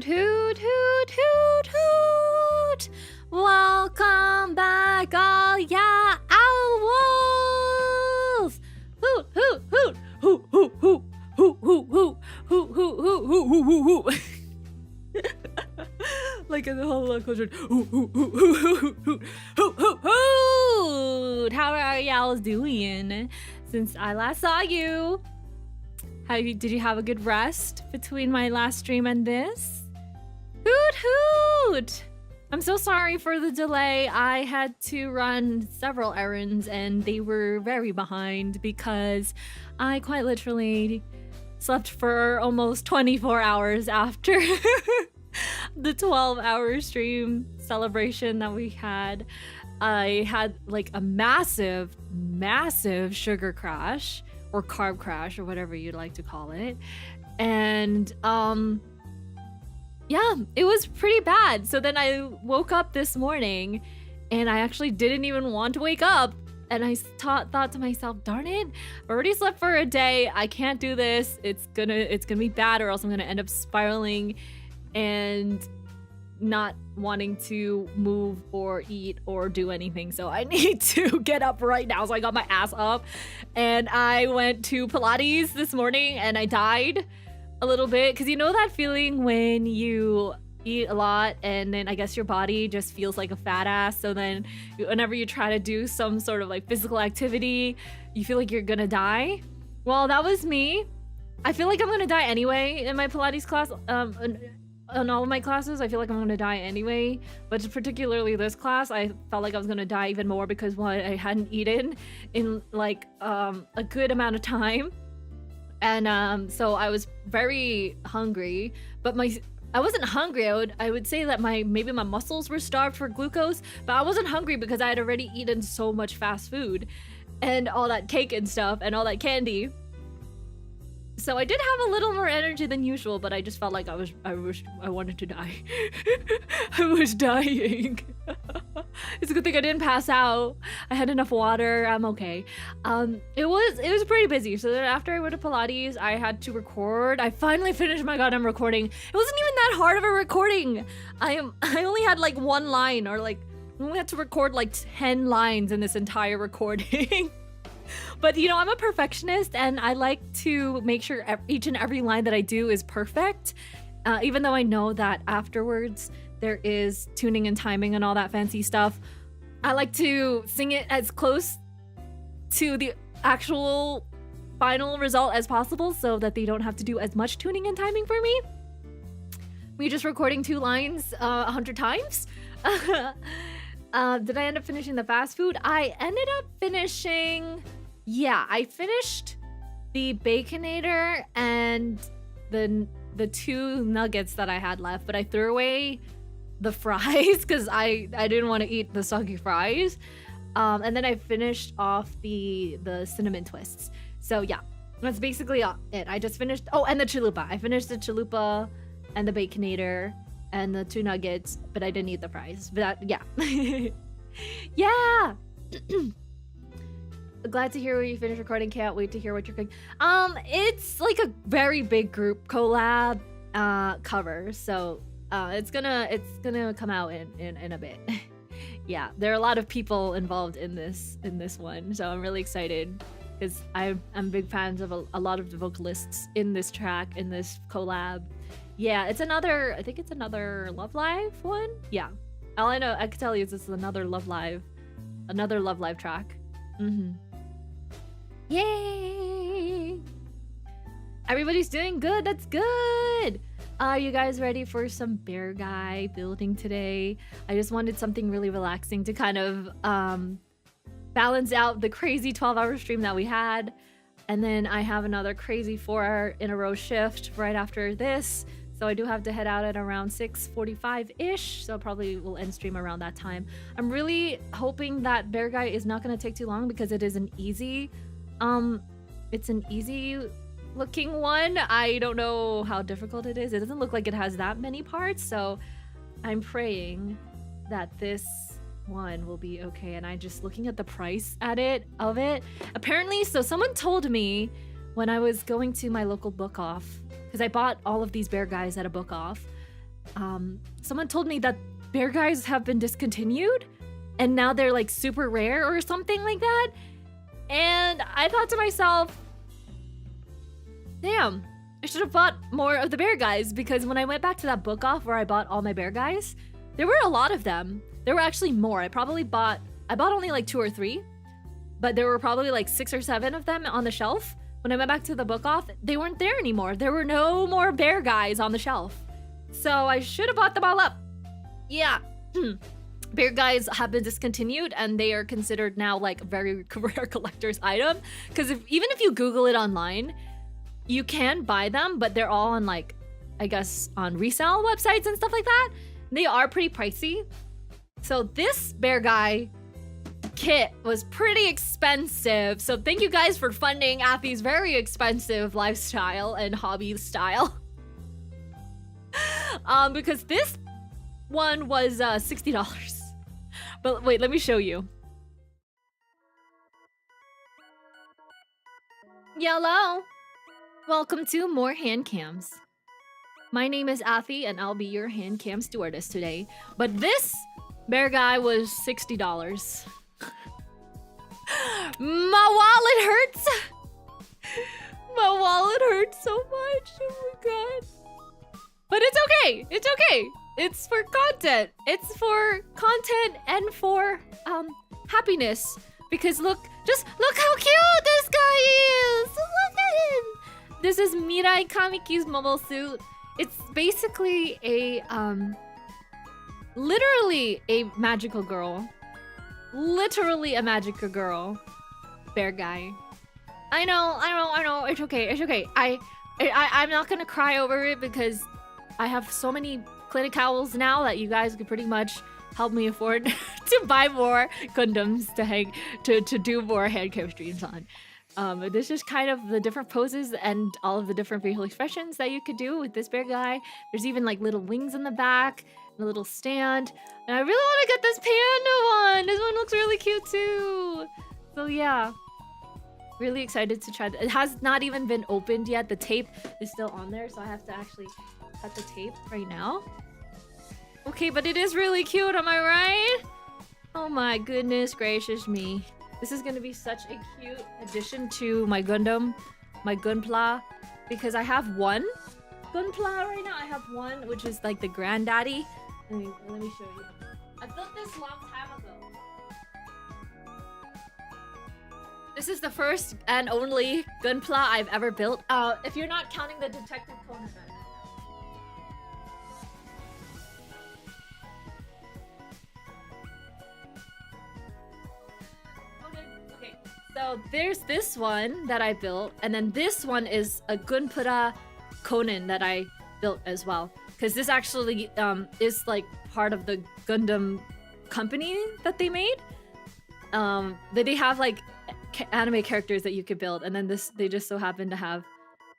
hoot, hoot, hoot, hoot! Welcome back, all ya owls! Hoot, hoot, hoot, hoot, hoot, hoot, hoot, hoot, hoot, hoot, hoot, hoot, hoot, hoot, hoot. Like in the whole culture. Hoot, hoot, hoot, hoot, hoot, hoot, hoot, hoot, hoot! How are y'all doing since I last saw you? Did you have a good rest between my last stream and this? Hoot hoot! I'm so sorry for the delay. I had to run several errands and they were very behind because I quite literally slept for almost 24 hours after the 12-hour stream celebration that we had. I had like a massive sugar crash, or carb crash, or whatever you'd like to call it. And yeah, it was pretty bad. So then I woke up this morning and I actually didn't even want to wake up. And I thought to myself, darn it, I already slept for a day. I can't do this. It's gonna be bad, or else I'm gonna end up spiraling and not wanting to move or eat or do anything. So I need to get up right now. So I got my ass up and I went to Pilates this morning and I died a little bit, because you know that feeling when you eat a lot and then I guess your body just feels like a fat ass. So then whenever you try to do some sort of like physical activity, you feel like you're gonna die. Well, that was me. I feel like I'm gonna die anyway in my Pilates class. On all of my classes, I feel like I'm gonna die anyway, but particularly this class, I felt like I was gonna die even more because one, I hadn't eaten in like a good amount of time, and so I was very hungry. But I wasn't hungry. I would say that maybe my muscles were starved for glucose, but I wasn't hungry because I had already eaten so much fast food and all that cake and stuff and all that candy. So I did have a little more energy than usual, but I just felt like I wanted to die. I was dying. It's a good thing I didn't pass out. I had enough water. I'm okay. It was pretty busy. So then after I went to Pilates, I had to record. I finally finished my goddamn recording. It wasn't even that hard of a recording. I only had like one line, or like I only had to record like 10 lines in this entire recording. But you know, I'm a perfectionist and I like to make sure each and every line that I do is perfect, even though I know that afterwards there is tuning and timing and all that fancy stuff. I like to sing it as close to the actual final result as possible so that they don't have to do as much tuning and timing for me. Me just recording 2 lines 100 times. Did I end up finishing the fast food? I ended up finishing... Yeah, I finished the Baconator and the 2 nuggets that I had left, but I threw away the fries because I didn't want to eat the soggy fries. And then I finished off the cinnamon twists. So yeah, that's basically it. I just finished... Oh, and the chalupa. I finished the chalupa and the Baconator and the 2 nuggets, but I didn't eat the fries. But yeah. Yeah! Glad to hear when you finish recording. Can't wait to hear what you're cooking. It's like a very big group collab cover, so it's gonna come out in a bit. Yeah, there are a lot of people involved in this one, so I'm really excited because I'm big fans of a lot of the vocalists in this track, in this collab. Yeah, it's another, I think it's another Love Live one. Yeah, all I know, I can tell you is this is another Love Live track. Yay! Everybody's doing good. That's good. Are you guys ready for some Beargguy building today? I just wanted something really relaxing to kind of balance out the crazy 12-hour stream that we had. And then I have another crazy 4-hour in a row shift right after this. So I do have to head out at around 6:45-ish. So probably will end stream around that time. I'm really hoping that Beargguy is not going to take too long because it is an easy... it's an easy looking one. I don't know how difficult it is. It doesn't look like it has that many parts, so I'm praying that this one will be okay. And I just looking at the price of it apparently, so someone told me when I was going to my local book off, because I bought all of these Beargguys at a book off, someone told me that Beargguys have been discontinued and now they're like super rare or something like that. And I thought to myself, damn, I should have bought more of the Beargguys, because when I went back to that book off where I bought all my Beargguys, there were a lot of them. There were actually more. I bought only like 2 or 3, but there were probably like 6 or 7 of them on the shelf. When I went back to the book off, they weren't there anymore. There were no more Beargguys on the shelf. So I should have bought them all up. Yeah. Beargguys have been discontinued and they are considered now like a very rare collector's item. Because even if you Google it online, you can buy them, but they're all on like, I guess, on resale websites and stuff like that. They are pretty pricey. So this Beargguy kit was pretty expensive. So thank you guys for funding Athy's very expensive lifestyle and hobby style. Because this one was $60. But wait, let me show you. Hello. Welcome to more hand cams. My name is Athy and I'll be your hand cam stewardess today. But this Beargguy was $60. My wallet hurts. My wallet hurts so much. Oh my god. But it's okay. It's okay. It's for content. It's for content and for happiness. Because just look how cute this guy is. Look at him. This is Mirai Kamiki's mobile suit. It's basically a literally a magical girl. Literally a magical girl. Beargguy. I know. It's okay. I'm not gonna cry over it because I have so many clinic owls now that you guys could pretty much help me afford to buy more Gundams to do more hand cam streams on. This is kind of the different poses and all of the different facial expressions that you could do with this Beargguy. There's even like little wings in the back, and a little stand. And I really want to get this panda one. This one looks really cute too. So yeah, really excited to try. It has not even been opened yet. The tape is still on there, so I have to actually cut the tape right now. Okay, but it is really cute, am I right? Oh my goodness gracious me. This is gonna be such a cute addition to my Gundam, my Gunpla, because I have one Gunpla right now. I have one, which is like the granddaddy. Let me show you. I built this long time ago. This is the first and only Gunpla I've ever built. If you're not counting the Detective Conan. So there's this one that I built, and then this one is a Gunpla Conan that I built as well. Because this actually is like part of the Gundam company that they made. They have like anime characters that you could build, and then they just so happen to have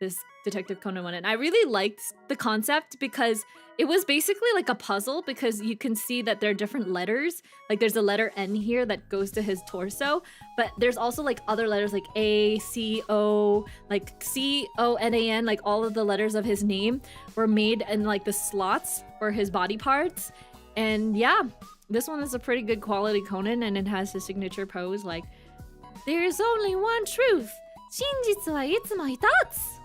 this Detective Conan one. And I really liked the concept because it was basically like a puzzle, because you can see that there are different letters. Like there's a letter N here that goes to his torso, but there's also like other letters like A, C, O, like C-O-N-A-N, like all of the letters of his name were made in like the slots for his body parts. And yeah, this one is a pretty good quality Conan, and it has his signature pose like, "There's only one truth. Shinjitsu wa itsumo hitatsu."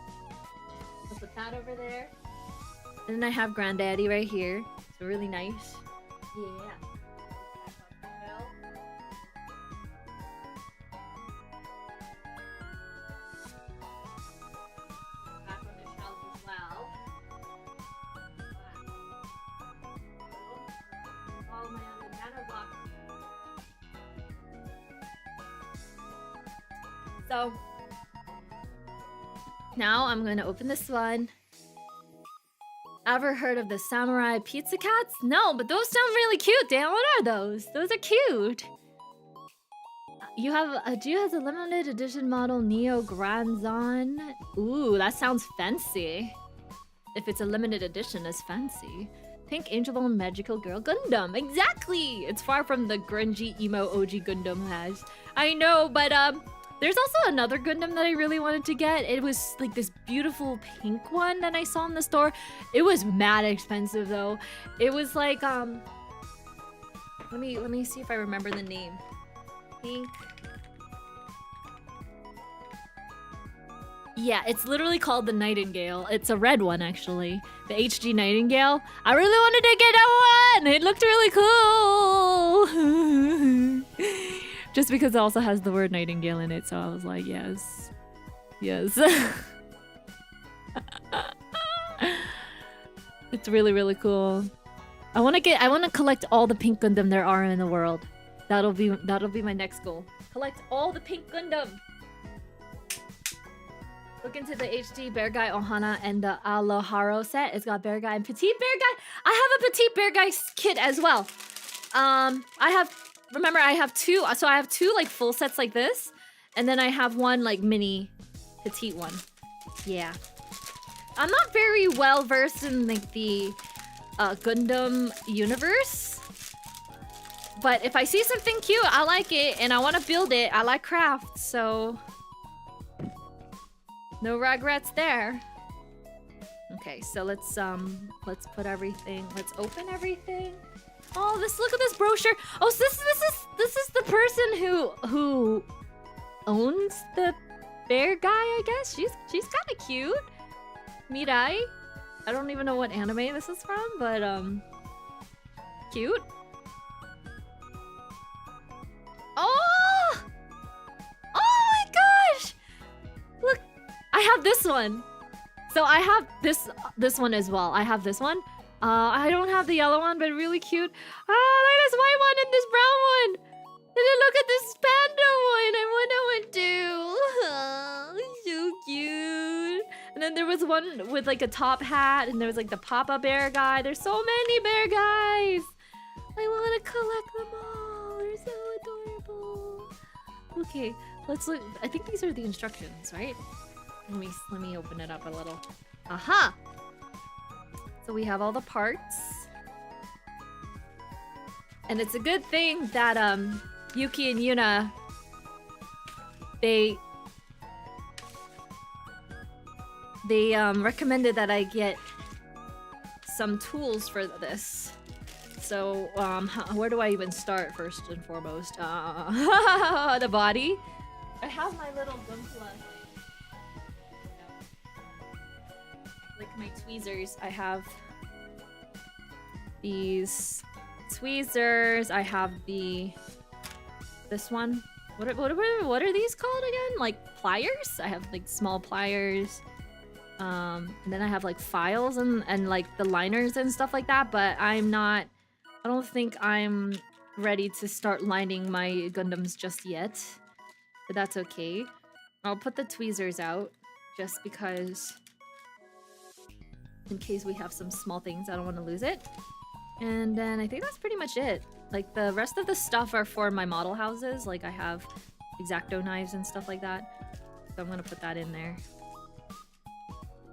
I'll put that over there. And then I have Granddaddy right here. So really nice. Yeah. Back on the shelf as well. All my other nano boxes. So now I'm gonna open this one. Ever heard of the samurai pizza cats? No, but those sound really cute, Dan. What are those? Those are cute. You have do you have the limited edition model Neo Granzon? Ooh, that sounds fancy. If it's a limited edition, it's fancy. Pink Angel and Magical Girl Gundam. Exactly! It's far from the grungy emo OG Gundam has. I know, but There's also another Gundam that I really wanted to get. It was like this beautiful pink one that I saw in the store. It was mad expensive though. It was like let me see if I remember the name. Pink. Yeah, it's literally called the Nightingale. It's a red one actually. The HG Nightingale. I really wanted to get that one. It looked really cool. Just because it also has the word Nightingale in it, so I was like, yes. Yes. It's really, really cool. I want to collect all the pink Gundam there are in the world. That'll be my next goal. Collect all the pink Gundam. Look into the HD Beargguy Ohana and the Aloharo set. It's got Beargguy and Petite Beargguy. I have a Petite Beargguy kit as well. Remember, I have two. So I have two like full sets like this, and then I have one like mini petite one. Yeah. I'm not very well versed in like the Gundam universe, but if I see something cute, I like it, and I want to build it. I like crafts, so no regrets there. Okay, so let's put everything. Let's open everything. Oh, look at this brochure. Oh, so this is the person who owns the Beargguy, I guess. She's kind of cute. Mirai. I don't even know what anime this is from, but cute. Oh! Oh my gosh! Look, I have this one. So I have this one as well. I have this one. I don't have the yellow one, but really cute. Ah, look at this white one and this brown one. And then look at this panda one. I want that one too. So cute. And then there was one with like a top hat, and there was like the Papa Beargguy. There's so many Beargguys. I want to collect them all. They're so adorable. Okay, let's look. I think these are the instructions, right? Let me open it up a little. Aha! So we have all the parts. And it's a good thing that Yuki and Yuna they recommended that I get some tools for this. So where do I even start first and foremost? The body. I have my little Gunpla. Like my tweezers, I have these tweezers. I have this one. What are these called again? Like pliers? I have like small pliers. And then I have like files and like the liners and stuff like that. But I don't think I'm ready to start lining my Gundams just yet. But that's okay. I'll put the tweezers out just because, in case we have some small things, I don't want to lose it. And then I think that's pretty much it. Like the rest of the stuff are for my model houses. Like I have X-Acto knives and stuff like that. So I'm gonna put that in there.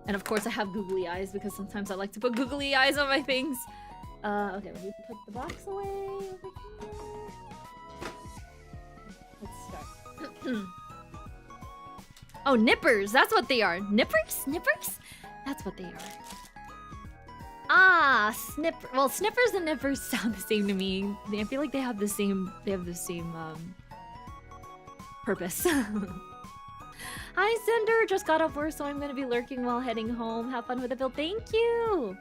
And of course I have googly eyes because sometimes I like to put googly eyes on my things. Okay, let me put the box away over here. Let's start. Oh, nippers! That's what they are. Nippers? Nippers? That's what they are. Ah, snipper. Well, snippers and nippers sound the same to me. I feel like they have the same purpose. Hi, Cinder. Just got off work, so I'm gonna be lurking while heading home. Have fun with the build. Thank you.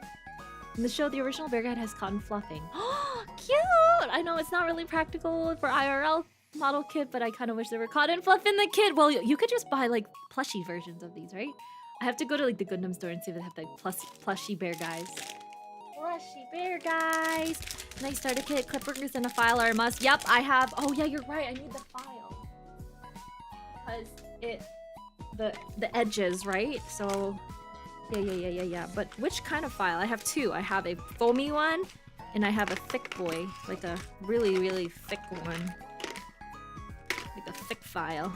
In the show, the original Beargguy has cotton fluffing. Oh, cute! I know it's not really practical for IRL model kit, but I kind of wish there were cotton fluff in the kit. Well, you could just buy like plushie versions of these, right? I have to go to like the Gundam store and see if they have like plushy Beargguys. Plushy Beargguys. Nice starter kit. Clippers and a file are a must. Yep, I have. Oh yeah, you're right. I need the file because the edges, right? So yeah. But which kind of file? I have two. I have a foamy one, and I have a thick boy, like a really thick one, like a thick file.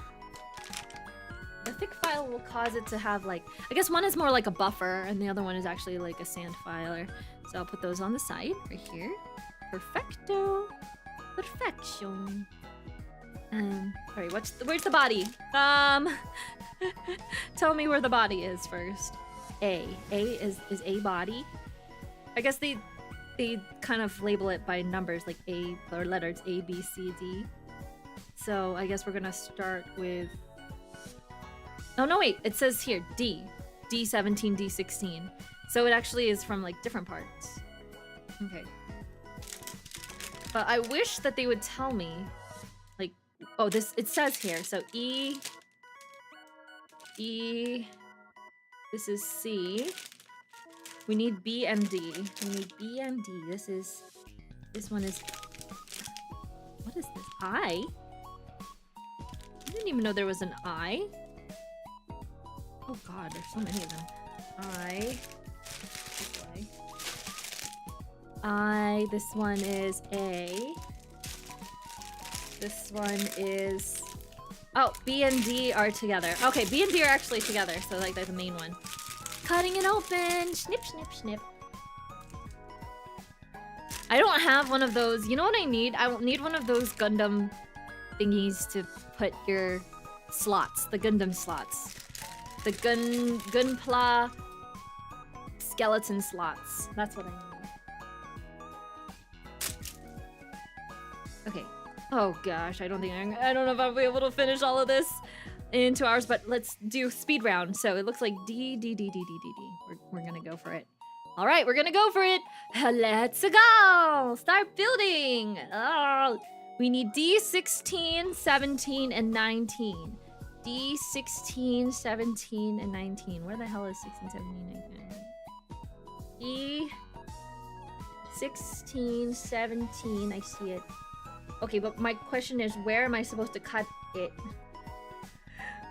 The thick file will cause it to have like, I guess one is more like a buffer and the other one is actually like a sand filer. So I'll put those on the side right here. Perfecto. Perfection. Alright, where's the body? Tell me where the body is first. A is A body? I guess they kind of label it by numbers, like A, or letters A, B, C, D. So I guess we're gonna start with... Oh no, wait, it says here, D. D17, D16. So it actually is from like different parts. Okay. But I wish that they would tell me, like, oh, it says here, so E, this is C. We need B and D. We need B and D. This one is, what is this? I? I didn't even know there was an I. Oh god, there's so many of them. This one is A. This one is... Oh, B and D are together. Okay, B and D are actually together, so like that's the main one. Cutting it open! Snip, snip, snip. I don't have one of those. You know what I need? I need one of those Gundam thingies to put your slots. The Gundam slots. The Gunpla skeleton slots. That's what I need. Okay. Oh gosh, I don't know if I'll be able to finish all of this in 2 hours, but let's do speed round. So it looks like D. We're gonna go for it. All right, we're gonna go for it. Let's go. Start building. Oh, we need D16, 17, and 19. D16, 17, and 19. Where the hell is 16, 17, 19? D16, 17. I see it. Okay, but my question is, where am I supposed to cut it?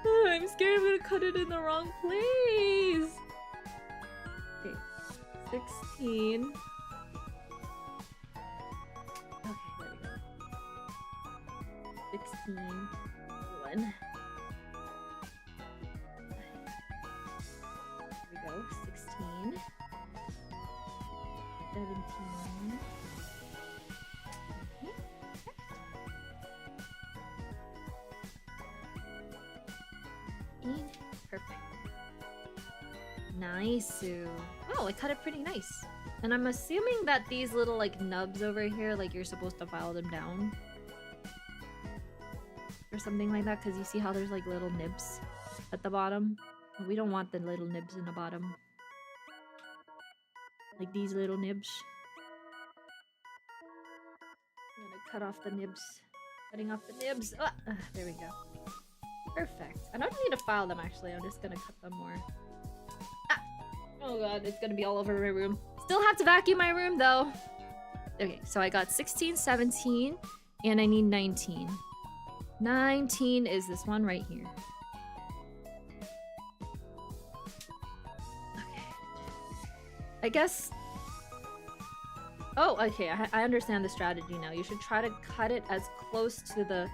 Oh, I'm scared I'm gonna cut it in the wrong place. Okay, 16. Okay, there we go. 16. 1. There we go. 16. 17. Perfect. Nice. Oh, I cut it pretty nice. And I'm assuming that these little like nubs over here, like you're supposed to file them down. Or something like that, because you see how there's like little nibs at the bottom? We don't want the little nibs in the bottom. Like these little nibs. I'm gonna cut off the nibs. Cutting off the nibs. Ah, there we go. Perfect. I don't need to file them actually, I'm just gonna cut them more. Ah! Oh god, it's gonna be all over my room. Still have to vacuum my room though. Okay, so I got 16, 17, and I need 19. 19 is this one right here. Okay. I guess... Oh, okay, I understand the strategy now. You should try to cut it as close to the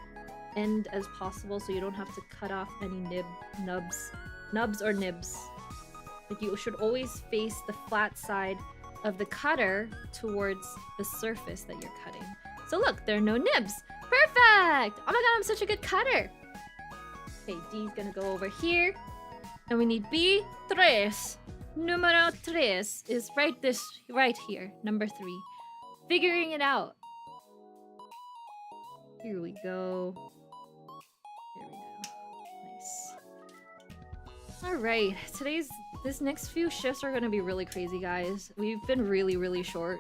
end as possible so you don't have to cut off any nubs or nibs. Like you should always face the flat side of the cutter towards the surface that you're cutting. So look, there are no nibs. Perfect! Oh my god, I'm such a good cutter. Okay, D's gonna go over here. And we need B3. Numero 3 is right here. Number 3. Figuring it out. Here we go. Nice. Alright, this next few shifts are gonna be really crazy, guys. We've been really short.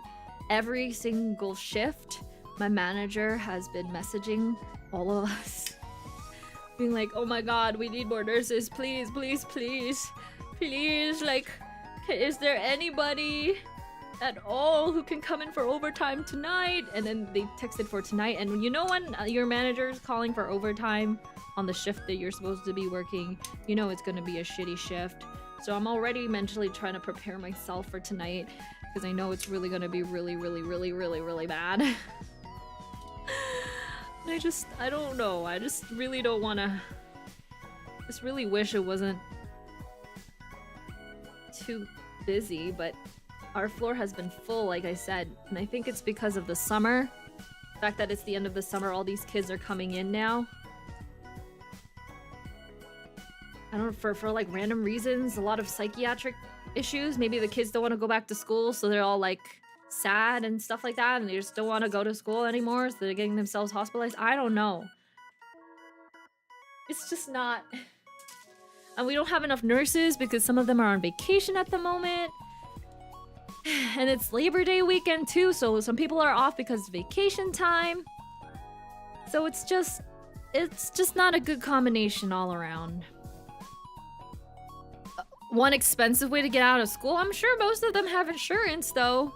Every single shift, my manager has been messaging all of us. Being like, oh my god, we need more nurses, please, please, please. Please, like, is there anybody at all who can come in for overtime tonight? And then they texted for tonight, and you know when your manager is calling for overtime on the shift that you're supposed to be working, you know it's gonna be a shitty shift. So I'm already mentally trying to prepare myself for tonight because I know it's really gonna be really bad. I don't know, I just really don't wanna... Just really wish it wasn't too busy, but our floor has been full, like I said, and I think it's because of the summer. The fact that it's the end of the summer, all these kids are coming in now. I don't know, for like random reasons, a lot of psychiatric issues. Maybe the kids don't want to go back to school, so they're all like sad and stuff like that, and they just don't want to go to school anymore, so they're getting themselves hospitalized. I don't know. It's just not... And we don't have enough nurses because some of them are on vacation at the moment. And it's Labor Day weekend too, so some people are off because it's vacation time. So it's just not a good combination all around. One expensive way to get out of school. I'm sure most of them have insurance though.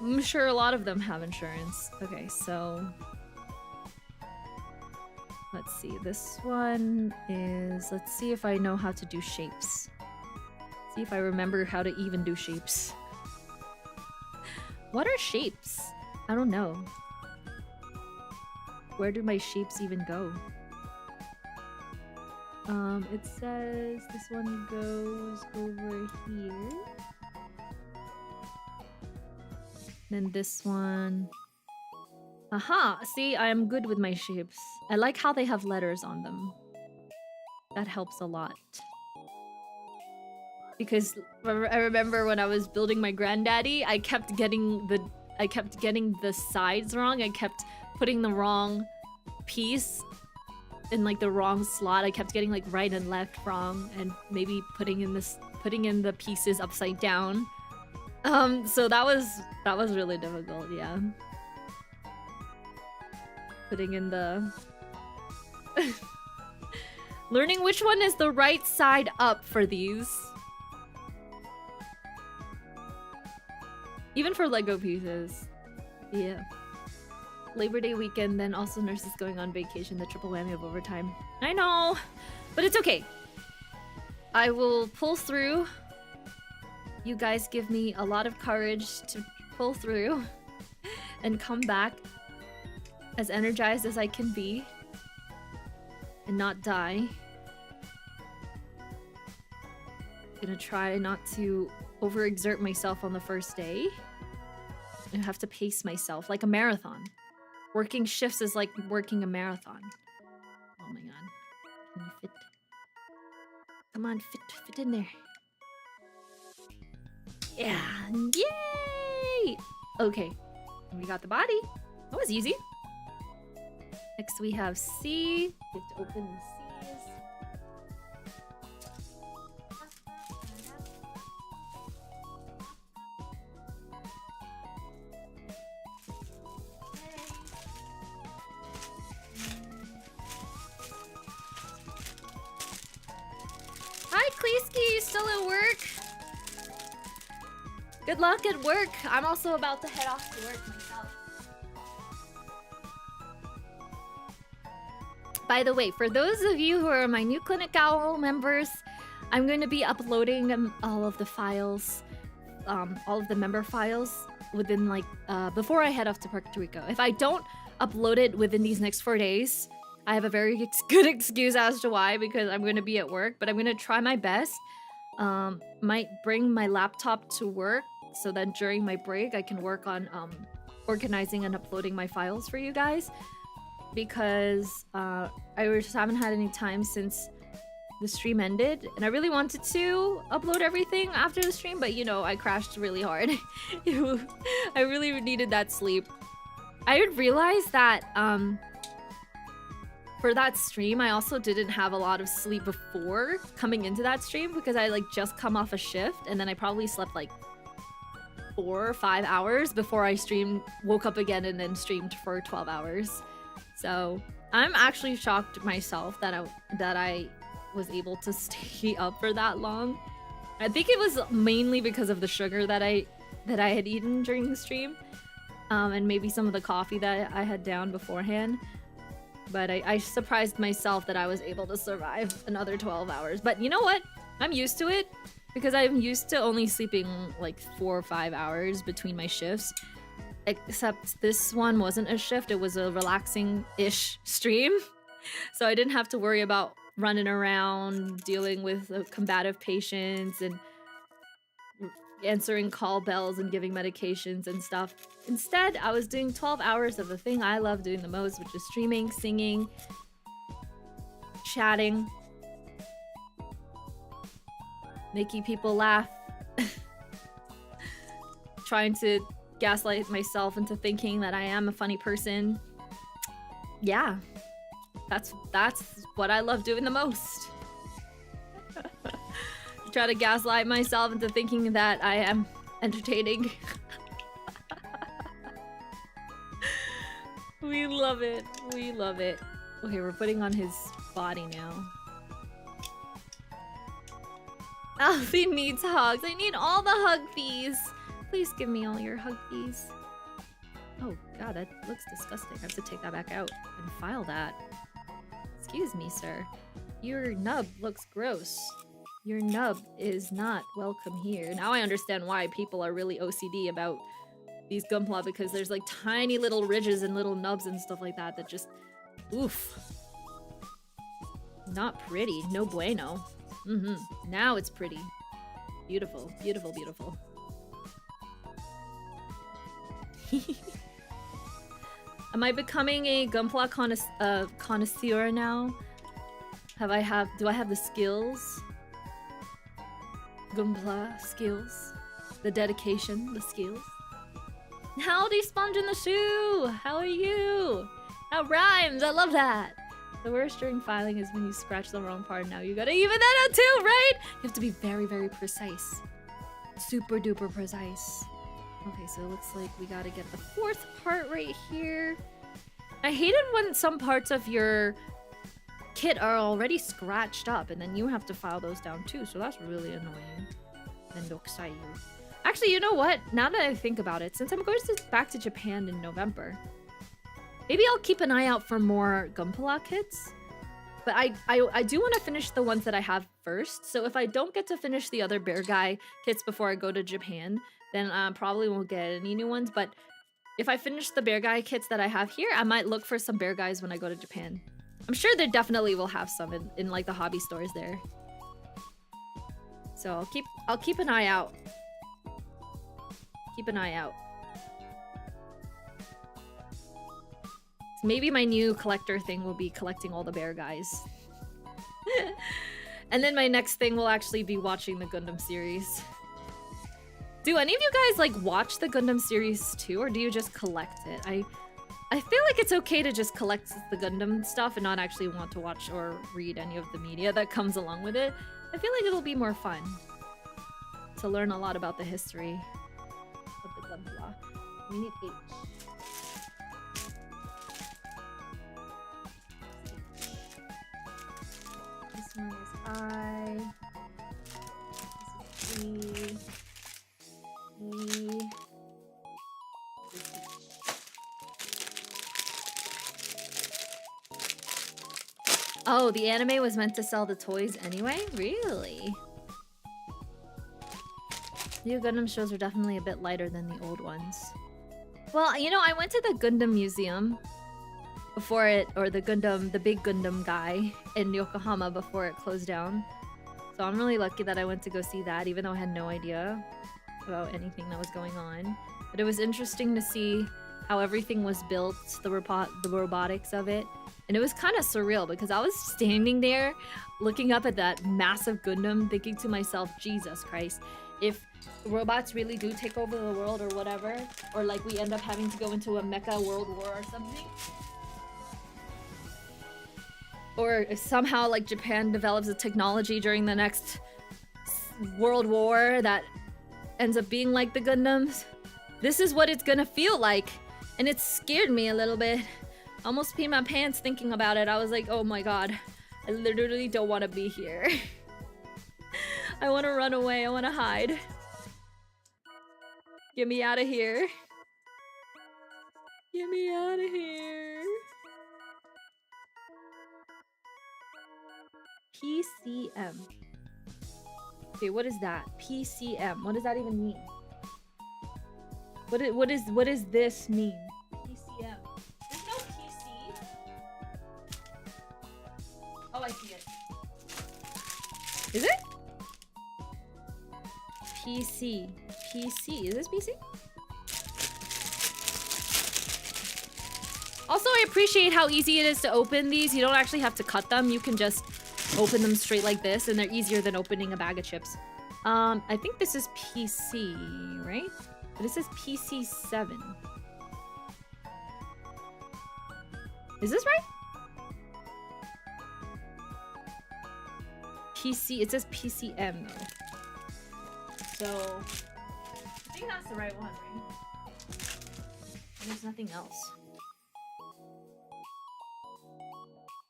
I'm sure a lot of them have insurance. Okay, so let's see. This one is, let's see if I know how to do shapes. See if I remember how to even do shapes. What are shapes? I don't know. Where do my shapes even go? It says this one goes over here. Then this one. Aha! See, I am good with my shapes. I like how they have letters on them. That helps a lot. Because I remember when I was building my granddaddy, I kept getting the sides wrong. I kept putting the wrong piece in like the wrong slot. I kept getting like right and left wrong, and maybe putting in the pieces upside down. So that was really difficult, yeah. Putting in the learning which one is the right side up for these. Even for Lego pieces. Yeah. Labor Day weekend, then also nurses going on vacation, the triple whammy of overtime. I know, but it's okay. I will pull through. You guys give me a lot of courage to pull through and come back as energized as I can be and not die. I'm gonna try not to overexert myself on the first day. I have to pace myself like a marathon. Working shifts is like working a marathon. Oh my god. Can you fit? Come on, fit in there. Yeah. Yay! Okay. We got the body. That was easy. Next we have C. We have to open the C's. Hi, Kleesky, you still at work? Good luck at work. I'm also about to head off to work myself. By the way, for those of you who are my new Clinic Owl members, I'm going to be uploading all of the files, all of the member files within like, before I head off to Puerto Rico. If I don't upload it within these next 4 days, I have a very good excuse as to why, because I'm going to be at work, but I'm going to try my best. Might bring my laptop to work so that during my break I can work on organizing and uploading my files for you guys, because I just haven't had any time since the stream ended, and I really wanted to upload everything after the stream, but you know, I crashed really hard. I really needed that sleep. I realized that for that stream, I also didn't have a lot of sleep before coming into that stream, because I like just come off a shift, and then I probably slept like 4 or 5 hours before I woke up again and then streamed for 12 hours. So I'm actually shocked myself that I was able to stay up for that long. I think it was mainly because of the sugar that I had eaten during the stream, and maybe some of the coffee that I had down beforehand. But I surprised myself that I was able to survive another 12 hours. But you know what? I'm used to it, because I'm used to only sleeping like 4 or 5 hours between my shifts. Except this one wasn't a shift, it was a relaxing-ish stream. So I didn't have to worry about running around, dealing with combative patients, and answering call bells and giving medications and stuff. Instead, I was doing 12 hours of the thing I love doing the most, which is streaming, singing, chatting, making people laugh, trying to gaslight myself into thinking that I am a funny person. Yeah, that's what I love doing the most. Try to gaslight myself into thinking that I am entertaining. We love it. We love it. Okay, we're putting on his body now. Alfie needs hugs. I need all the hug fees. Please give me all your hug fees. Oh god, that looks disgusting. I have to take that back out and file that. Excuse me, sir. Your nub looks gross. Your nub is not welcome here. Now I understand why people are really OCD about these Gunpla, because there's like tiny little ridges and little nubs and stuff like that that just... oof. Not pretty. No bueno. Now it's pretty. Beautiful. Beautiful, beautiful. Am I becoming a Gunpla connoisseur now? Do I have the skills? Gunpla skills. The dedication, the skills. Howdy, Sponge in the Shoe! How are you? That rhymes! I love that! The worst during filing is when you scratch the wrong part. Now you gotta even that out too, right? You have to be very, very precise. Super duper precise. Okay, so it looks like we gotta get the fourth part right here. I hate it when some parts of your kit are already scratched up and then you have to file those down too, so that's really annoying. Mendokusai. Actually, you know what? Now that I think about it, since I'm going back to Japan in November, maybe I'll keep an eye out for more Gunpla kits. But I do want to finish the ones that I have first, so if I don't get to finish the other Beargguy kits before I go to Japan, then I probably won't get any new ones. But if I finish the Beargguy kits that I have here, I might look for some Beargguys when I go to Japan. I'm sure they definitely will have some in like the hobby stores there. So I'll keep an eye out. Keep an eye out. So maybe my new collector thing will be collecting all the Beargguys. And then my next thing will actually be watching the Gundam series. Do any of you guys like watch the Gundam series too, or do you just collect it? I feel like it's okay to just collect the Gundam stuff and not actually want to watch or read any of the media that comes along with it. I feel like it'll be more fun to learn a lot about the history of the Gunpla. We need H. This one is I. This is E. Oh, the anime was meant to sell the toys anyway? Really? New Gundam shows are definitely a bit lighter than the old ones. Well, you know, I went to the Gundam Museum before it, or the big Gundam guy in Yokohama before it closed down. So I'm really lucky that I went to go see that, even though I had no idea about anything that was going on. But it was interesting to see how everything was built, the robotics of it. And it was kind of surreal because I was standing there looking up at that massive Gundam thinking to myself, Jesus Christ, if robots really do take over the world or whatever, or like we end up having to go into a mecha world war or something, or if somehow like Japan develops a technology during the next world war that ends up being like the Gundams, this is what it's gonna feel like. And it scared me a little bit. Almost peed my pants thinking about it. I was like, oh my god, I literally don't want to be here. I want to run away. I want to hide. Get me out of here. Get me out of here. PCM. Okay, what is that? PCM. What does that even mean? What does this mean? PCM. There's no PC. Oh, I see it. Is it? PC. PC. Is this PC? Also, I appreciate how easy it is to open these. You don't actually have to cut them. You can just open them straight like this, and they're easier than opening a bag of chips. I think this is PC, right? This is PC7. Is this right? PC, it says PCM though. So, I think that's the right one, right? And there's nothing else.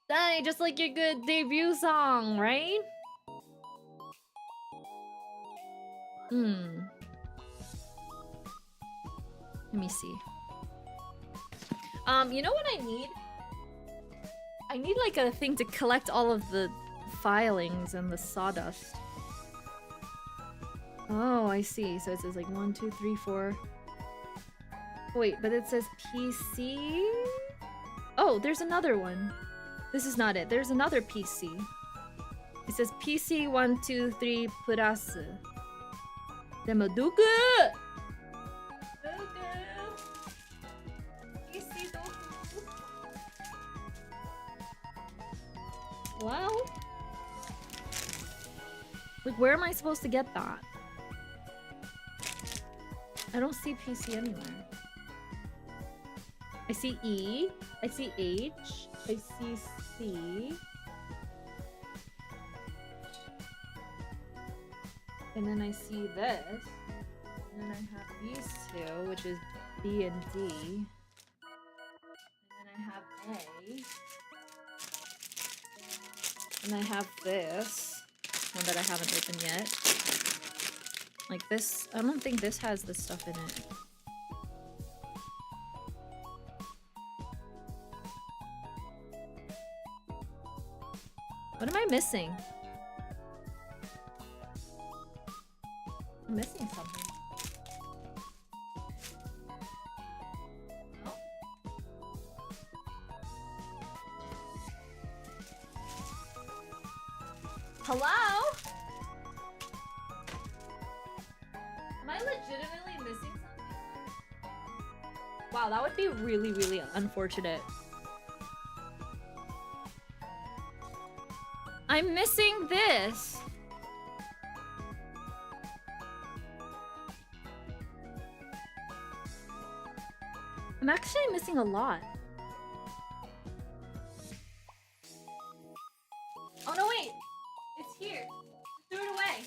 Die, just like your good debut song, right? Let me see. You know what I need? I need like a thing to collect all of the filings and the sawdust. Oh, I see. So it says like 1, 2, 3, 4. Wait, but it says PC? Oh, there's another one. This is not it. There's another PC. It says PC 1, 2, 3 plus. Demo dugu! PC dugu. Well, like, where am I supposed to get that? I don't see PC anywhere. I see E, I see H, I see C. And then I see this. And then I have these two, which is B and D. And then I have A. And I have this one that I haven't opened yet. Like this, I don't think this has this stuff in it. What am I missing? I'm missing something. Oh. Hello? Am I legitimately missing something? Wow, that would be really, really unfortunate. I'm missing this. I'm actually missing a lot. Oh no, wait. It's here. I threw it away.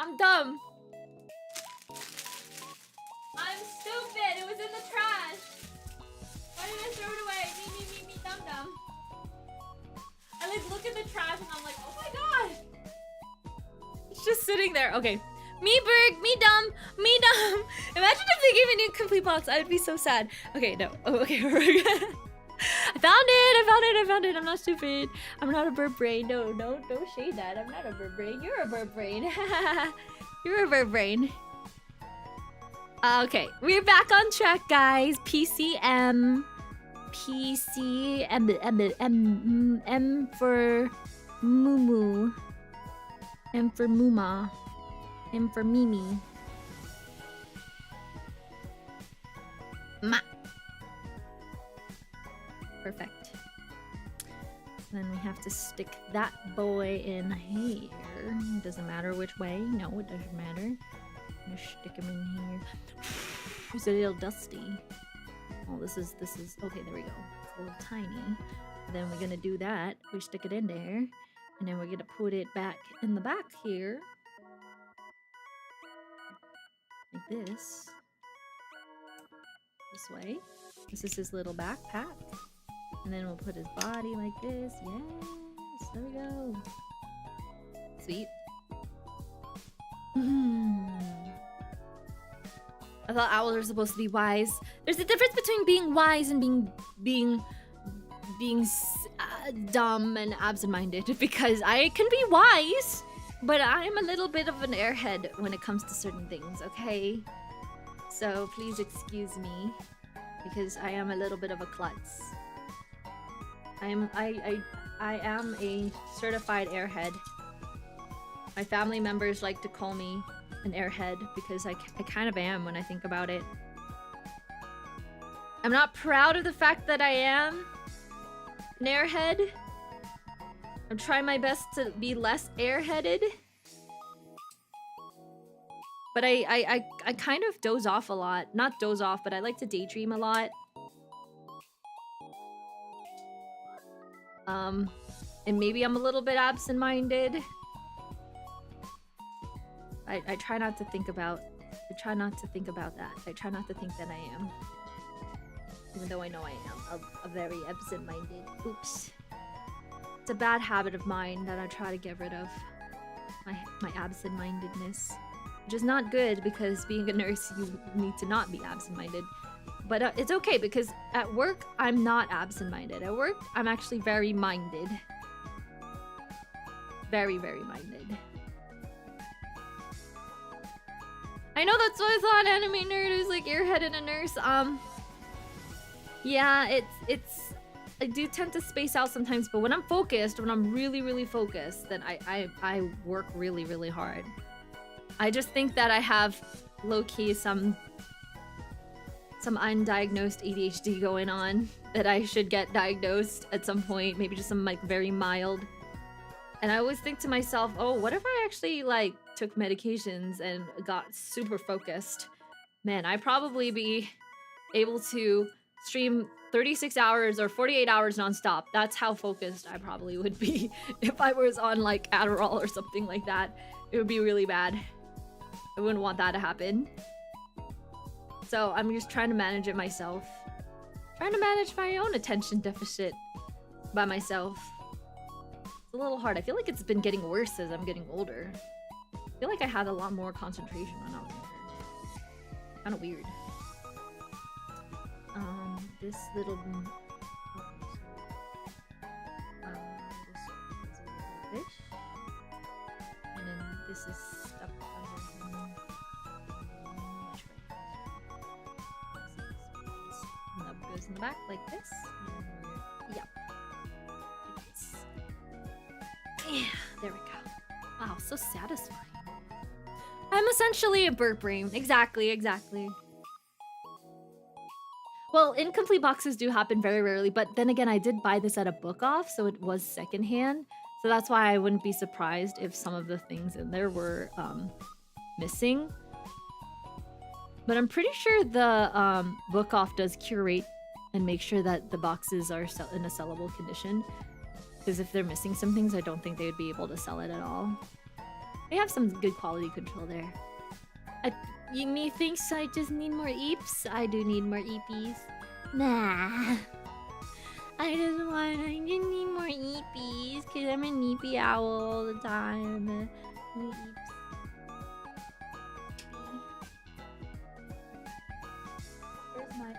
I'm dumb. I'm stupid. It was in the trash. Why did I throw it away? Me, dumb. I like look at the trash and I'm like, oh my god. It's just sitting there. Okay. Me Berg, me dumb. Imagine if they gave me a new complete box. I would be so sad. Okay, no. Oh, okay. I found it. I'm not stupid. I'm not a bird brain. No, don't shade that. I'm not a bird brain. You're a bird brain. You're a bird brain. Okay, we're back on track, guys. PCM. PC M for Mumu. M for Muma. M for Mimi. Ma. Perfect. Then we have to stick that boy in here. Doesn't matter which way. No, it doesn't matter. I'm gonna stick him in here. It's a little dusty. Oh, this is okay. There we go. It's a little tiny. Then we're gonna do that. We stick it in there, and then we're gonna put it back in the back here, like this. This way. This is his little backpack, and then we'll put his body like this. Yes, there we go. Sweet. I thought owls are supposed to be wise. There's a difference between being wise and being dumb and absent-minded, because I can be wise, but I'm a little bit of an airhead when it comes to certain things, okay? So please excuse me, because I am a little bit of a klutz. I am a certified airhead. My family members like to call me an airhead because I kind of am when I think about it. I'm not proud of the fact that I am an airhead. I'm trying my best to be less airheaded. But I kind of doze off a lot. Not doze off, but I like to daydream a lot. And maybe I'm a little bit absent-minded. I try not to think about... I try not to think about that. I try not to think that I am. Even though I know I am a very absent-minded. Oops. It's a bad habit of mine that I try to get rid of. My absent-mindedness. Which is not good because being a nurse, you need to not be absent-minded. But it's okay because at work, I'm not absent-minded. At work, I'm actually very minded. Very, very minded. I know that's what I thought, anime nerd is like airhead and a nurse. Yeah, it's I do tend to space out sometimes, but when I'm focused, when I'm really, really focused, then I work really, really hard. I just think that I have low-key some undiagnosed ADHD going on that I should get diagnosed at some point, maybe just some like very mild. And I always think to myself, oh, what if I actually like took medications and got super focused? Man, I'd probably be able to stream 36 hours or 48 hours nonstop. That's how focused I probably would be if I was on like Adderall or something like that. It would be really bad. I wouldn't want that to happen. So I'm just trying to manage it myself. Trying to manage my own attention deficit by myself. It's a little hard. I feel like it's been getting worse as I'm getting older. I feel like I had a lot more concentration when I was younger. Kind of weird. This little... this fish. And then this is stuck under him. And that goes in the back like this. Yep. Like this. Yeah, there we go. Wow, so satisfying. I'm essentially a burp brain. Exactly, exactly. Well, incomplete boxes do happen very rarely, but then again, I did buy this at a book off, so it was secondhand. So that's why I wouldn't be surprised if some of the things in there were missing. But I'm pretty sure the book off does curate and make sure that the boxes are in a sellable condition. Because if they're missing some things, I don't think they would be able to sell it at all. They have some good quality control there. Me thinks I just need more eeps? I do need more eepies. Nah. I just need more eepies because I'm an eepy owl all the time. Eeps. Where's my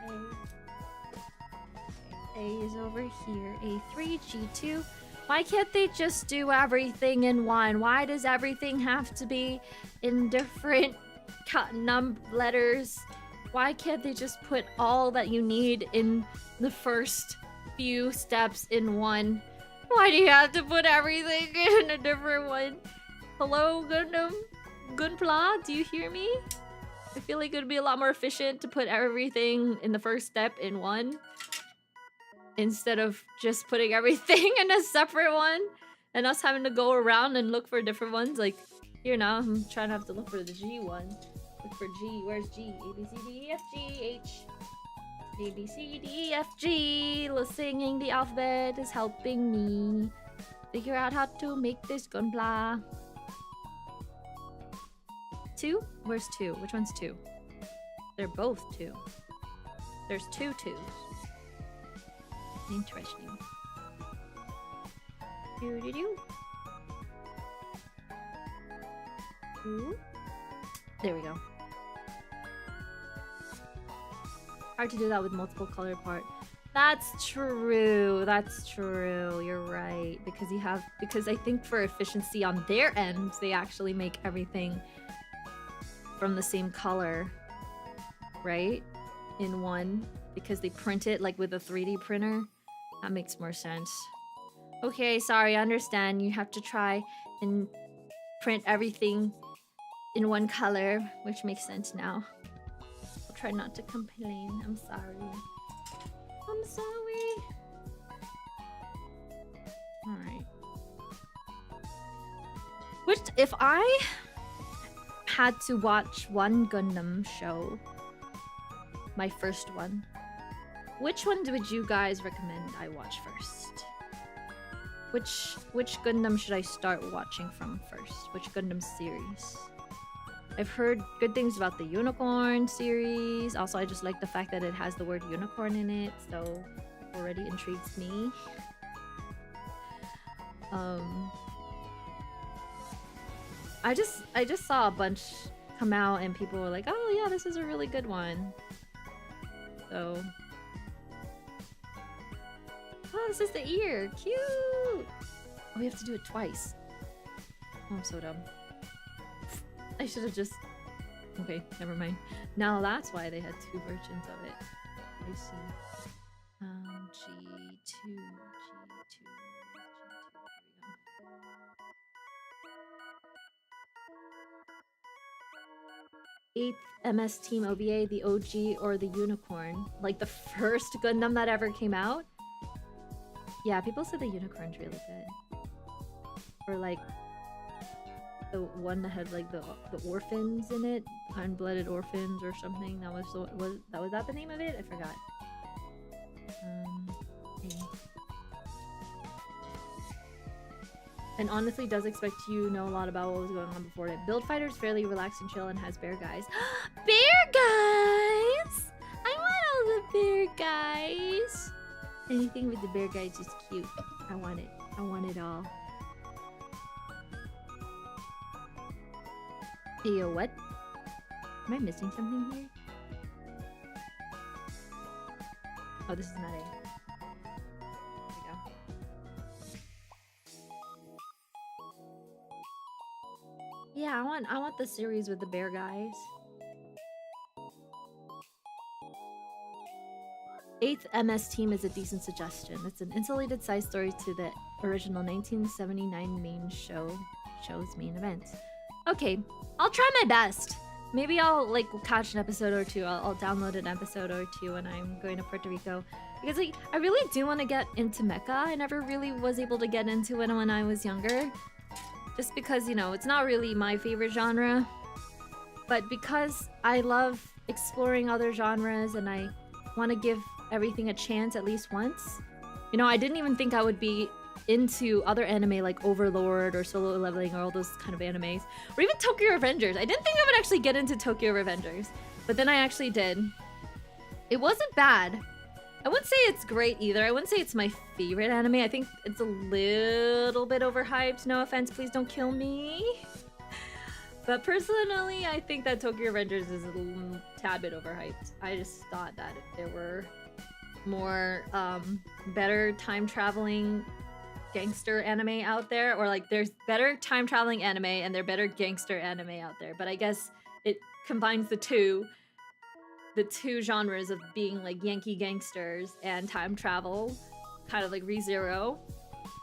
A? A is over here. A3, G2. Why can't they just do everything in one? Why does everything have to be in different letters? Why can't they just put all that you need in the first few steps in one? Why do you have to put everything in a different one? Hello, Gundam? Gunpla, do you hear me? I feel like it would be a lot more efficient to put everything in the first step in one instead of just putting everything in a separate one and us having to go around and look for different ones. Like, here now, I'm trying to have to look for the G one. Look for G. Where's G? A, B, C, D, E, F, G, H. A, B, C, D, E, F, G. Singing the alphabet is helping me figure out how to make this Gunpla. 2? Where's 2? Which one's 2? They're both 2. There's 2 2s. Interesting. Doo-doo-doo. Ooh. There we go. Hard to do that with multiple color part. That's true. That's true. You're right. Because I think for efficiency on their end, they actually make everything from the same color, right? In one, because they print it like with a 3D printer. That makes more sense. Okay, sorry, I understand. You have to try and print everything in one color, which makes sense now. I'll try not to complain. I'm sorry. I'm sorry. Alright. Which, if I had to watch one Gundam show, my first one, which one would you guys recommend I watch first? Which Gundam should I start watching from first? Which Gundam series? I've heard good things about the Unicorn series. Also, I just like the fact that it has the word unicorn in it, so already intrigues me. I just saw a bunch come out and people were like, "Oh yeah, this is a really good one." So, oh, this is the ear, cute. Oh, we have to do it twice. Oh, I'm so dumb. I should have just... Okay, never mind. Now that's why they had two versions of it. I see. G2, G2, G2. Here we go. 8th MS Team OVA, the OG or the Unicorn. Like the first Gundam that ever came out. Yeah, people say the Unicorn's really good. Or like the one that had like the orphans in it, unblooded orphans or something. That was that the name of it? I forgot. Okay. And honestly does expect you know a lot about what was going on before it. Build Fighter's fairly relaxed and chill and has Beargguys. Beargguys! I want all the Beargguys! Anything with the Beargguys is cute. I want it. I want it all. Hey, yo, what? Am I missing something here? Oh, this is not it. There we go. Yeah, I want the series with the Beargguys. 8th MS Team is a decent suggestion. It's an insulated side story to the original 1979 main show's main event. Okay, I'll try my best. Maybe I'll like catch an episode or two. I'll download an episode or two when I'm going to Puerto Rico. Because like, I really do want to get into mecha. I never really was able to get into it when I was younger. Just because, you know, it's not really my favorite genre. But because I love exploring other genres and I want to give everything a chance at least once. You know, I didn't even think I would be into other anime like Overlord or Solo Leveling or all those kind of animes, or even Tokyo Revengers. I didn't think I would actually get into Tokyo Revengers, but then I actually did. It wasn't bad. I wouldn't say it's great either. I wouldn't say it's my favorite anime. I think it's a little bit overhyped. No offense, please don't kill me. But personally, I think that Tokyo Revengers is a tad bit overhyped. I just thought that if there were more better time traveling gangster anime out there, or like there's better time traveling anime and there better gangster anime out there, but I guess it combines the two genres of being like Yankee gangsters and time travel, kind of like ReZero.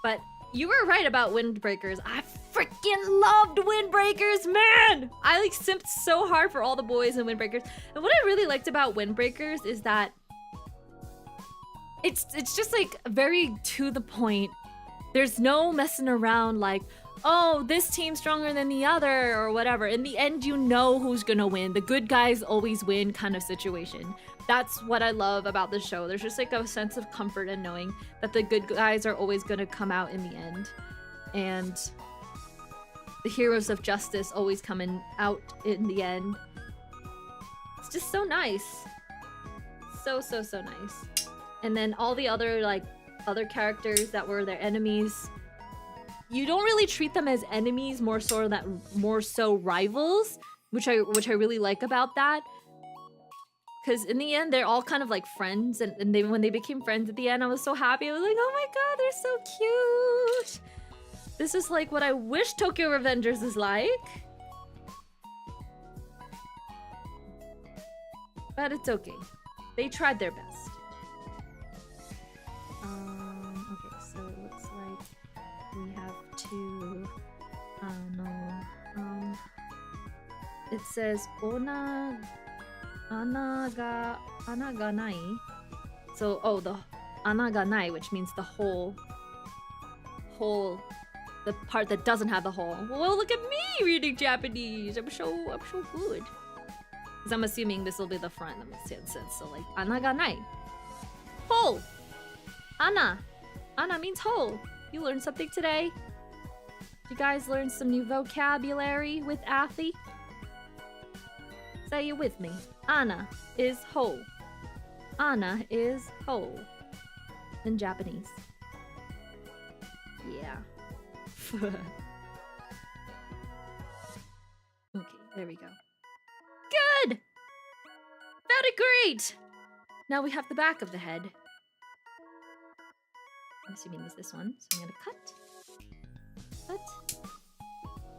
But you were right about Windbreakers. I freaking loved Windbreakers, man! I like simped so hard for all the boys in Windbreakers. And what I really liked about Windbreakers is that it's just like very to the point. There's no messing around like, oh, this team's stronger than the other or whatever. In the end, you know who's gonna win. The good guys always win kind of situation. That's what I love about the show. There's just like a sense of comfort in knowing that the good guys are always gonna come out in the end. And the heroes of justice always coming out in the end. It's just so nice. So nice. And then all the other like other characters that were their enemies, you don't really treat them as enemies, more so rivals, which I really like about that. Because in the end, they're all kind of like friends, and when they became friends at the end, I was so happy. I was like, oh my god, they're so cute. This is like what I wish Tokyo Revengers is like. But it's okay. They tried their best. Okay, so it looks like we have to It says anaganai. So, oh, the anaganai, which means the hole, the part that doesn't have the hole. Well, look at me reading Japanese. I'm so good. Because I'm assuming this will be the front. That makes sense. So like anaganai, hole. Ana means hole. You learned something today. You guys learned some new vocabulary with Athy. Say it with me. Ana is hole. Ana is hole in Japanese. Yeah. Okay, there we go. Good! Very great! Now we have the back of the head. I'm assuming it's this one, so I'm gonna cut.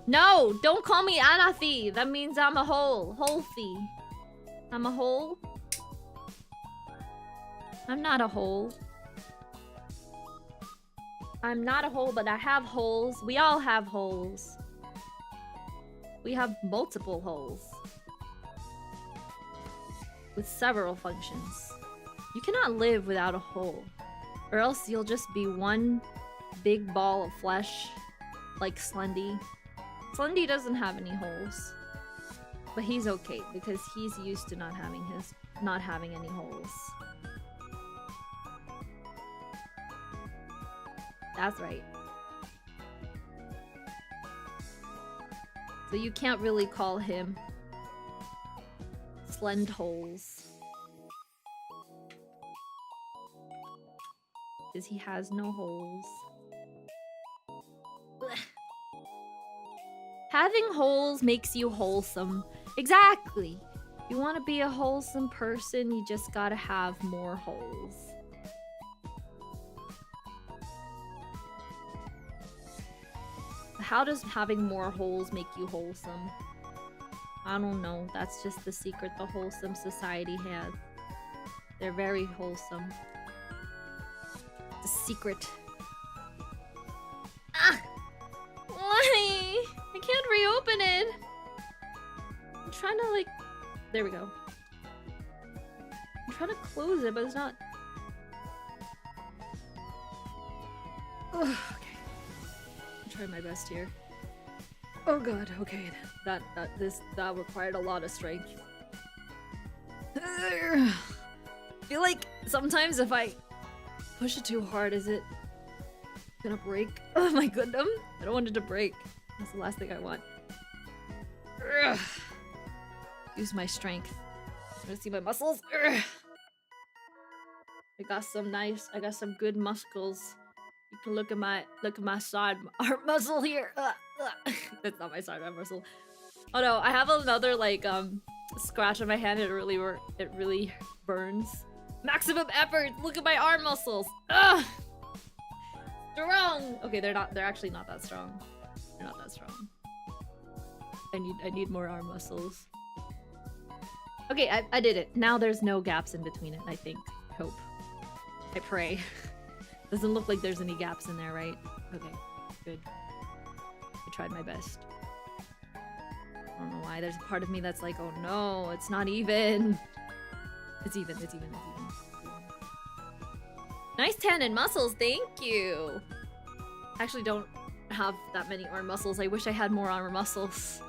No! Don't call me Anathi! That means I'm a hole. Hole-fee. I'm a hole? I'm not a hole. I'm not a hole, but I have holes. We all have holes. We have multiple holes. With several functions. You cannot live without a hole. Or else you'll just be one big ball of flesh. Like Slendy. Slendy doesn't have any holes. But he's okay, because he's used to not having any holes. That's right. So you can't really call him Slendholes. Because he has no holes. Ugh. Having holes makes you wholesome. Exactly. You want to be a wholesome person, you just gotta have more holes. How does having more holes make you wholesome? I don't know. That's just the secret the wholesome society has. They're very wholesome. The secret. Ah! Why? I can't reopen it. I'm trying to like... There we go. I'm trying to close it, but it's not... Ugh, okay. I'm trying my best here. Oh god, okay. That required a lot of strength. I feel like sometimes if I push it too hard, is it gonna break? Oh my Gundam! I don't want it to break. That's the last thing I want. Ugh. Use my strength. I'm gonna see my muscles. Ugh. I got some good muscles. You can look at my side arm muscle here. That's not my side arm muscle. Oh no, I have another like scratch on my hand. It really burns. Maximum effort. Look at my arm muscles. Ugh. Strong. Okay, they're actually not that strong. They're not that strong. I need more arm muscles. Okay, I did it. Now there's no gaps in between it, I think. Hope. I pray. Doesn't look like there's any gaps in there, right? Okay, good. I tried my best. I don't know why. There's a part of me that's like, oh no, it's not even. It's even. Nice tan and muscles, thank you. I actually don't have that many arm muscles. I wish I had more arm muscles.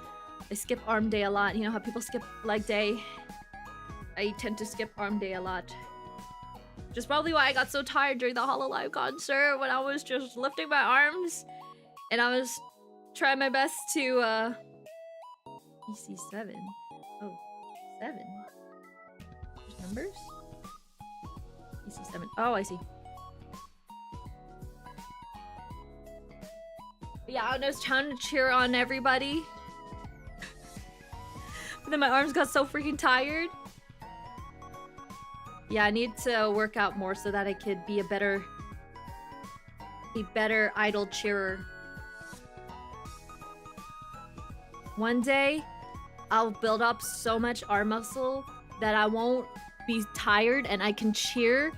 I skip arm day a lot. You know how people skip leg day? I tend to skip arm day a lot. Which is probably why I got so tired during the Hololive concert when I was just lifting my arms and I was trying my best to EC7. Oh, 7. There's numbers? EC7. Oh, I see. But yeah, I was trying to cheer on everybody. But then my arms got so freaking tired. Yeah, I need to work out more so that I could be a better idol cheerer. One day, I'll build up so much arm muscle that I won't be tired and I can cheer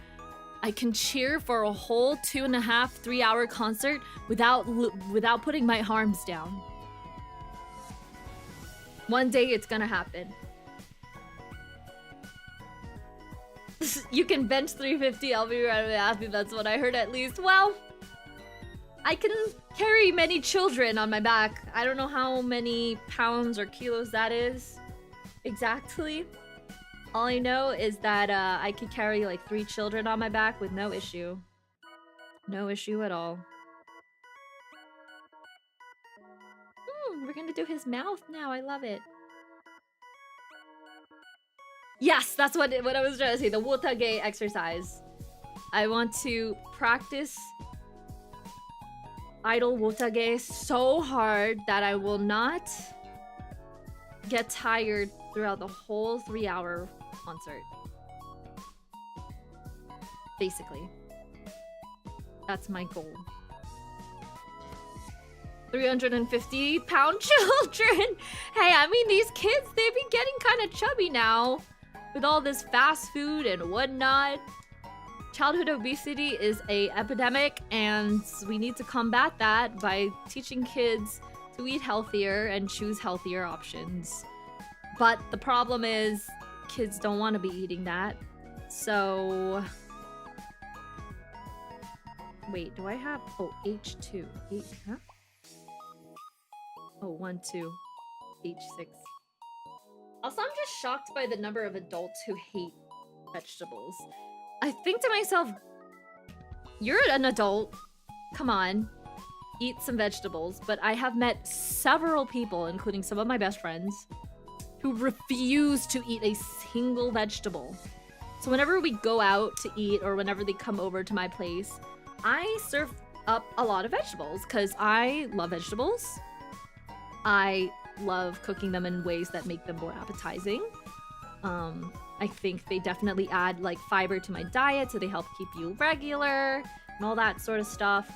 for a whole 2.5-3 hour concert without putting my arms down. One day it's gonna happen. You can bench 350, I'll be right happy. That's what I heard at least. Well, I can carry many children on my back. I don't know how many pounds or kilos that is exactly. All I know is that I could carry like 3 children on my back with no issue. No issue at all. We're gonna do his mouth now. I love it. Yes, that's what I was trying to say. The wotage exercise. I want to practice idle wotage so hard that I will not get tired throughout the whole 3-hour concert. Basically. That's my goal. 350-pound children! Hey, I mean, these kids, they've been getting kind of chubby now. With all this fast food and whatnot. Childhood obesity is an epidemic, and we need to combat that by teaching kids to eat healthier and choose healthier options. But the problem is, kids don't want to be eating that. So... Wait, do I have... Oh, H2. Huh? Oh, 1, 2. H6. Also, I'm just shocked by the number of adults who hate vegetables. I think to myself, you're an adult. Come on. Eat some vegetables. But I have met several people, including some of my best friends, who refuse to eat a single vegetable. So whenever we go out to eat or whenever they come over to my place, I serve up a lot of vegetables because I love vegetables. I love cooking them in ways that make them more appetizing. I think they definitely add like fiber to my diet, so they help keep you regular and all that sort of stuff.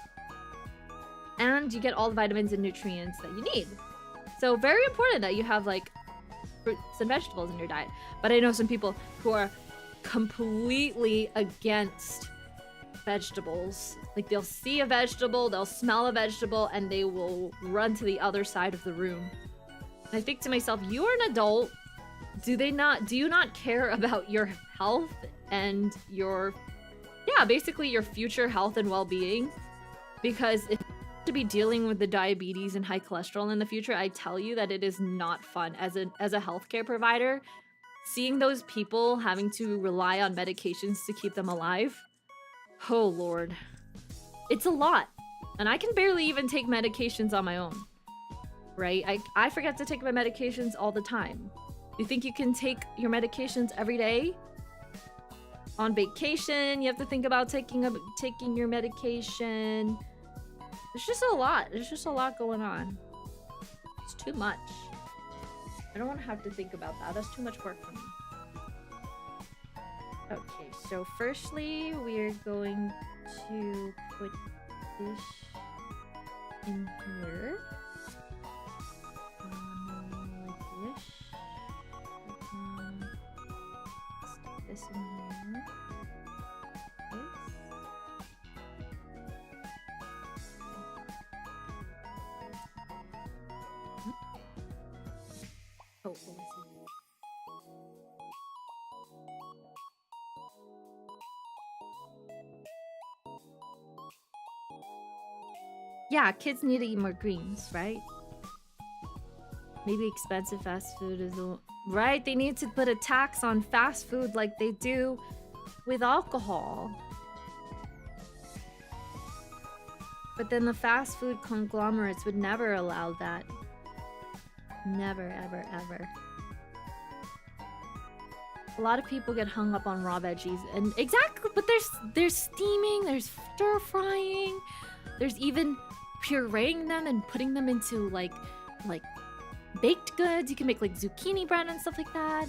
And you get all the vitamins and nutrients that you need. So very important that you have like fruits and vegetables in your diet. But I know some people who are completely against vegetables. Like they'll see a vegetable, they'll smell a vegetable, and they will run to the other side of the room. I think to myself, you are an adult. Do you not care about your health and your, basically your future health and well-being? Because if you have to be dealing with the diabetes and high cholesterol in the future, I tell you that it is not fun as a healthcare provider. Seeing those people having to rely on medications to keep them alive. Oh Lord. It's a lot. And I can barely even take medications on my own. Right? I forget to take my medications all the time. You think you can take your medications every day? On vacation, you have to think about taking your medication. It's just a lot. There's just a lot going on. It's too much. I don't want to have to think about that. That's too much work for me. Okay, so firstly, we're going to put this in here. Like this. Stick this in here. This. Oh, let's see. Yeah, kids need to eat more greens, right? Maybe expensive fast food is right. They need to put a tax on fast food like they do with alcohol. But then the fast food conglomerates would never allow that. Never, ever, ever. A lot of people get hung up on raw veggies, and exactly, but there's steaming, there's stir frying, there's even pureeing them and putting them into like baked goods. You can make like zucchini bread and stuff like that.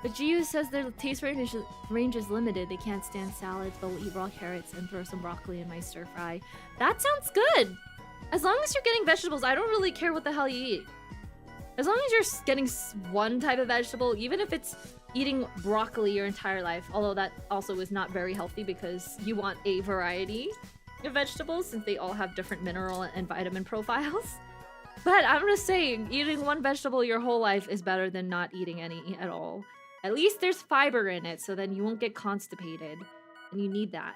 But Giyu says their taste range is limited. They can't stand salads, but will eat raw carrots and throw some broccoli in my stir fry. That sounds good. As long as you're getting vegetables, I don't really care what the hell you eat. As long as you're getting one type of vegetable, even if it's eating broccoli your entire life, although that also is not very healthy because you want a variety of vegetables since they all have different mineral and vitamin profiles. But I'm gonna say, eating one vegetable your whole life is better than not eating any at all. At least there's fiber in it, so then you won't get constipated. And you need that.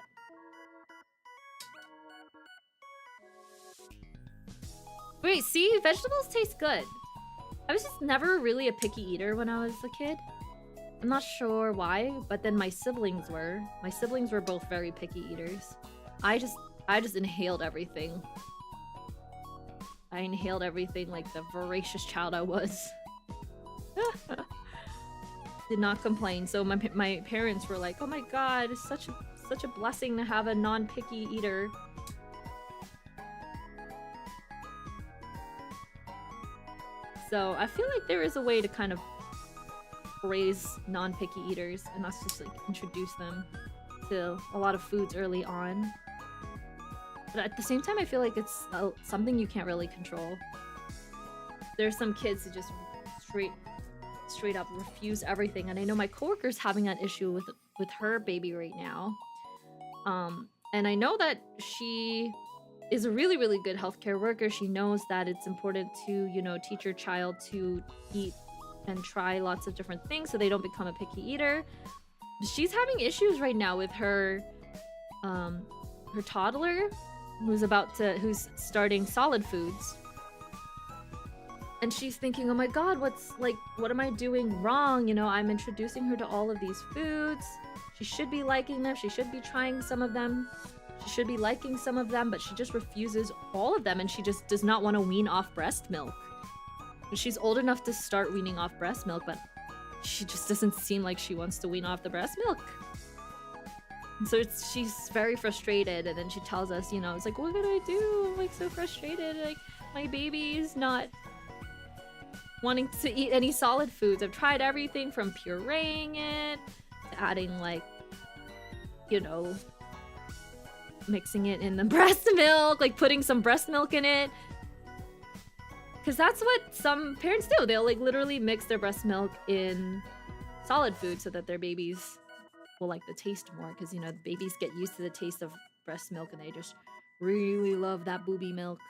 Wait, see? Vegetables taste good. I was just never really a picky eater when I was a kid. I'm not sure why, but then my siblings were. My siblings were both very picky eaters. I just inhaled everything. I inhaled everything like the voracious child I was. Did not complain. So my parents were like, "Oh my god, it's such a blessing to have a non-picky eater." So I feel like there is a way to kind of raise non-picky eaters, and that's just like introduce them to a lot of foods early on. But at the same time, I feel like it's something you can't really control. There's some kids who just straight up refuse everything, and I know my coworker's having that issue with her baby right now. And I know that she is a really, really good healthcare worker. She knows that it's important to, you know, teach your child to eat and try lots of different things so they don't become a picky eater. She's having issues right now with her toddler who's starting solid foods. And she's thinking, "Oh my god, what am I doing wrong? You know, I'm introducing her to all of these foods. She should be liking them. She should be trying some of them. She should be liking some of them, but she just refuses all of them, and she just does not want to wean off breast milk." She's old enough to start weaning off breast milk, but she just doesn't seem like she wants to wean off the breast milk. And so she's very frustrated, and then she tells us, you know, it's like, "What can I do? I'm like so frustrated. Like, my baby's not wanting to eat any solid foods. I've tried everything from pureeing it to adding, like, you know, mixing it in the breast milk, like putting some breast milk in it." Because that's what some parents do. They'll like literally mix their breast milk in solid food so that their babies will like the taste more. Because, you know, babies get used to the taste of breast milk and they just really love that booby milk.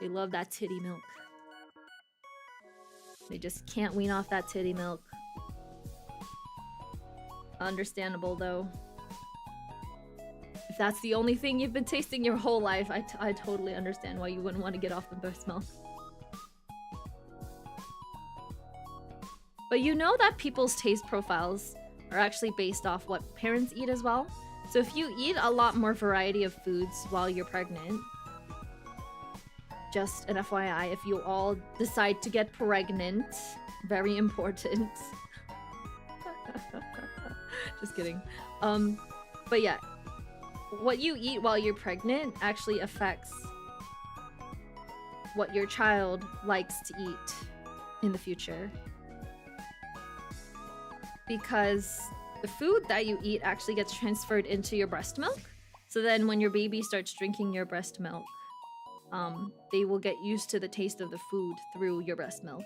They love that titty milk. They just can't wean off that titty milk. Understandable though. If that's the only thing you've been tasting your whole life, I totally understand why you wouldn't want to get off the breast milk. But you know that people's taste profiles are actually based off what parents eat as well. So if you eat a lot more variety of foods while you're pregnant, just an FYI, if you all decide to get pregnant, very important. Just kidding. But yeah, what you eat while you're pregnant actually affects what your child likes to eat in the future. Because the food that you eat actually gets transferred into your breast milk. So then when your baby starts drinking your breast milk, they will get used to the taste of the food through your breast milk.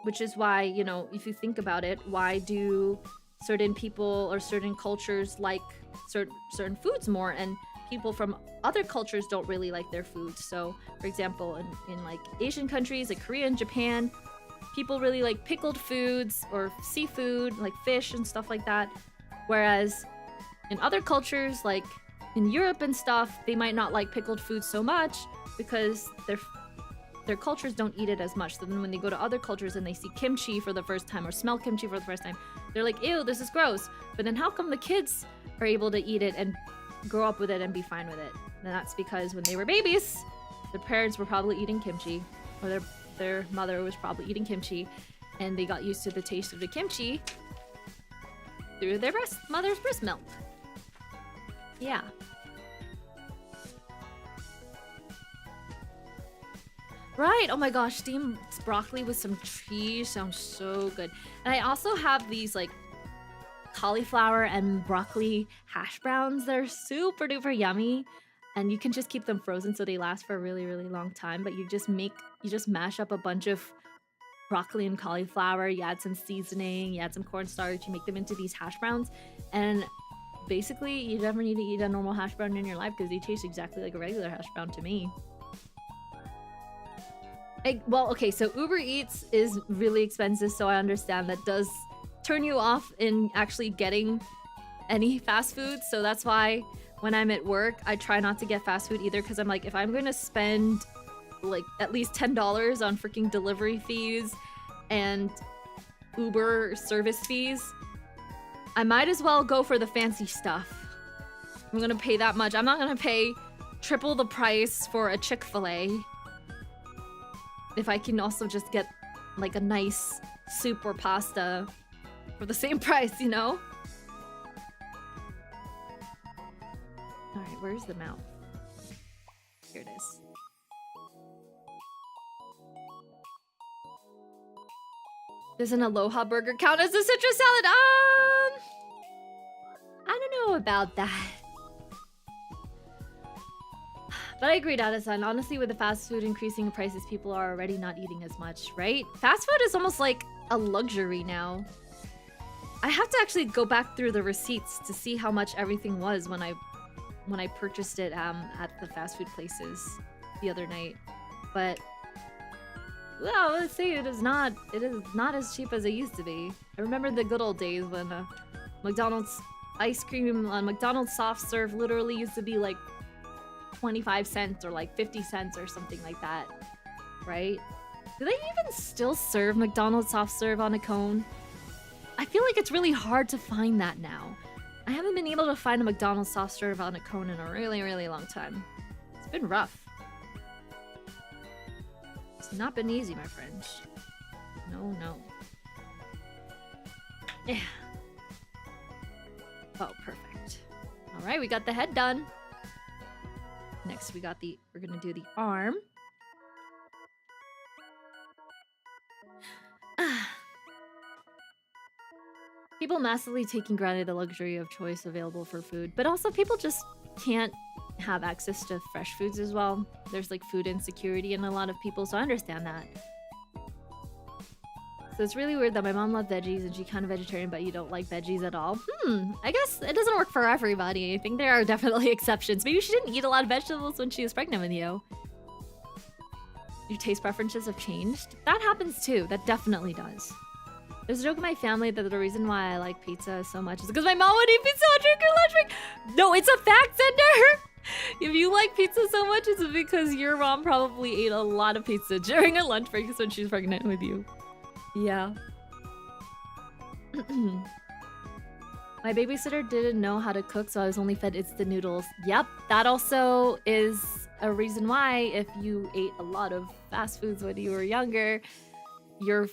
Which is why, you know, if you think about it, why do certain people or certain cultures like certain foods more, and people from other cultures don't really like their food? So, for example, in like Asian countries like Korea and Japan, people really like pickled foods or seafood, like fish and stuff like that. Whereas in other cultures, like in Europe and stuff, they might not like pickled food so much because their cultures don't eat it as much. So then when they go to other cultures and they see kimchi for the first time or smell kimchi for the first time, they're like, "Ew, this is gross." But then how come the kids are able to eat it and grow up with it and be fine with it? And that's because when they were babies, their parents were probably eating kimchi, or their mother was probably eating kimchi, and they got used to the taste of the kimchi through their mother's breast milk. Yeah. Right, oh my gosh, steamed broccoli with some cheese sounds so good. And I also have these like cauliflower and broccoli hash browns that are super duper yummy. And you can just keep them frozen so they last for a really, really long time. But you just mash up a bunch of broccoli and cauliflower, you add some seasoning, you add some cornstarch, you make them into these hash browns. And basically, you never need to eat a normal hash brown in your life because they taste exactly like a regular hash brown to me. Well, okay, so Uber Eats is really expensive, so I understand that does turn you off in actually getting any fast food. So that's why when I'm at work, I try not to get fast food either, because I'm like, if I'm going to spend like at least $10 on freaking delivery fees and Uber service fees, I might as well go for the fancy stuff. I'm going to pay that much. I'm not going to pay triple the price for a Chick-fil-A if I can also just get like a nice soup or pasta for the same price, you know? Alright, where's the mouth? Here it is. Does an Aloha burger count as a citrus salad? I don't know about that. But I agree, Dada-san. Honestly, with the fast food increasing in prices, people are already not eating as much, right? Fast food is almost like a luxury now. I have to actually go back through the receipts to see how much everything was when I purchased it at the fast food places the other night. But well, let's say it is not as cheap as it used to be. I remember the good old days when McDonald's ice cream on McDonald's soft serve literally used to be like 25 cents or like 50 cents or something like that, right? Do they even still serve McDonald's soft serve on a cone? I feel like it's really hard to find that now. I haven't been able to find a McDonald's soft serve on a cone in a really, really long time. It's been rough. It's not been easy, my friend. No. Yeah. Oh, perfect. All right, we got the head done. Next, we're gonna do the arm. People massively taking granted the luxury of choice available for food, but also people just can't have access to fresh foods as well. There's like food insecurity in a lot of people, so I understand that. So it's really weird that my mom loved veggies and she's kind of vegetarian, but you don't like veggies at all. I guess it doesn't work for everybody. I think there are definitely exceptions. Maybe she didn't eat a lot of vegetables when she was pregnant with you. Your taste preferences have changed? That happens too. That definitely does. There's a joke in my family that the reason why I like pizza so much is because my mom would eat pizza on drink her lunch break. No, it's a fact, Sender! If you like pizza so much, it's because your mom probably ate a lot of pizza during her lunch breaks when she was pregnant with you. Yeah. My babysitter didn't know how to cook, so I was only fed instant noodles. Yep, that also is a reason why if you ate a lot of fast foods when you were younger, your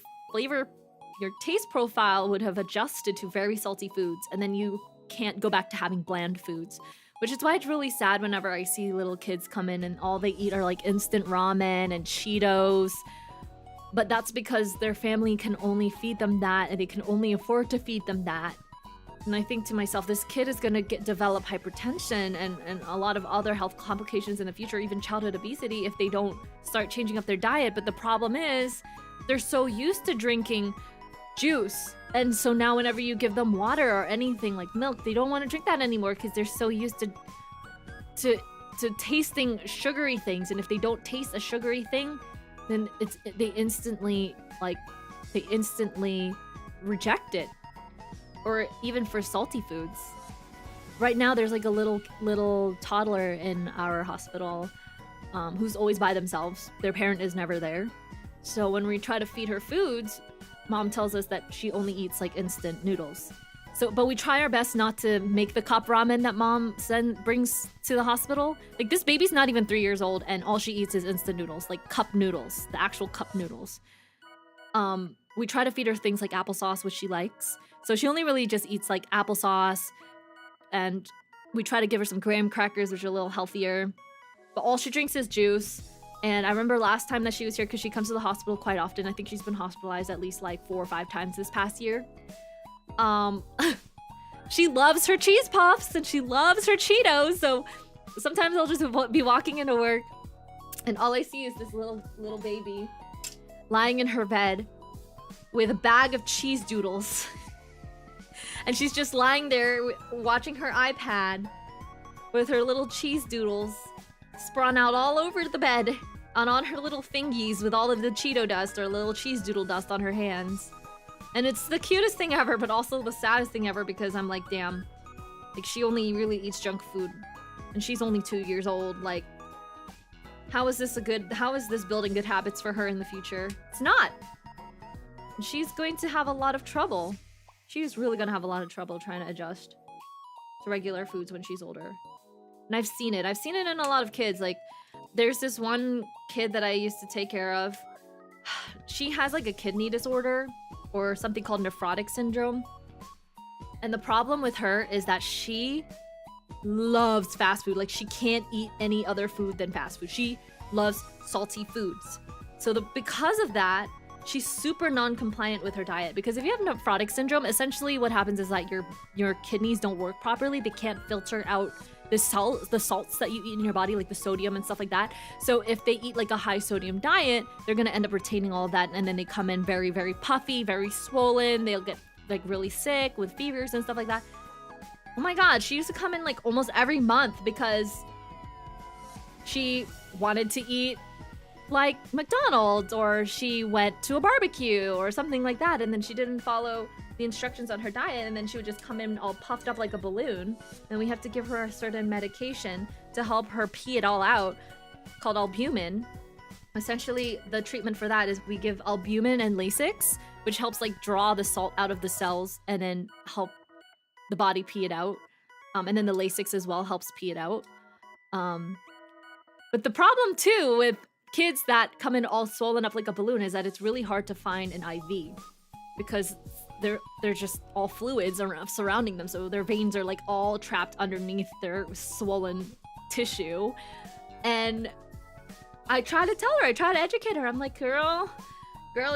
taste profile would have adjusted to very salty foods, and then you can't go back to having bland foods. Which is why it's really sad whenever I see little kids come in and all they eat are like instant ramen and Cheetos. But that's because their family can only feed them that, and they can only afford to feed them that. And I think to myself, this kid is going to develop hypertension and a lot of other health complications in the future, even childhood obesity, if they don't start changing up their diet. But the problem is, they're so used to drinking juice. And so now whenever you give them water or anything like milk, they don't want to drink that anymore because they're so used to tasting sugary things. And if they don't taste a sugary thing, then they instantly reject it. Or even for salty foods. Right now there's like a little toddler in our hospital who's always by themselves. Their parent is never there. So when we try to feed her foods, mom tells us that she only eats like instant noodles. But we try our best not to make the cup ramen that mom brings to the hospital. Like, this baby's not even 3 years old and all she eats is instant noodles, like cup noodles, the actual cup noodles. We try to feed her things like applesauce, which she likes. So she only really just eats like applesauce, and we try to give her some graham crackers, which are a little healthier. But all she drinks is juice. And I remember last time that she was here, because she comes to the hospital quite often. I think she's been hospitalized at least like 4 or 5 times this past year. She loves her cheese puffs and she loves her Cheetos. So sometimes I'll just be walking into work and all I see is this little baby lying in her bed with a bag of cheese doodles. And she's just lying there watching her iPad with her little cheese doodles sprawn out all over the bed. and on her little fingies with all of the Cheeto dust or little cheese doodle dust on her hands. And it's the cutest thing ever, but also the saddest thing ever because I'm like, damn. Like, she only really eats junk food. And she's only 2 years old. Like, how is this building good habits for her in the future? It's not. And she's going to have a lot of trouble. She's really gonna have a lot of trouble trying to adjust to regular foods when she's older. And I've seen it. I've seen it in a lot of kids. Like, there's this one kid that I used to take care of. She has like a kidney disorder or something called nephrotic syndrome. And the problem with her is that she loves fast food. Like, she can't eat any other food than fast food. She loves salty foods. So because of that, she's super non-compliant with her diet. Because if you have nephrotic syndrome, essentially what happens is that your kidneys don't work properly. They can't filter out the salts that you eat in your body, like the sodium and stuff like that. So if they eat like a high sodium diet, they're gonna end up retaining all of that, and then they come in very, very puffy, very swollen. They'll get like really sick with fevers and stuff like that. Oh my god, she used to come in like almost every month because she wanted to eat like McDonald's, or she went to a barbecue or something like that, and then she didn't follow the instructions on her diet, and then she would just come in all puffed up like a balloon. And we have to give her a certain medication to help her pee it all out called albumin. Essentially, the treatment for that is we give albumin and Lasix, which helps like draw the salt out of the cells and then help the body pee it out. And then the Lasix as well helps pee it out. But the problem too with kids that come in all swollen up like a balloon is that it's really hard to find an IV because they're just all fluids surrounding them, so their veins are like all trapped underneath their swollen tissue. And I try to tell her, I try to educate her. I'm like, girl,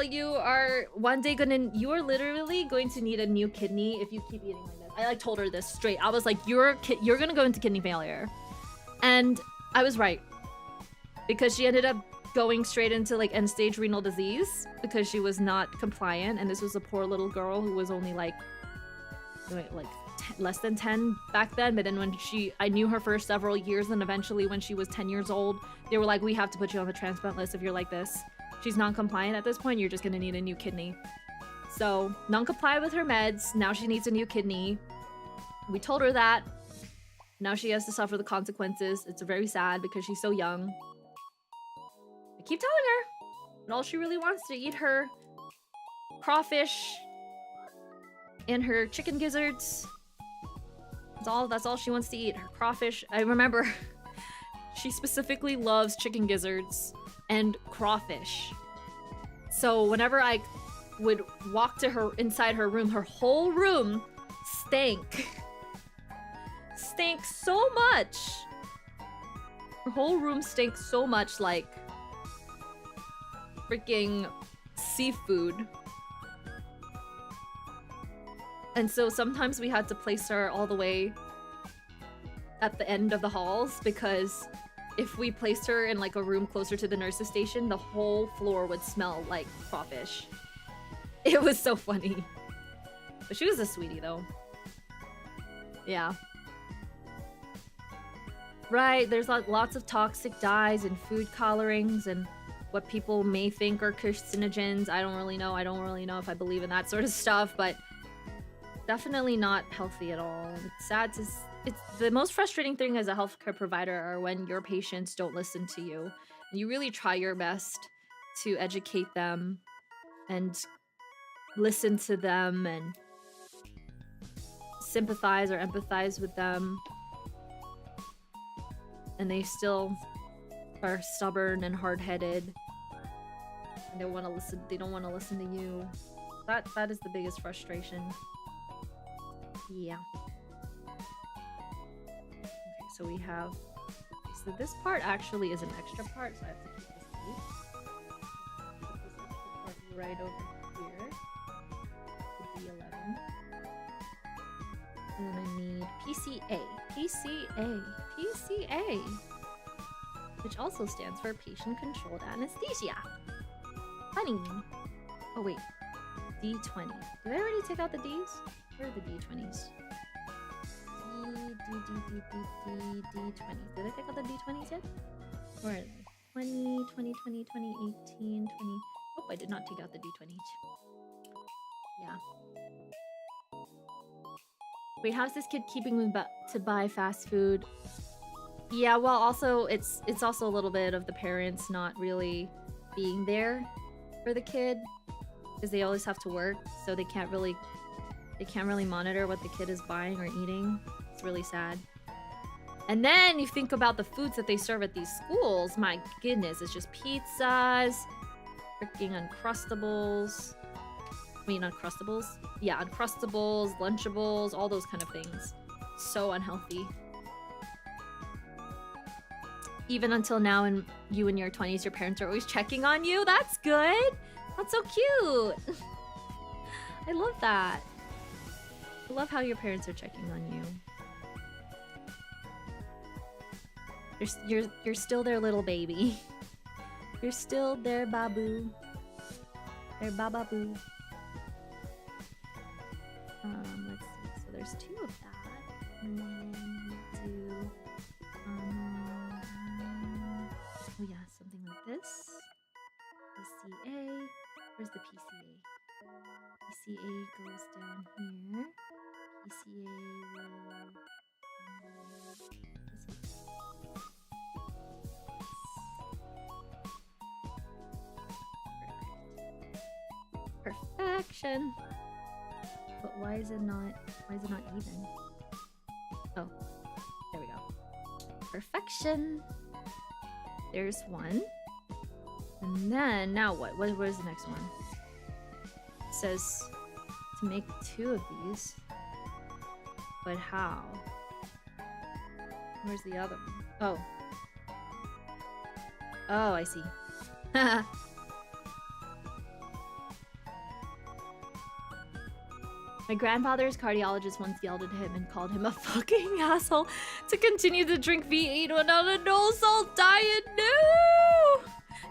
you are literally going to need a new kidney if you keep eating like this. I like told her this straight. I was like, you're gonna go into kidney failure. And I was right. Because she ended up going straight into like end-stage renal disease because she was not compliant, and this was a poor little girl who was only like less than 10 back then. But then when I knew her for several years, and eventually when she was 10 years old, they were like, we have to put you on the transplant list if you're like this. She's non-compliant at this point, you're just gonna need a new kidney. So non-compliant with her meds, now she needs a new kidney. We told her that. Now she has to suffer the consequences. It's very sad because she's so young. Keep telling her, but all she really wants to eat her crawfish and her chicken gizzards. That's all she wants to eat, her crawfish. I remember she specifically loves chicken gizzards and crawfish. So whenever I would walk to her inside her room, her whole room stank. Stank so much. Her whole room stank so much like freaking seafood. And so sometimes we had to place her all the way at the end of the halls, because if we placed her in like a room closer to the nurse's station, the whole floor would smell like crawfish. It was so funny. But she was a sweetie though. Yeah. Right, there's lots of toxic dyes and food colorings and what people may think are carcinogens. I don't really know. I don't really know if I believe in that sort of stuff, but definitely not healthy at all. It's sad to... It's the most frustrating thing as a healthcare provider are when your patients don't listen to you. And you really try your best to educate them and listen to them and sympathize or empathize with them. And they still are stubborn and hard-headed. And they don't want to listen to you. That is the biggest frustration. Yeah. Okay, so we have... So this part actually is an extra part, so I have to keep this neat. Put this extra part right over here. The B11. And then I need PCA. PCA. Which also stands for patient-controlled anesthesia. Funny. Oh wait. D20. Did I already take out the Ds? Where are the D20s? D20s. Did I take out the D20s yet? Where are they? 2020, 2020, 2018, 20... Oh, I did not take out the D20. Yeah. Wait, how's this kid keeping me to buy fast food? Yeah, well, also, it's also a little bit of the parents not really being there for the kid. Because they always have to work, so they can't really monitor what the kid is buying or eating. It's really sad. And then you think about the foods that they serve at these schools. My goodness, it's just pizzas, freaking Uncrustables. I mean, Uncrustables? Yeah, Uncrustables, Lunchables, all those kind of things. So unhealthy. Even until now, in you in your 20s, your parents are always checking on you. That's good. That's so cute. I love that. I love how your parents are checking on you. You're still their little baby. You're still their babu. Their bababoo. Let's see. So there's 2 of that. And then we do oh yeah, something like this. PCA. Where's the PCA? PCA goes down here. PCA will... Perfection. But why is it not even? Oh, there we go. Perfection. There's 1. And then, now what? What is the next one? It says to make 2 of these. But how? Where's the other one? Oh. Oh, I see. My grandfather's cardiologist once yelled at him and called him a fucking asshole to continue to drink V8 on a no-salt diet. No!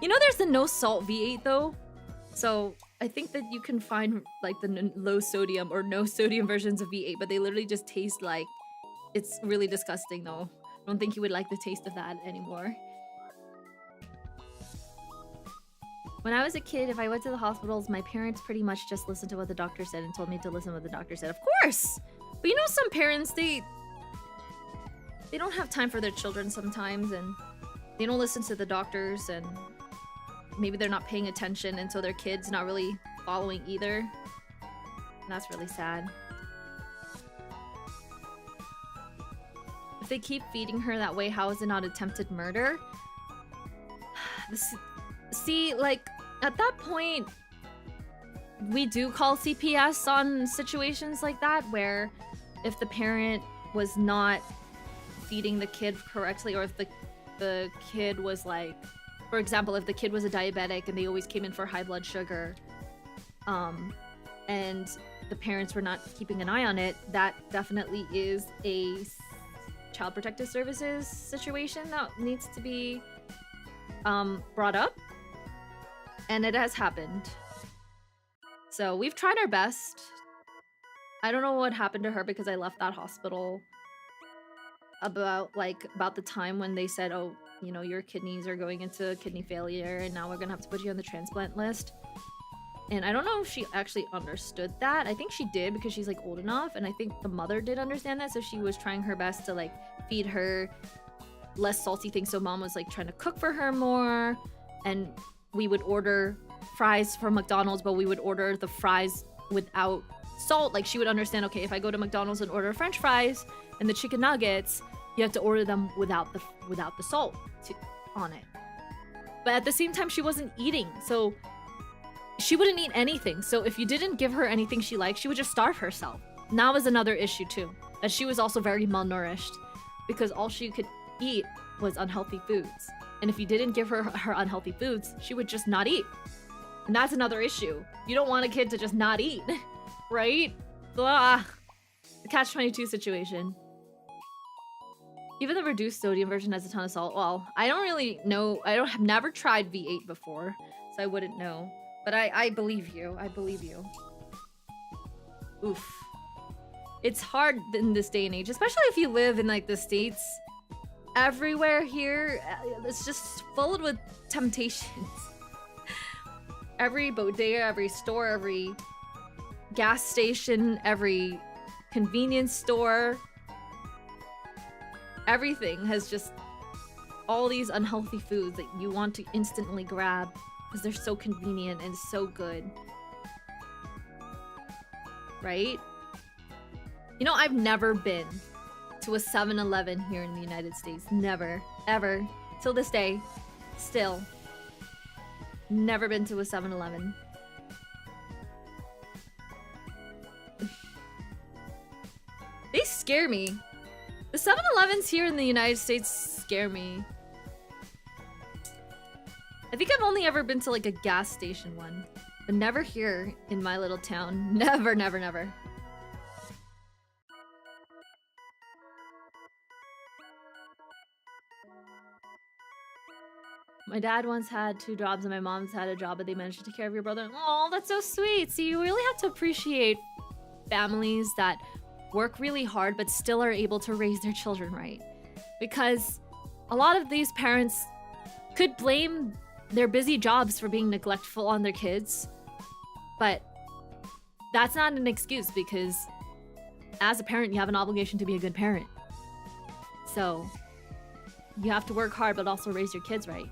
You know there's the no-salt V8 though? So I think that you can find like the low-sodium or no-sodium versions of V8, but they literally just taste like... It's really disgusting though. I don't think you would like the taste of that anymore. When I was a kid, if I went to the hospitals, my parents pretty much just listened to what the doctor said and told me to listen to what the doctor said. Of course! But you know some parents, they don't have time for their children sometimes, and they don't listen to the doctors, and maybe they're not paying attention, and so their kid's not really following either. And that's really sad. If they keep feeding her that way, how is it not attempted murder? See, like, at that point, we do call CPS on situations like that, where if the parent was not feeding the kid correctly, or if the kid was like, for example, if the kid was a diabetic and they always came in for high blood sugar, and the parents were not keeping an eye on it, that definitely is a Child Protective Services situation that needs to be brought up. And it has happened. So we've tried our best. I don't know what happened to her because I left that hospital about the time when they said, oh, you know, your kidneys are going into kidney failure and now we're gonna have to put you on the transplant list. And I don't know if she actually understood that. I think she did because she's like old enough, and I think the mother did understand that, so she was trying her best to like feed her less salty things. So mom was like trying to cook for her more, and we would order fries from McDonald's, but we would order the fries without salt. Like she would understand, okay, if I go to McDonald's and order French fries and the chicken nuggets, you have to order them without the salt on it. But at the same time, she wasn't eating, so she wouldn't eat anything. So if you didn't give her anything she liked, she would just starve herself. And that was another issue too, that she was also very malnourished because all she could eat was unhealthy foods. And if you didn't give her her unhealthy foods, she would just not eat. And that's another issue. You don't want a kid to just not eat, right? Blah. The catch-22 situation. Even the reduced sodium version has a ton of salt. Well, I don't really know. I've never tried V8 before, so I wouldn't know. But I believe you. I believe you. Oof. It's hard in this day and age, especially if you live in like the States. everywhere here. It's just filled with temptations. Every bodega, every store, every gas station, every convenience store, everything has just all these unhealthy foods that you want to instantly grab because they're so convenient and so good. Right? You know, I've never been to a 7-Eleven here in the United States. Never. Ever. Till this day. Still. Never been to a 7-Eleven. They scare me. The 7-Elevens here in the United States scare me. I think I've only ever been to like a gas station one, but never here in my little town. Never, never, never. My dad once had 2 jobs and my mom's had a job, but they managed to take care of your brother. Oh, that's so sweet. See, you really have to appreciate families that work really hard but still are able to raise their children right. Because a lot of these parents could blame their busy jobs for being neglectful on their kids, but that's not an excuse because as a parent, you have an obligation to be a good parent. So you have to work hard but also raise your kids right.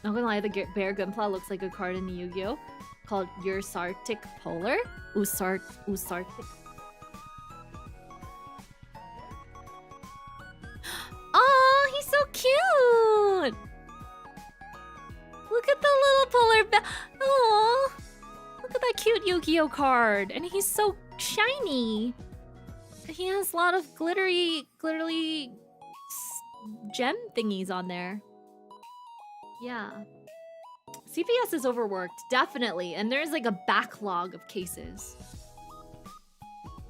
Not gonna lie, the Bear Gunpla looks like a card in Yu-Gi-Oh! Called Ursartic Polar. Usartic. Oh, he's so cute! Look at the little polar bear. Oh, look at that cute Yu-Gi-Oh! Card. And he's so shiny. He has a lot of glittery gem thingies on there. Yeah. CPS is overworked, definitely, and there's like a backlog of cases.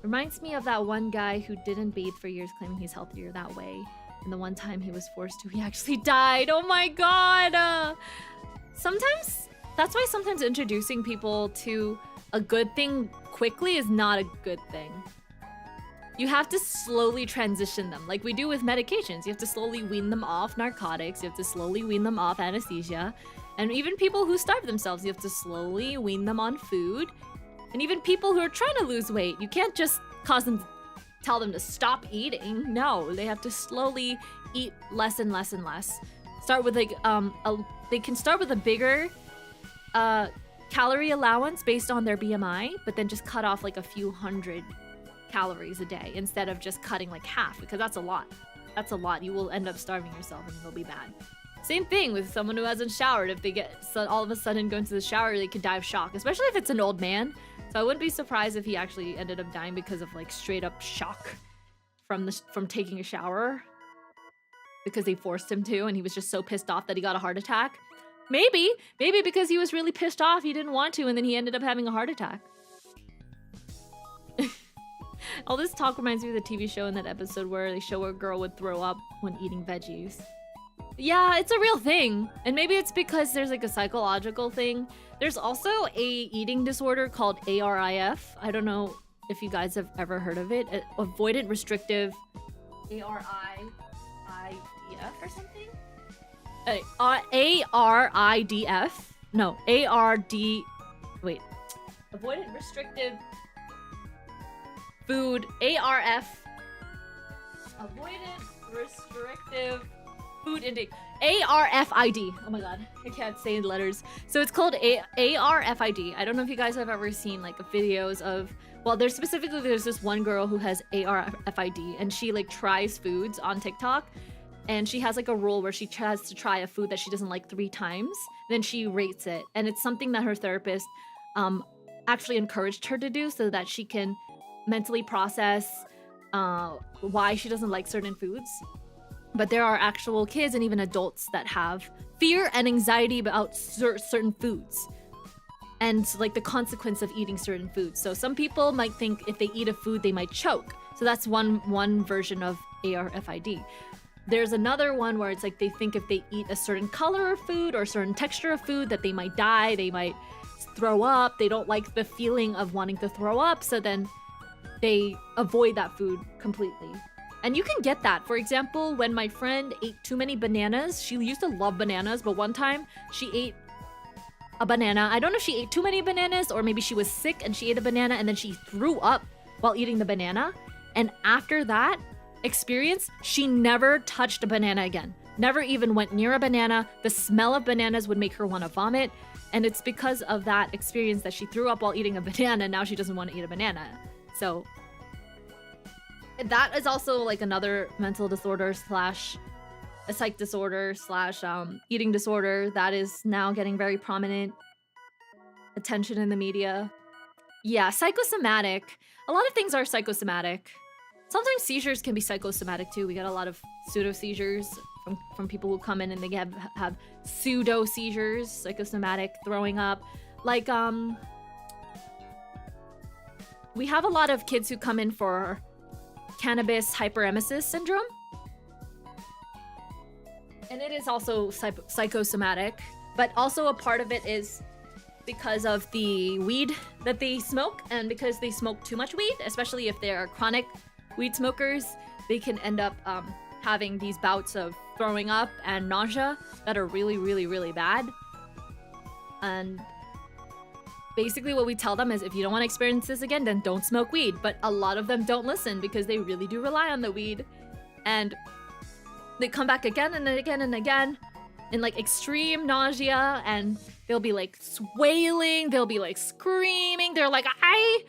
Reminds me of that one guy who didn't bathe for years claiming he's healthier that way. And the one time he was forced to, he actually died. Oh my god! Sometimes, that's why sometimes introducing people to a good thing quickly is not a good thing. You have to slowly transition them, like we do with medications. You have to slowly wean them off narcotics, you have to slowly wean them off anesthesia. And even people who starve themselves, you have to slowly wean them on food. And even people who are trying to lose weight, you can't just tell them to stop eating. No, they have to slowly eat less and less and less. Start with like, they can start with a bigger calorie allowance based on their BMI, but then just cut off like a few hundred calories a day instead of just cutting like half, because that's a lot. That's a lot. You will end up starving yourself and it'll be bad. Same thing with someone who hasn't showered. If they get all of a sudden go into the shower, they could die of shock, especially if it's an old man. So I wouldn't be surprised if he actually ended up dying because of like straight up shock from taking a shower because they forced him to, and he was just so pissed off that he got a heart attack. Maybe because he was really pissed off, he didn't want to, and then he ended up having a heart attack. All this talk reminds me of the TV show in that episode where they show a girl would throw up when eating veggies. Yeah, it's a real thing. And maybe it's because there's like a psychological thing. There's also a eating disorder called ARIF. I don't know if you guys have ever heard of it. Avoidant restrictive ARIDF or something? ARIDF. No, ARD. Wait. Avoidant restrictive food. ARF. Avoidant restrictive food intake. ARFID. Oh my god, I can't say the letters. So it's called ARFID. I don't know if you guys have ever seen like videos of, well, there's this one girl who has ARFID, and she like tries foods on TikTok, and she has like a rule where she tries to try a food that she doesn't like 3 times, then she rates it. And it's something that her therapist actually encouraged her to do so that she can mentally process why she doesn't like certain foods. But there are actual kids and even adults that have fear and anxiety about certain foods and like the consequence of eating certain foods. So some people might think if they eat a food, they might choke. So that's one version of ARFID. There's another one where it's like they think if they eat a certain color of food or a certain texture of food that they might die, they might throw up. They don't like the feeling of wanting to throw up. So then they avoid that food completely. And you can get that. For example, when my friend ate too many bananas, she used to love bananas, but one time she ate a banana. I don't know if she ate too many bananas or maybe she was sick and she ate a banana and then she threw up while eating the banana. And after that experience, she never touched a banana again. Never even went near a banana. The smell of bananas would make her want to vomit. And it's because of that experience that she threw up while eating a banana. Now she doesn't want to eat a banana. So that is also like another mental disorder slash a psych disorder slash eating disorder that is now getting very prominent attention in the media. Yeah, psychosomatic. A lot of things are psychosomatic. Sometimes seizures can be psychosomatic too. We get a lot of pseudo seizures from people who come in and they have pseudo seizures, psychosomatic, throwing up. Like we have a lot of kids who come in for cannabis hyperemesis syndrome. And it is also psychosomatic, but also a part of it is because of the weed that they smoke, and because they smoke too much weed, especially if they are chronic weed smokers, they can end up having these bouts of throwing up and nausea that are really, really, really bad. And basically what we tell them is if you don't want to experience this again, then don't smoke weed. But a lot of them don't listen because they really do rely on the weed. And they come back again and again and again in like extreme nausea, and they'll be like wailing, they'll be like screaming. They're like, I'm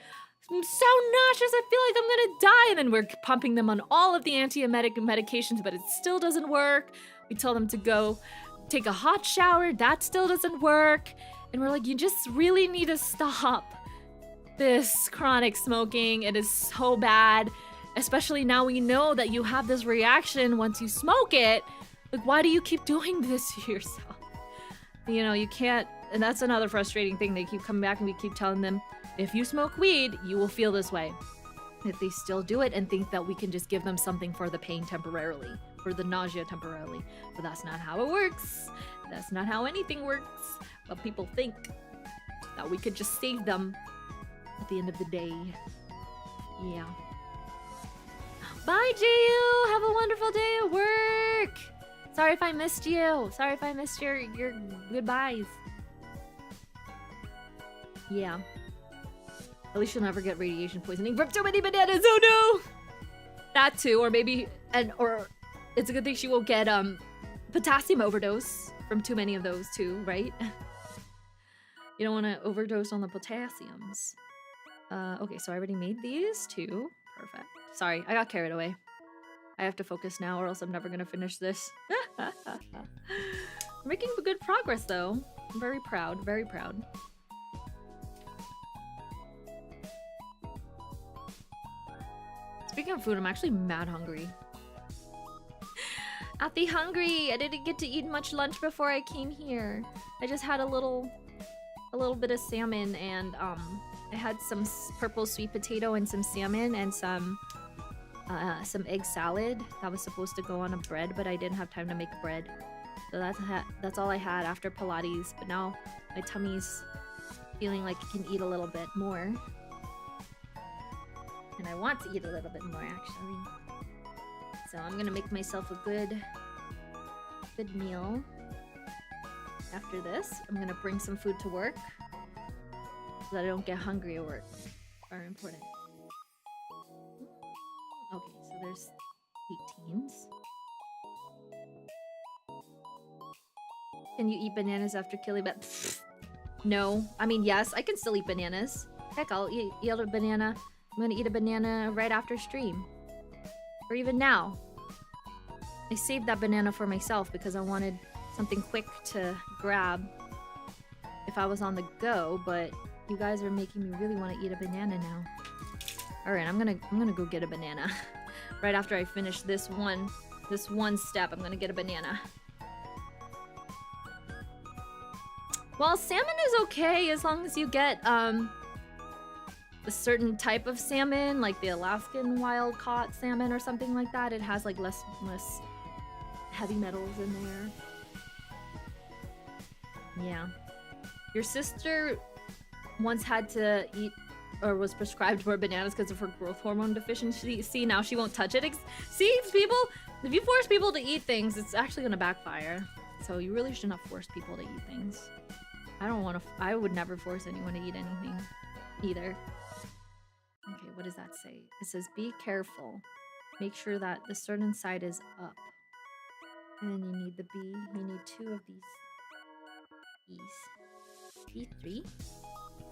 so nauseous, I feel like I'm gonna die. And then we're pumping them on all of the antiemetic medications, but it still doesn't work. We tell them to go take a hot shower, that still doesn't work. And we're like, you just really need to stop this chronic smoking. It is so bad. Especially now we know that you have this reaction once you smoke it. Like, why do you keep doing this to yourself? You know, you can't, and that's another frustrating thing. They keep coming back and we keep telling them, if you smoke weed, you will feel this way. If they still do it and think that we can just give them something for the pain temporarily, for the nausea temporarily. But that's not how it works. That's not how anything works. But people think that we could just save them at the end of the day. Yeah. Bye, JU! Have a wonderful day at work! Sorry if I missed you. Sorry if I missed your goodbyes. Yeah. At least you'll never get radiation poisoning from too many bananas. Oh no! That too, or maybe, or it's a good thing she won't get potassium overdose from too many of those too, right? You don't want to overdose on the potassiums. Okay, so I already made these two. Perfect. Sorry, I got carried away. I have to focus now or else I'm never gonna finish this. We're making good progress though. I'm very proud, very proud. Speaking of food, I'm actually mad hungry. Athy hungry! I didn't get to eat much lunch before I came here. I just had a little bit of salmon and I had some purple sweet potato and some salmon and some egg salad that was supposed to go on a bread, but I didn't have time to make bread. So that's all I had after Pilates, but now my tummy's feeling like it can eat a little bit more. And I want to eat a little bit more actually. So I'm gonna make myself a good meal. After this, I'm gonna bring some food to work so that I don't get hungry at work. Very important. Okay, so there's 18s. Can you eat bananas after killing but no. I mean, yes, I can still eat bananas. Heck, I'll eat a banana. I'm gonna eat a banana right after stream. Or even now. I saved that banana for myself because I wanted something quick to grab if I was on the go, but you guys are making me really want to eat a banana now. Alright, I'm gonna go get a banana. Right after I finish this one step, I'm gonna get a banana. Well, salmon is okay as long as you get a certain type of salmon, like the Alaskan wild caught salmon or something like that. It has like less heavy metals in there. Yeah. Your sister once had to eat or was prescribed more bananas because of her growth hormone deficiency. See, now she won't touch it. See, people, if you force people to eat things, it's actually gonna backfire. So you really should not force people to eat things. I would never force anyone to eat anything either. Okay, what does that say? It says, be careful. Make sure that the certain side is up. And then you need the B. You need 2 of these B's. B3.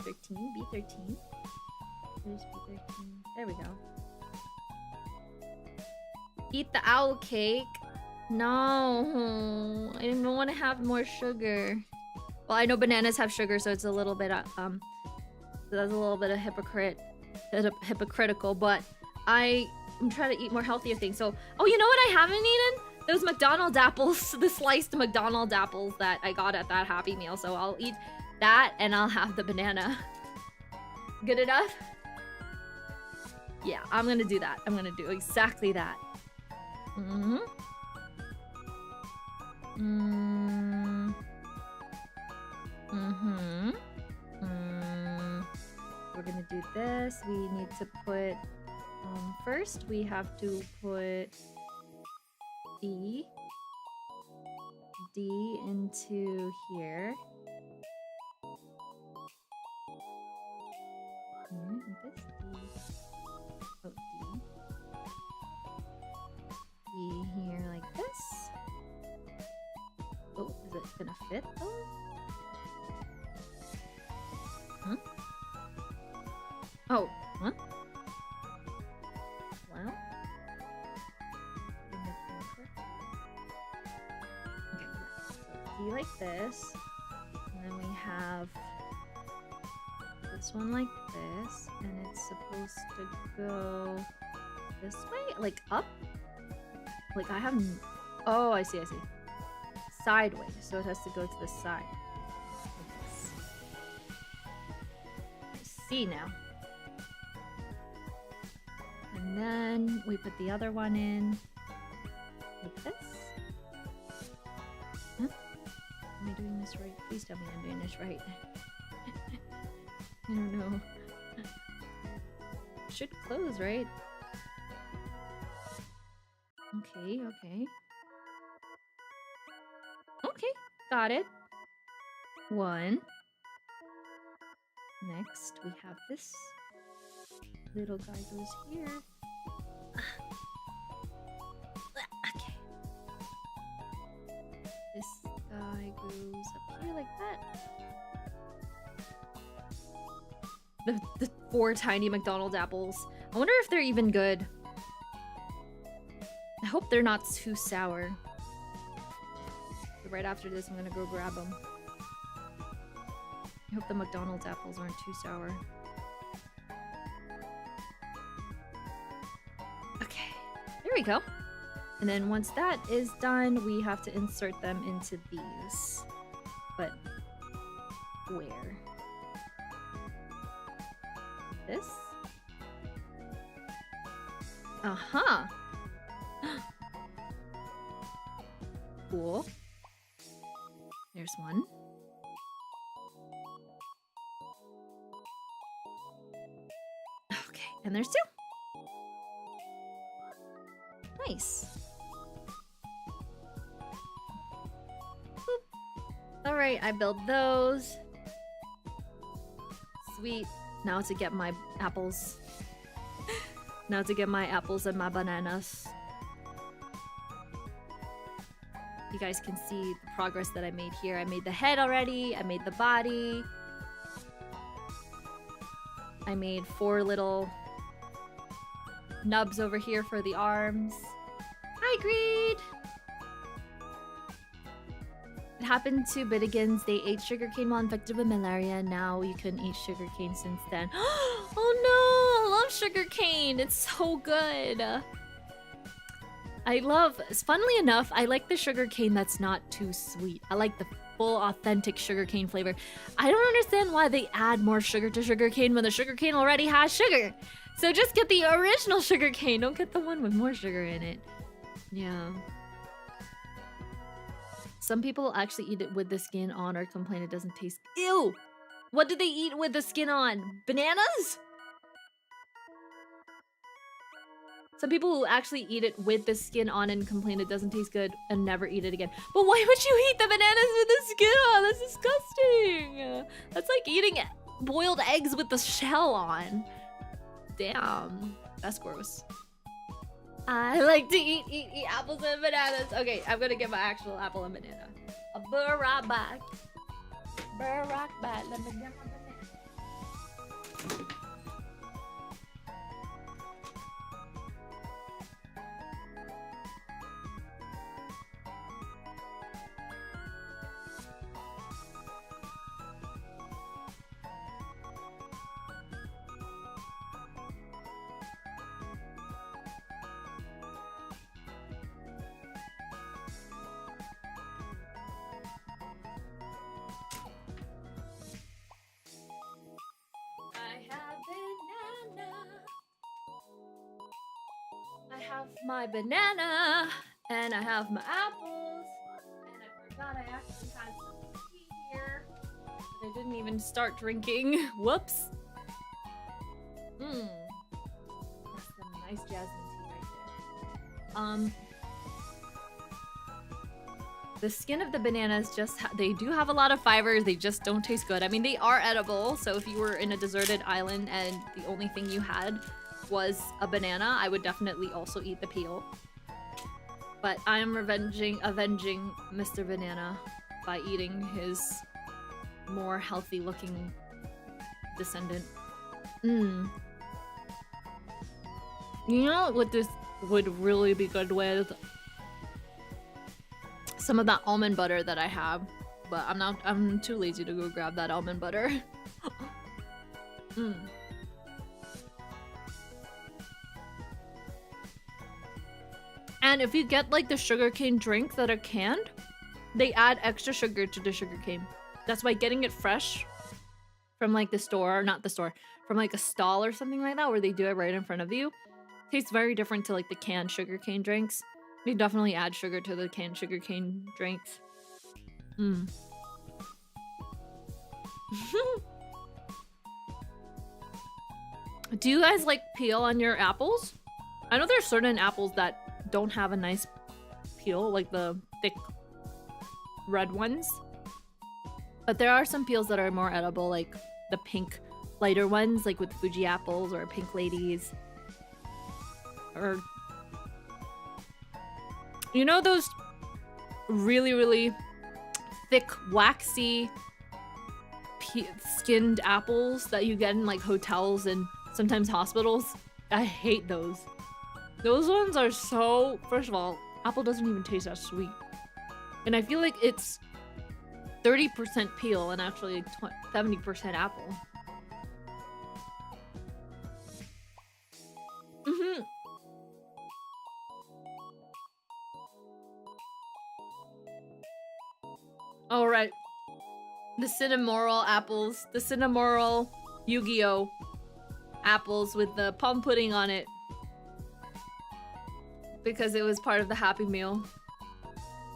13. B13. There's B13. There we go. Eat the owl cake. No. I didn't want to have more sugar. Well, I know bananas have sugar, so it's a little bit, that's a little bit of hypocritical, but I'm trying to eat more healthier things. So, oh, you know what I haven't eaten? Those McDonald's apples, the sliced McDonald's apples that I got at that Happy Meal. So I'll eat that and I'll have the banana. Good enough? Yeah, I'm gonna do that. I'm gonna do exactly that. Mm-hmm. We're gonna do this. We need to put first we have to put D into here. This D. Oh, D here like this. Oh, is it gonna fit though? Huh? Oh, huh? Well. Okay, so D like this. And then we have this one like this. And it's supposed to go this way? Like up? Like I have... Oh, I see. Sideways. So it has to go to the side. Like this. I see now. And then we put the other one in like this. Huh? Am I doing this right? Please tell me I'm doing this right. I don't know. Should close, right? Okay. Okay, got it. 1. Next, we have this little guy goes here. Okay. This guy goes up here like that. The 4 tiny McDonald's apples. I wonder if they're even good. I hope they're not too sour. Right after this, I'm gonna go grab them. I hope the McDonald's apples aren't too sour. Okay, there we go. And then once that is done, we have to insert them into these. But where? This? Uh-huh. Cool. There's one. Okay, and there's 2. Nice. All right, I built those. Sweet. Now to get my apples. Now to get my apples and my bananas. You guys can see the progress that I made here. I made the head already. I made the body. I made 4 little nubs over here for the arms. Hi, Greed! It happened to Beargguys. They ate sugarcane while infected with malaria. Now you couldn't eat sugarcane since then. Oh no! I love sugarcane! It's so good! Funnily enough, I like the sugarcane that's not too sweet. I like the full, authentic sugarcane flavor. I don't understand why they add more sugar to sugarcane when the sugarcane already has sugar. So just get the original sugarcane. Don't get the one with more sugar in it. Yeah. Some people actually eat it with the skin on or complain it doesn't taste... Ew! What do they eat with the skin on? Bananas? Some people will actually eat it with the skin on and complain it doesn't taste good and never eat it again. But why would you eat the bananas with the skin on? That's disgusting. That's like eating boiled eggs with the shell on. Damn, that's gross. I like to eat apples and bananas. Okay, I'm gonna get my actual apple and banana. A burrock back. Burrock back. Let me get my banana. I have my banana, and I have my apples, and I forgot I actually had some tea here. I didn't even start drinking. Whoops. That's some nice jasmine tea right there. The skin of the bananas they do have a lot of fibers, they just don't taste good. I mean, they are edible, so if you were in a deserted island and the only thing you had was a banana, I would definitely also eat the peel. But I am avenging Mr. Banana by eating his more healthy looking descendant. You know what this would really be good with? Some of that almond butter that I have, but I'm too lazy to go grab that almond butter. And if you get like the sugarcane drinks that are canned, they add extra sugar to the sugarcane. That's why getting it fresh from like the store, not the store, from like a stall or something like that where they do it right in front of you, tastes very different to like the canned sugarcane drinks. They definitely add sugar to the canned sugarcane drinks. Do you guys like peel on your apples? I know there's certain apples that don't have a nice peel, like the thick red ones. But there are some peels that are more edible, like the pink, lighter ones, like with Fuji apples or pink ladies. Or... you know those really, really thick, waxy, skinned apples that you get in like hotels and sometimes hospitals? I hate those. Those ones are so... first of all, apple doesn't even taste that sweet. And I feel like it's 30% peel and actually 70% apple. Alright. The Cinnamoral apples. The Cinnamoral Yu-Gi-Oh! Apples with the plum pudding on it. Because it was part of the Happy Meal.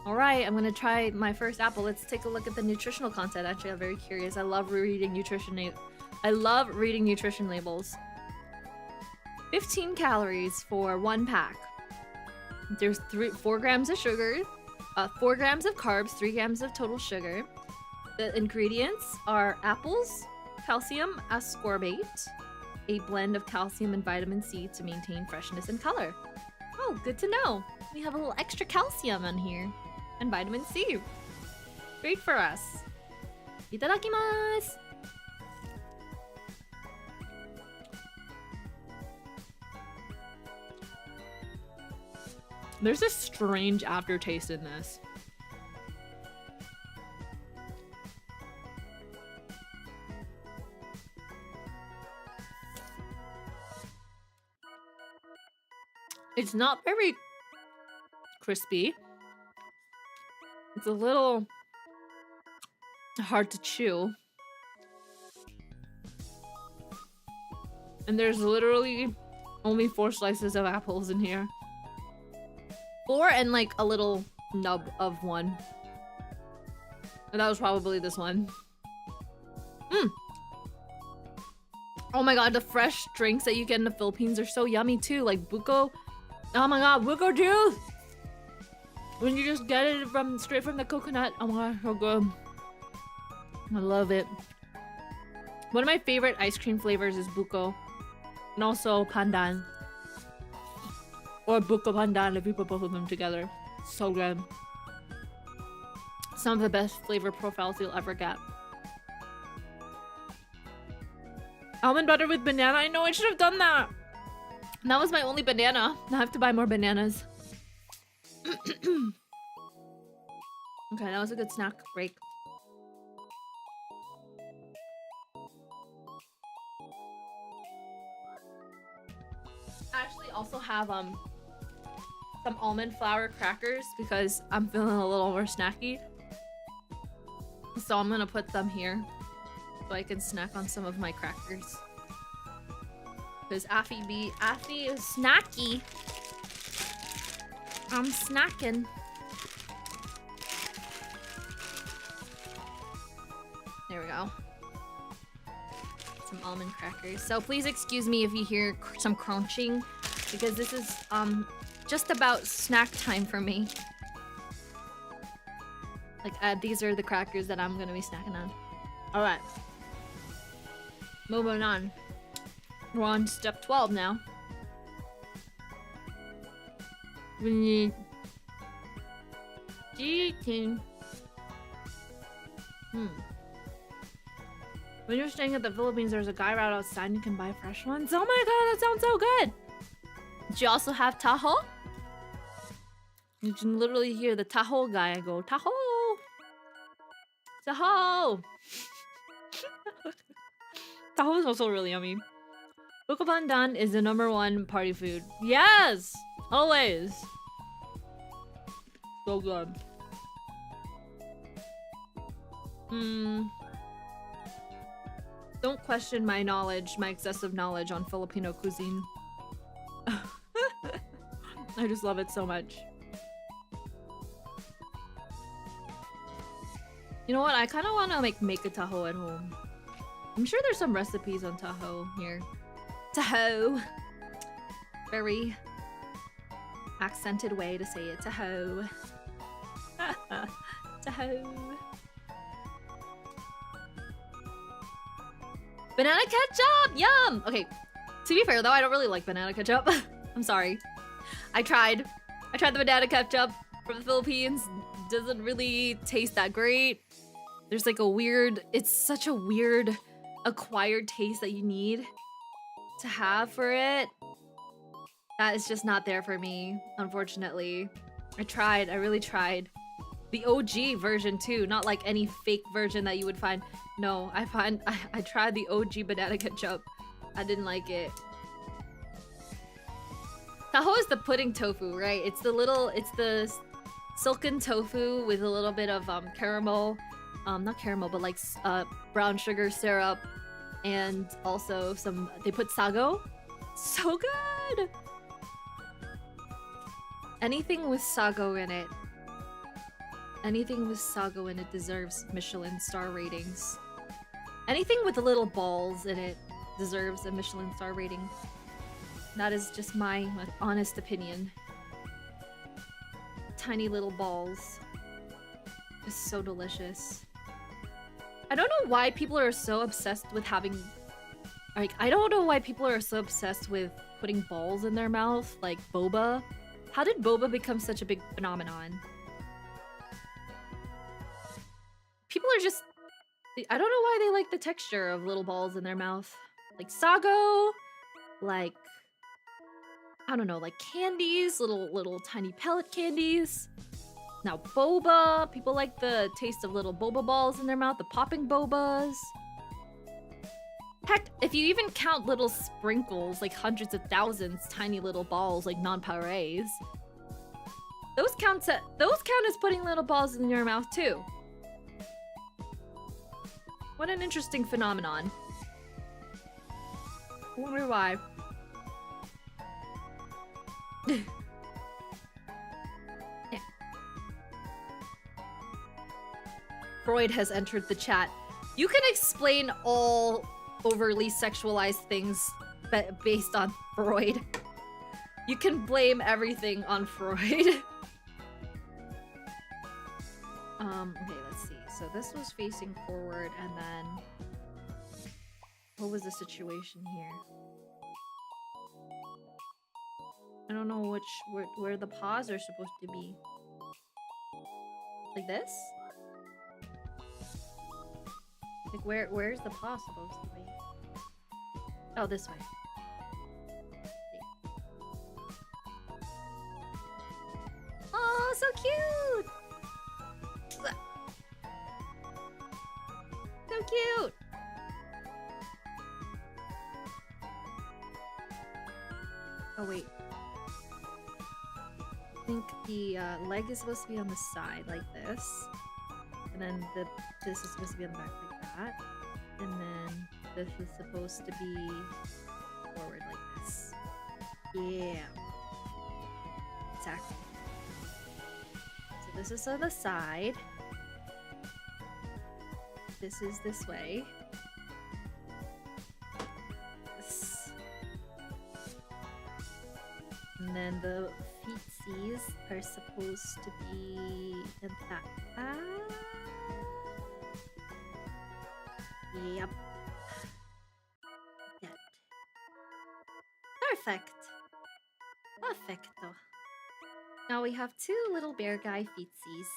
Alright, I'm gonna try my first apple. Let's take a look at the nutritional content. Actually, I'm very curious. I love reading nutrition labels. 15 calories for one pack. There's 4 grams of sugar, 4 grams of carbs, 3 grams of total sugar. The ingredients are apples, calcium ascorbate, a blend of calcium and vitamin C to maintain freshness and color. Oh, good to know. We have a little extra calcium in here. And vitamin C. Great for us. Itadakimasu! There's a strange aftertaste in this. It's not very crispy. It's a little hard to chew. And there's literally only 4 slices of apples in here. 4 and like a little nub of one. And that was probably this one. Oh my god, the fresh drinks that you get in the Philippines are so yummy too. Like buko Oh my god, Wiggle juice! When you just get it from straight from the coconut. Oh my god, so good. I love it. One of my favorite ice cream flavors is buko. And also pandan. Or buko pandan if you put both of them together. So good. Some of the best flavor profiles you'll ever get. Almond butter with banana. I know I should have done that. That was my only banana. Now I have to buy more bananas. Okay, that was a good snack break. I actually also have some almond flour crackers because I'm feeling a little more snacky. So I'm gonna put them here so I can snack on some of my crackers. Because Affy is snacky. I'm snacking. There we go. Some almond crackers. So please excuse me if you hear some crunching, because this is just about snack time for me. Like these are the crackers that I'm gonna be snacking on. All right. Moving on. We're on step 12 now. We need eating. When you're staying at the Philippines, there's a guy right outside and you can buy fresh ones. Oh my god, that sounds so good. Did you also have taho? You can literally hear the taho guy go, taho! Taho! Taho is also really yummy. Buko pandan is the #1 party food. Yes! Always! So good. Don't question my knowledge, my excessive knowledge on Filipino cuisine. I just love it so much. You know what? I kind of want to make a taho at home. I'm sure there's some recipes on taho here. Taho. Very accented way to say it. Taho. Taho. Banana ketchup! Yum! Okay, to be fair though, I don't really like banana ketchup. I'm sorry. I tried the banana ketchup from the Philippines. Doesn't really taste that great. There's like a weird, it's such a weird acquired taste that you need to have for it. That is just not there for me, unfortunately. I really tried. The OG version too, not like any fake version that you would find. No, I tried the OG banana ketchup. I didn't like it. Taho is the pudding tofu, right? It's the silken tofu with a little bit of caramel, not caramel, but like brown sugar syrup, and also they put sago. So good! Anything with sago in it. Anything with sago in it deserves Michelin star ratings. Anything with little balls in it deserves a Michelin star rating. That is just my honest opinion. Tiny little balls. It's so delicious. I don't know why people are so obsessed with having... Like, I don't know why people are so obsessed with putting balls in their mouth, like boba. How did boba become such a big phenomenon? People are just... I don't know why they like the texture of little balls in their mouth. Like sago, like... I don't know, like candies, little tiny pellet candies. Now boba, people like the taste of little boba balls in their mouth, the popping bobas. Heck, if you even count little sprinkles, like hundreds of thousands, tiny little balls, like nonpareils, those count as putting little balls in your mouth too. What an interesting phenomenon. I wonder why. Yeah. Freud has entered the chat. You can explain all overly sexualized things based on Freud. You can blame everything on Freud. Okay, let's see. So this was facing forward, and then what was the situation here? I don't know where the paws are supposed to be. Like this? Like where's the paw supposed to be? Oh, this way. Oh, so cute! So cute! Oh wait. I think the leg is supposed to be on the side like this. And then this is supposed to be on the back like that. And then this is supposed to be forward like this. Yeah. Exactly. So this is on the side. This is this way. This. And then the feetsies are supposed to be in that. Yep. That. Perfect. Perfecto. Now we have two little Beargguy feetsies.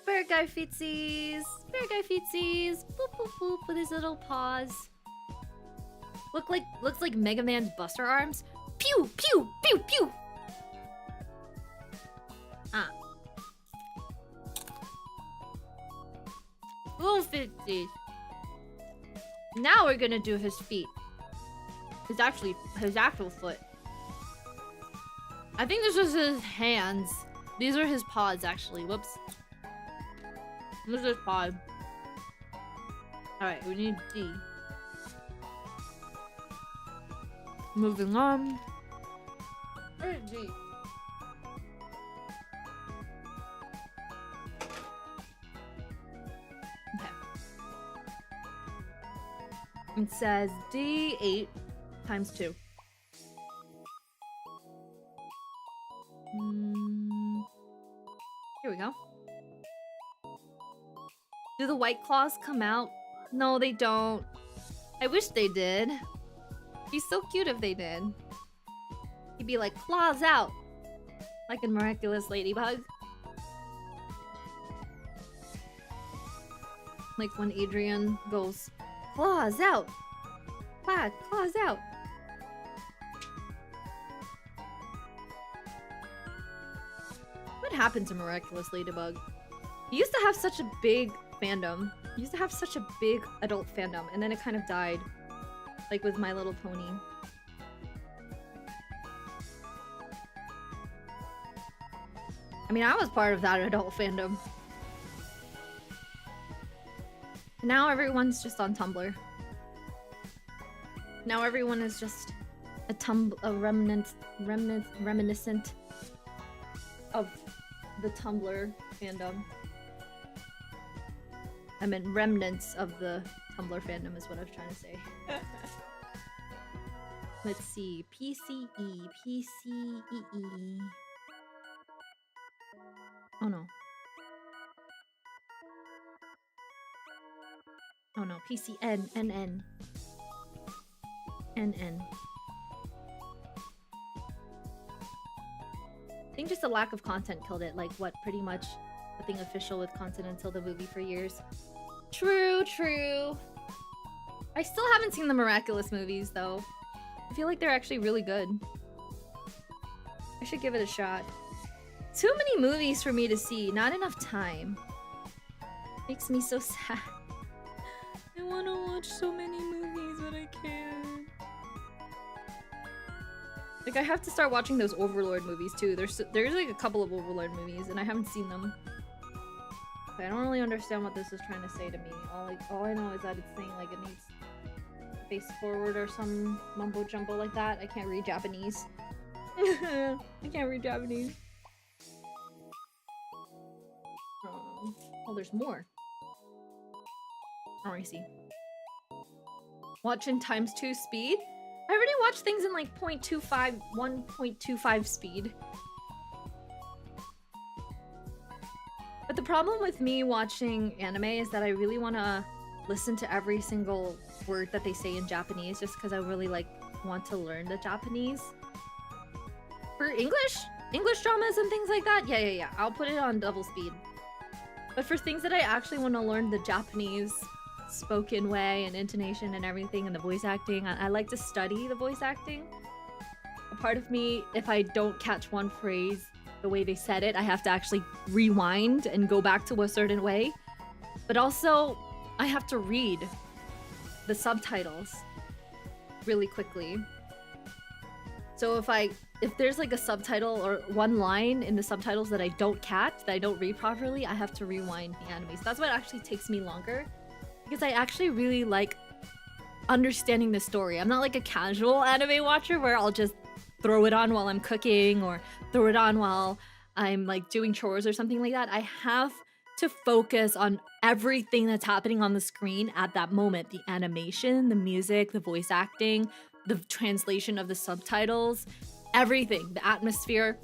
Beargguy feetsies! Beargguy feetsies! Boop boop boop with his little paws. Looks like Mega Man's Buster Arms. Pew pew pew pew! Ah. Little feetsies. Now we're gonna do his feet. His actual foot. I think this was his hands. These are his paws, actually. Whoops. This is his paw. Alright, we need D. Moving on. Where's D? Okay. It says D8 times 2. Here we go. Do the white claws come out? No, they don't. I wish they did. It'd be so cute if they did. He'd be like, claws out! Like a miraculous ladybug. Like when Adrian goes, claws out! Claws out! What happened to Miraculous Ladybug? He used to have such a big fandom. He used to have such a big adult fandom, and then it kind of died. Like with My Little Pony. I mean, I was part of that adult fandom. Now everyone's just on Tumblr. Now everyone is just a reminiscent of the Tumblr fandom. I meant remnants of the Tumblr fandom is what I was trying to say. Let's see. PCE. PCEE. Oh no. Oh no. PCN. NN. NN. I think just the lack of content killed it. Like, what, pretty much nothing official with content until the movie for years. True, true. I still haven't seen the Miraculous movies, though. I feel like they're actually really good. I should give it a shot. Too many movies for me to see. Not enough time. Makes me so sad. I want to watch so many movies, but I can't. Like, I have to start watching those Overlord movies, too. There's like a couple of Overlord movies, and I haven't seen them. Okay, I don't really understand what this is trying to say to me. All I know is that it's saying, like, it needs face forward or some mumbo-jumbo like that. I can't read Japanese. I can't read Japanese. Oh, there's more. Oh, I see. Watch in ×2 speed? I already watch things in like 0.25, 1.25 speed. But the problem with me watching anime is that I really want to listen to every single word that they say in Japanese just because I really like want to learn the Japanese. For English dramas and things like that, yeah. I'll put it on double speed. But for things that I actually want to learn the Japanese spoken way and intonation and everything and the voice acting, I like to study the voice acting. A part of me, if I don't catch one phrase the way they said it, I have to actually rewind and go back to a certain way. But also, I have to read the subtitles really quickly. So if there's like a subtitle or one line in the subtitles that I don't catch, that I don't read properly, I have to rewind the anime. So that's what actually takes me longer. Because I actually really like understanding the story. I'm not like a casual anime watcher where I'll just throw it on while I'm cooking or throw it on while I'm like doing chores or something like that. I have to focus on everything that's happening on the screen at that moment. The animation, the music, the voice acting, the translation of the subtitles, everything, the atmosphere.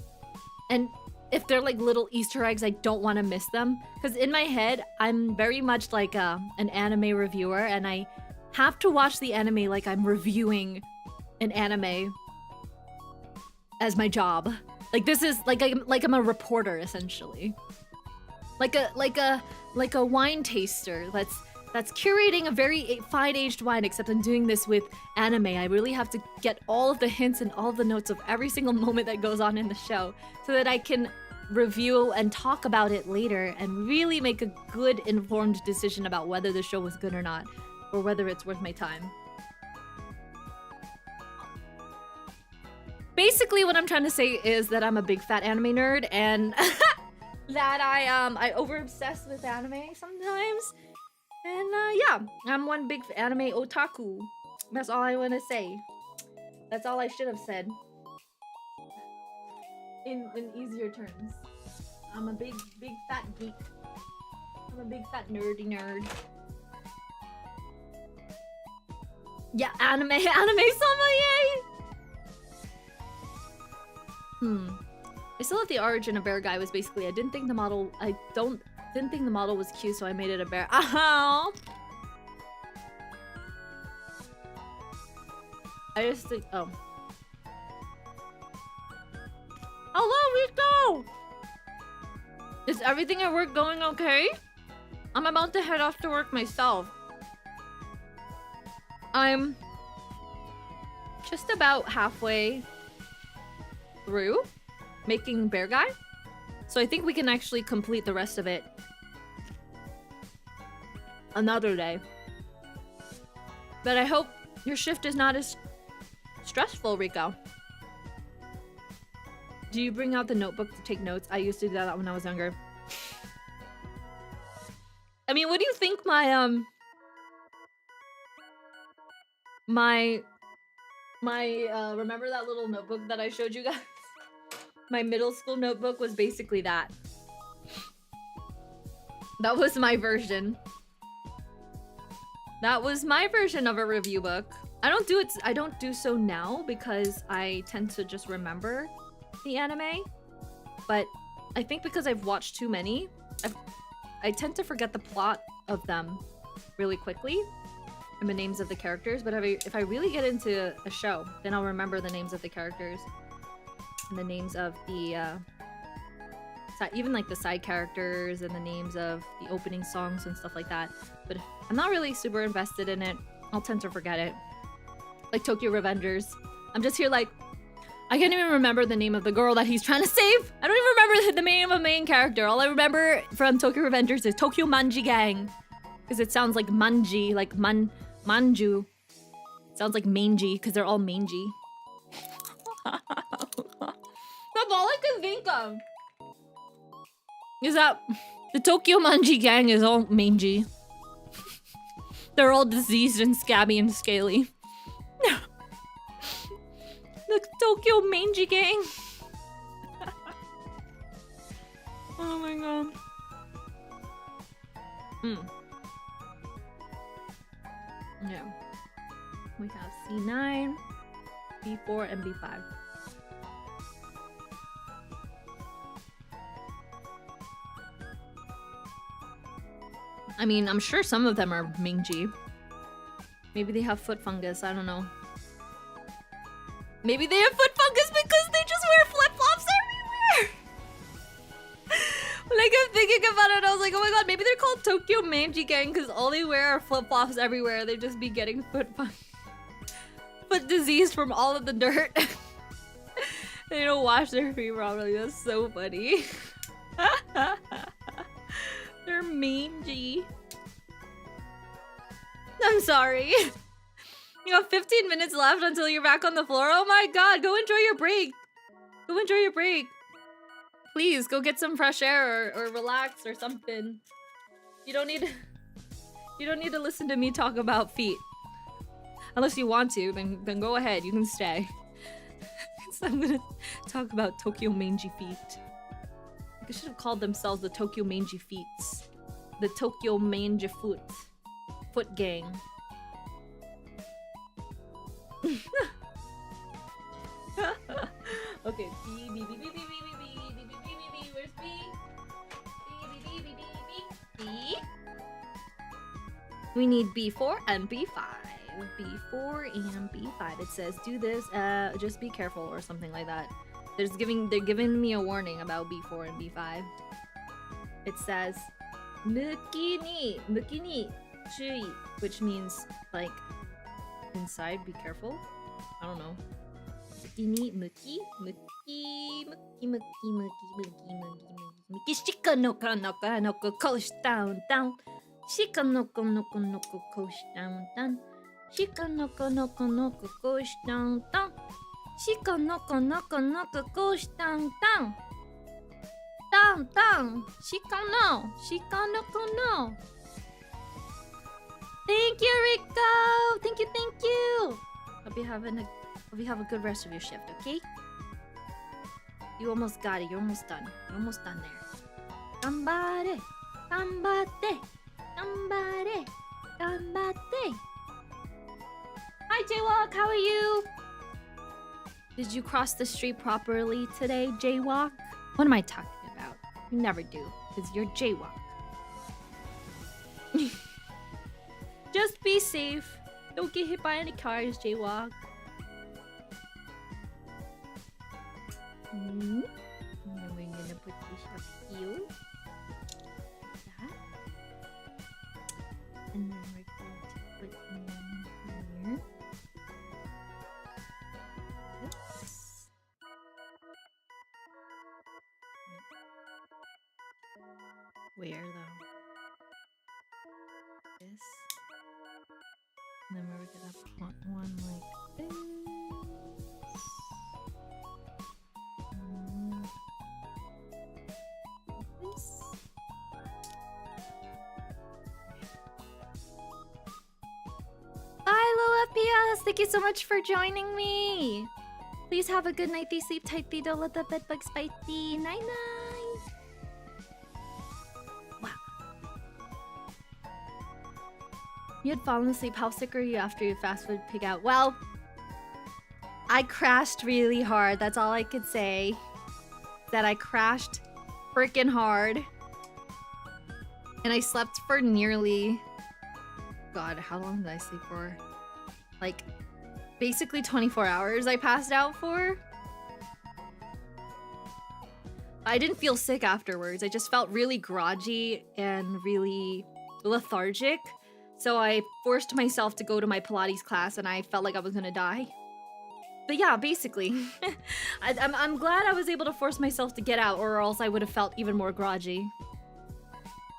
And if they're like little Easter eggs, I don't want to miss them. Because in my head, I'm very much like an anime reviewer, and I have to watch the anime like I'm reviewing an anime as my job. Like this is like I'm a reporter essentially. Like a wine taster that's curating a very fine-aged wine, except I'm doing this with anime. I really have to get all of the hints and all of the notes of every single moment that goes on in the show so that I can review and talk about it later and really make a good informed decision about whether the show was good or not, or whether it's worth my time. Basically, what I'm trying to say is that I'm a big fat anime nerd and that I over-obsess with anime sometimes. And yeah, I'm one big anime otaku. That's all I want to say. That's all I should have said. In easier terms. I'm a big fat geek. I'm a big fat nerdy nerd. Yeah, anime sommelier! I still have the origin of Beargguy was basically I didn't think the model was cute, so I made it a bear. Oh. I just think Hello, Rico! Is everything at work going okay? I'm about to head off to work myself. I'm just about halfway through making Beargguy, so I think we can actually complete the rest of it another day. But I hope your shift is not as stressful, Rico. Do you bring out the notebook to take notes? I used to do that when I was younger. I mean, what do you think my remember that little notebook that I showed you guys? My middle school notebook was basically that. That was my version. That was my version of a review book. I don't do so now because I tend to just remember the anime. But I think because I've watched too many, I tend to forget the plot of them really quickly and the names of the characters. But if I really get into a show, then I'll remember the names of the characters. And the names of the even like the side characters and the names of the opening songs and stuff like that. But if I'm not really super invested in it, I'll tend to forget it. Like Tokyo Revengers. I'm just here like, I can't even remember the name of the girl that he's trying to save. I don't even remember the name of the main character. All I remember from Tokyo Revengers is Tokyo Manji Gang. Because it sounds like manji, like manju. It sounds like mangy, because they're all mangy. That's all I can think of. Is that the Tokyo Manji Gang is all mangy. They're all diseased and scabby and scaly. The Tokyo Manji Gang. Oh my god. Yeah. We have C9. B4 and B5. I mean, I'm sure some of them are mangy. Maybe they have foot fungus, I don't know. Maybe they have foot fungus because they just wear flip-flops everywhere! Like, I'm thinking about it, I was like, oh my god, maybe they're called Tokyo Manji Gang because all they wear are flip-flops everywhere. They just be getting foot disease from all of the dirt. They don't wash their feet properly. That's so funny. They're mangy. I'm sorry. You have 15 minutes left until you're back on the floor. Oh my god, go enjoy your break. Go enjoy your break. Please, go get some fresh air or relax or something. You don't need to listen to me talk about feet. Unless you want to, then go ahead, you can stay. So I'm gonna talk about Tokyo Mangy Feet. They should have called themselves the Tokyo Mangy Feets. The Tokyo Mangy Foot Gang. Okay, B, where's B? B. We need B4 and B5. B4 and B5. It says do this, just be careful or something like that. They're giving me a warning about B4 and B5. It says muki ni chui, which means like inside, be careful. I don't know. Muki shika no coast down. Shika no coast down. Shika no coast down. Shika no coast down. Down. Shika no. Thank you, Rico. Thank you. Hope you have a good rest of your shift, okay? You almost got it. You're almost done. You're almost done there. Ganbare. Hi, Jaywalk. How are you? Did you cross the street properly today, Jaywalk? What am I talking about? You never do, because you're Jaywalk. Just be safe. Don't get hit by any cars, Jaywalk. And then we're gonna put this up here. Like that. And then we're going to put one here. Oops. Where though? This. And then we're gonna put one like this. This. Bye, Low FPS! Thank you so much for joining me! Please have a good nighty, sleep tighty, don't let the bed bugs bite thee. Night night! Wow. You had fallen asleep. How sick are you after your fast food pig out? Well, I crashed really hard. That's all I could say. That I crashed freaking hard. And I slept for nearly... God, how long did I sleep for? Like, basically 24 hours I passed out for. I didn't feel sick afterwards. I just felt really groggy and really lethargic. So I forced myself to go to my Pilates class and I felt like I was gonna die. But yeah, basically. I'm glad I was able to force myself to get out, or else I would have felt even more groggy.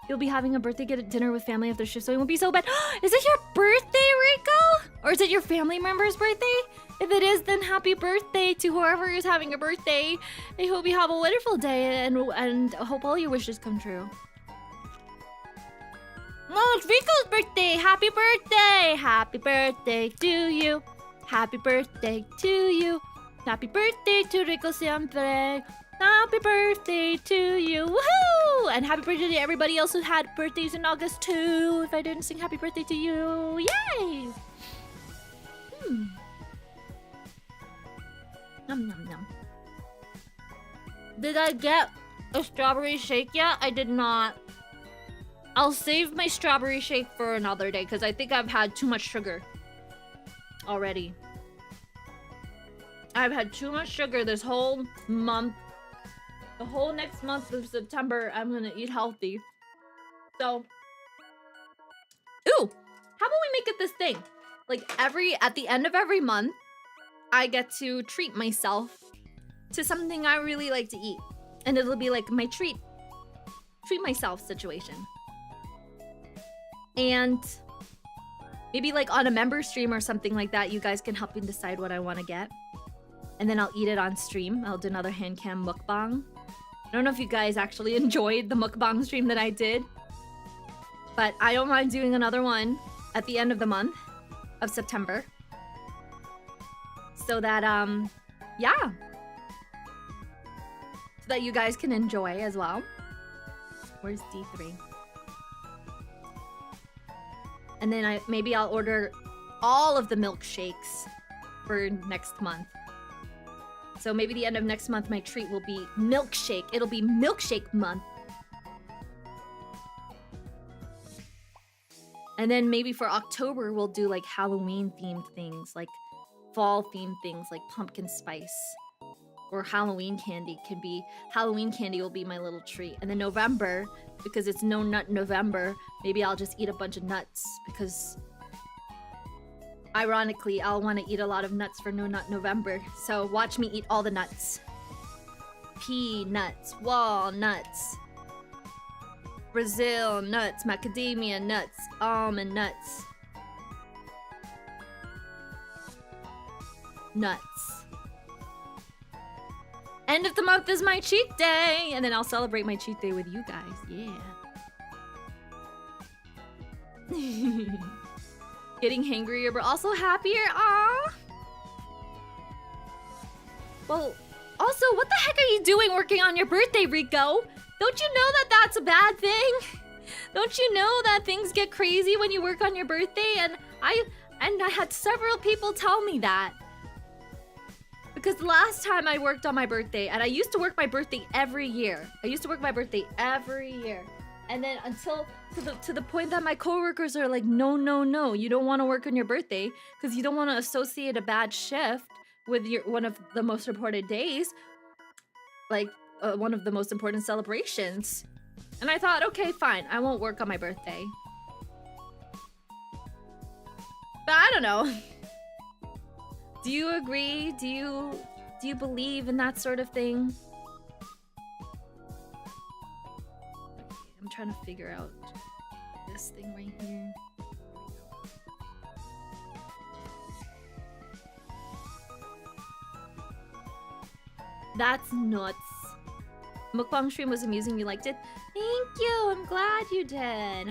You'll be having a birthday dinner with family after shift, so it won't be so bad. Is it your birthday, Rico? Or is it your family member's birthday? If it is, then happy birthday to whoever is having a birthday. I hope you have a wonderful day and I hope all your wishes come true. Oh, it's Rico's birthday! Happy birthday! Happy birthday to you! Happy birthday to you! Happy birthday to Rico siempre! Happy birthday to you! Woohoo! And happy birthday to everybody else who had birthdays in August too! If I didn't sing happy birthday to you, yay! Nom nom nom. Did I get a strawberry shake yet? I did not. I'll save my strawberry shake for another day because I think I've had too much sugar already. I've had too much sugar this whole month. The whole next month of September, I'm gonna eat healthy. So, ooh, how about we make it this thing? Like at the end of every month, I get to treat myself to something I really like to eat. And it'll be like my treat myself situation. And maybe like on a member stream or something like that, you guys can help me decide what I want to get. And then I'll eat it on stream. I'll do another hand cam mukbang. I don't know if you guys actually enjoyed the mukbang stream that I did. But I don't mind doing another one at the end of the month of September. So that, yeah. So that you guys can enjoy as well. Where's D3? And then maybe I'll order all of the milkshakes for next month. So maybe the end of next month, my treat will be milkshake. It'll be milkshake month. And then maybe for October, we'll do like Halloween themed things, like fall themed things like pumpkin spice. Or Halloween candy Halloween candy will be my little treat. And then November, because it's no nut November, maybe I'll just eat a bunch of nuts because ironically, I'll want to eat a lot of nuts for No Nut November. So watch me eat all the nuts. Peanuts, walnuts, Brazil nuts, macadamia nuts, almond nuts. Nuts. End of the month is my cheat day, and then I'll celebrate my cheat day with you guys. Yeah. Getting hangrier, but also happier. Aww. Well, also, what the heck are you doing working on your birthday, Rico? Don't you know that that's a bad thing? Don't you know that things get crazy when you work on your birthday? And I had several people tell me that. Because the last time I worked on my birthday, and I used to work my birthday every year. And then until to the point that my coworkers are like, no, you don't want to work on your birthday because you don't want to associate a bad shift with one of the most important days, like one of the most important celebrations. And I thought, okay, fine, I won't work on my birthday. But I don't know. Do you agree? Do you believe in that sort of thing? Okay, I'm trying to figure out this thing right here. That's nuts. Mukbang stream was amusing. You liked it? Thank you. I'm glad you did.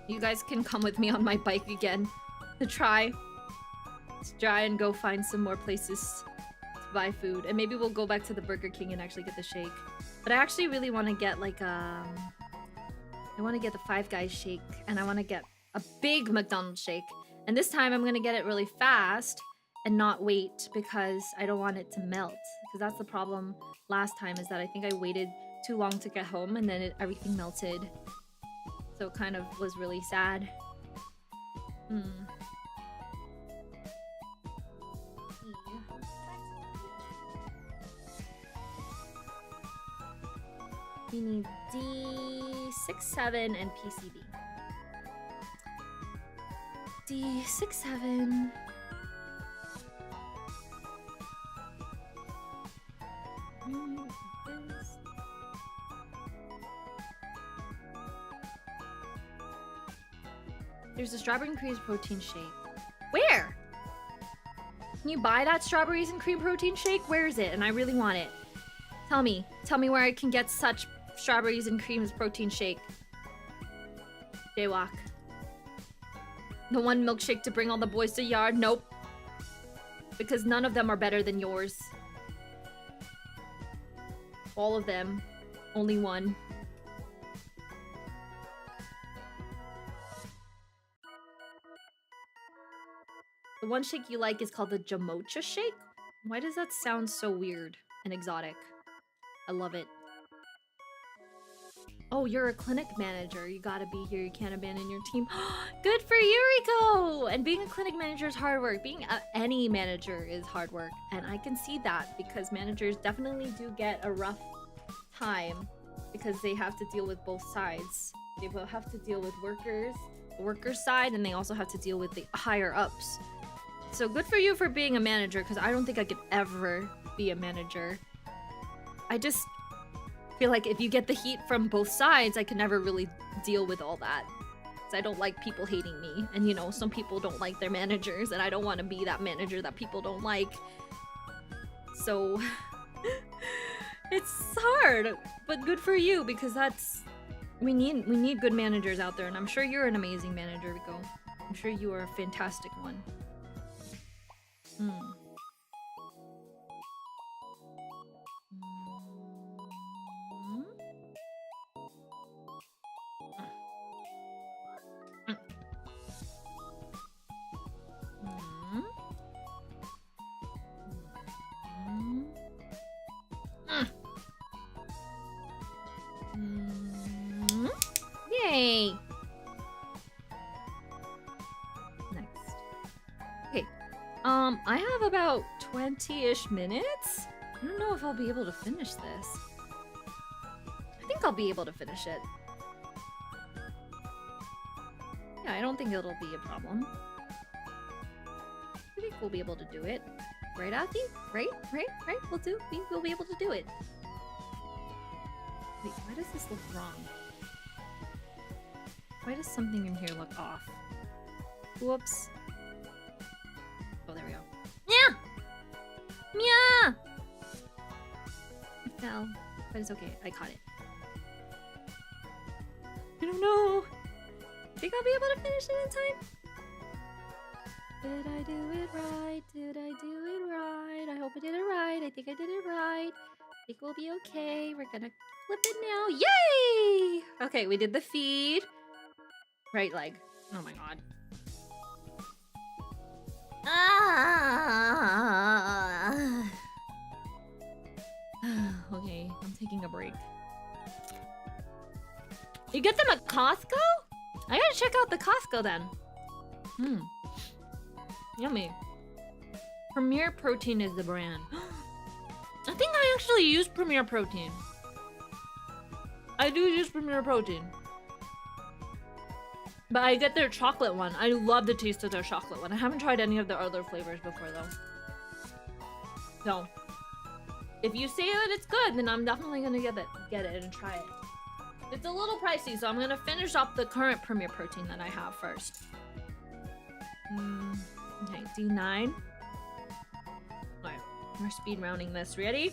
You guys can come with me on my bike again to try and go find some more places to buy food. And maybe we'll go back to the Burger King and actually get the shake. But I actually really want to get like I want to get the Five Guys shake, and I want to get a big McDonald's shake. And this time I'm going to get it really fast and not wait because I don't want it to melt. Because that's the problem last time, is that I think I waited too long to get home and then everything melted. So it kind of was really sad. We need D67 and PCB. D67. There's a strawberry and cream protein shake. Where? Can you buy that strawberries and cream protein shake? Where is it? And I really want it. Tell me where I can get such strawberries and creams protein shake. Jaywalk. The one milkshake to bring all the boys to yard? Nope. Because none of them are better than yours. All of them. Only one. The one shake you like is called the Jamocha shake. Why does that sound so weird and exotic? I love it. Oh, you're a clinic manager. You gotta be here. You can't abandon your team. Good for you, Rico! And being a clinic manager is hard work. Being any manager is hard work. And I can see that because managers definitely do get a rough time because they have to deal with both sides. They will have to deal with workers, the workers' side, and they also have to deal with the higher ups. So good for you for being a manager because I don't think I could ever be a manager. I just feel like if you get the heat from both sides, I can never really deal with all that. Because I don't like people hating me. And you know, some people don't like their managers, and I don't want to be that manager that people don't like. So it's hard, but good for you because that's we need good managers out there, and I'm sure you're an amazing manager, Rico. I'm sure you are a fantastic one. Yay! Next. Okay. I have about 20-ish minutes. I don't know if I'll be able to finish this. I think I'll be able to finish it. Yeah, I don't think it'll be a problem. I think we'll be able to do it. Right, Athi? Right? We'll be able to do it. Wait, why does this look wrong? Why does something in here look off? Whoops. Oh, there we go. Yeah! Meow! It fell, but it's okay. I caught it. I don't know. Think I'll be able to finish it in time? Did I do it right? Did I do it right? I hope I did it right. I think I did it right. I think we'll be okay. We're gonna flip it now. Yay! Okay, we did the feed. Right leg. Oh my god. Okay, I'm taking a break. You get them at Costco? I gotta check out the Costco then. Yummy. Premier Protein is the brand. I think I actually use Premier Protein. I do use Premier Protein. But I get their chocolate one. I love the taste of their chocolate one. I haven't tried any of their other flavors before though. So, if you say that it's good, then I'm definitely gonna get it and try it. It's a little pricey, so I'm gonna finish off the current Premier Protein that I have first. Okay, D9. Alright, we're speed rounding this. Ready?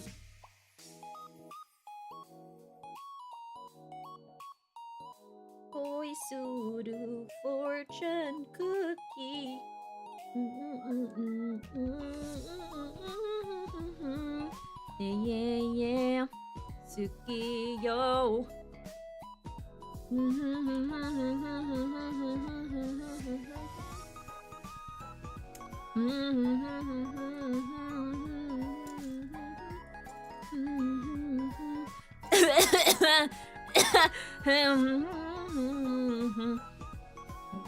Oisuru fortune cookie. Yeah. Sukiyo.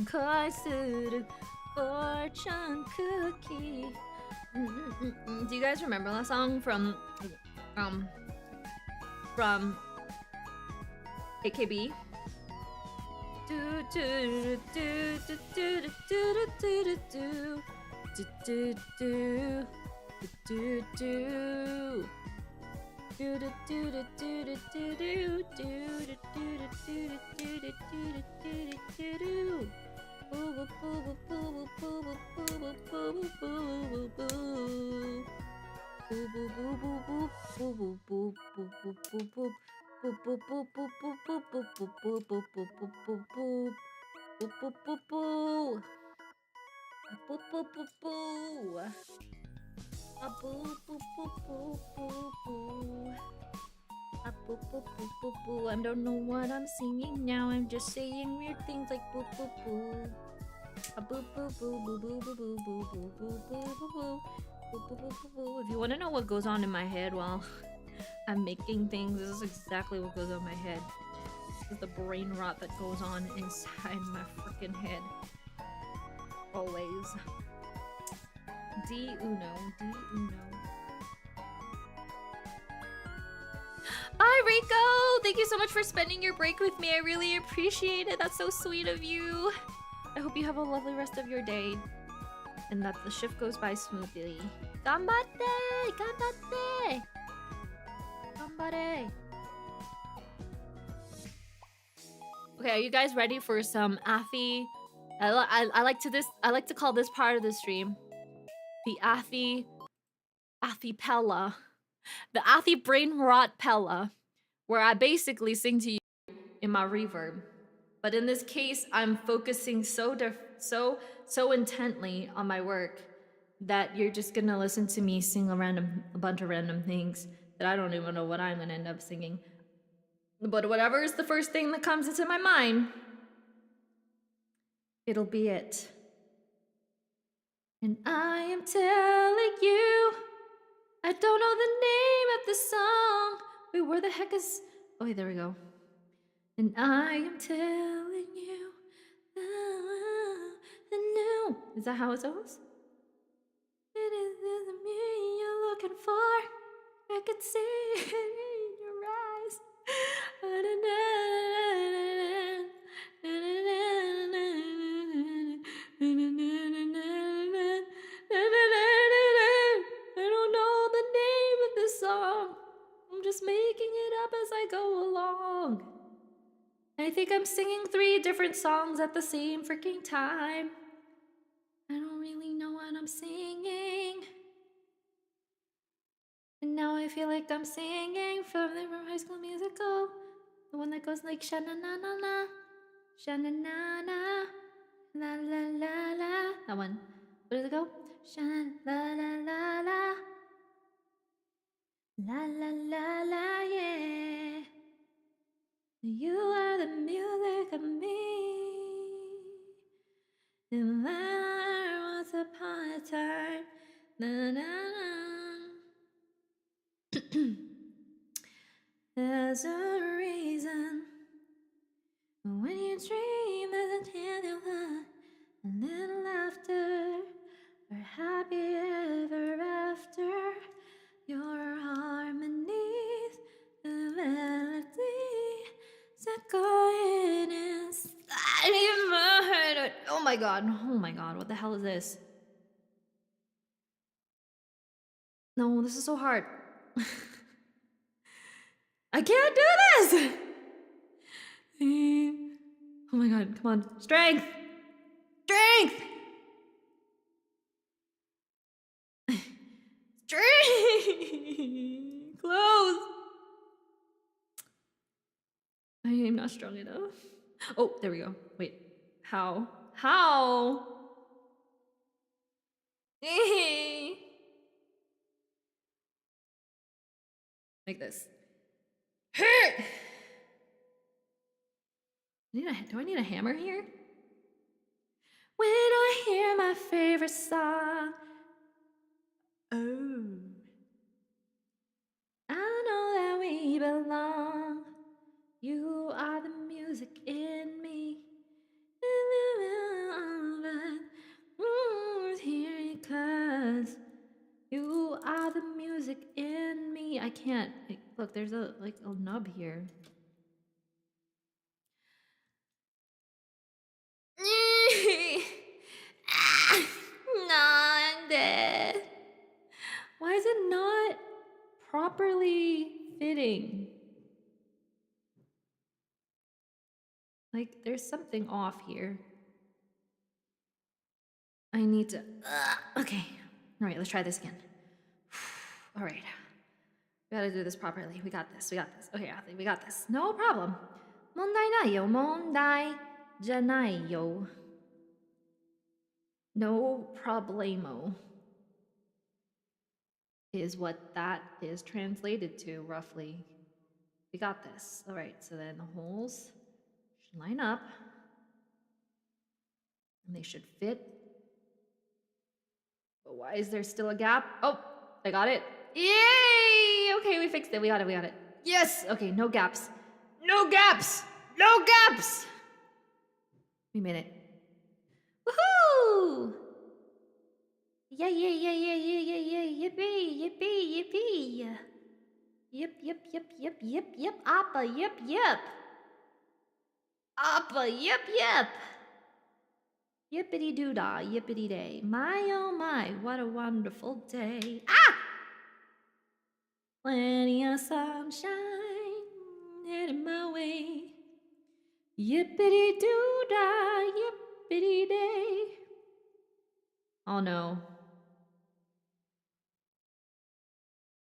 Kaisuru fortune cookie. Do you guys remember that song from AKB? I don't know what I'm singing now. I'm just saying weird things like boo boo boo. If you want to know what goes on in my head while I'm making things, this is exactly what goes on in my head. This is the brain rot that goes on inside my freaking head. Always. D uno. Bye, Rico! Thank you so much for spending your break with me. I really appreciate it. That's so sweet of you. I hope you have a lovely rest of your day and that the shift goes by smoothly. Ganbatte! Ganbatte! Ganbatte! Okay, are you guys ready for some Athi? I like to call this part of the stream the Athipella. The Athi brain rot pella, where I basically sing to you in my reverb. But in this case, I'm focusing so intently on my work that you're just gonna listen to me sing a bunch of random things that I don't even know what I'm gonna end up singing. But whatever is the first thing that comes into my mind, it'll be it. And I am telling you, I don't know the name of the song. Wait, where the heck is... Oh, wait, there we go. And I am telling you, no. Is that how it goes? It isn't me you're looking for. I could see it in your eyes. I don't know the name of this song. I'm just making it up as I go along. I think I'm singing 3 different songs at the same freaking time. I don't really know what I'm singing. And now I feel like I'm singing from High School Musical. The one that goes like sha-na-na-na-na, sha-na-na-na, la-la-la-la. That one. Where does it go? Sha-la-la-la-la, la-la-la-la, yeah. You are the music of me. And once upon a time, na-na-na. There's a reason when you dream there's a chance you'll find a little laughter or happy ever after. Your harmonies, the melody, set going inside of my head. Oh my god, what the hell is this? No, this is so hard. I can't do this! Oh my god, come on. Strength! Strength! Strength! Close! I am not strong enough. Oh, there we go. Wait. How? How? Like this. Do I need a hammer here? When I hear my favorite song, oh, I know that we belong. You are the music in me. Here because you are the music in me. I can't. Look, there's a nub here. No, I'm dead. Why is it not properly fitting? Like, there's something off here. I need to... okay. All right, let's try this again. All right. We gotta do this properly. We got this. Okay, Athi, we got this. No problem. Mondai nayo, mondai janayo. No problemo is what that is translated to, roughly. We got this. All right, so then the holes should line up. And they should fit. But why is there still a gap? Oh, I got it. Yay! Okay, we fixed it. We got it. We got it. Yes! Okay, no gaps. No gaps! No gaps! We made it. Woohoo! Yeah, yeah, yeah, yeah, yeah, yeah, yeah, yippee, yippee, yippee. Yip, yip, yip, yip, yip, yip, appa, yip, yip. Appa, yip, yip. Yippity doo dah, yippity day. My oh my, what a wonderful day. Ah! Plenty of sunshine heading my way. Yippity doo dah, yippity day. Oh no.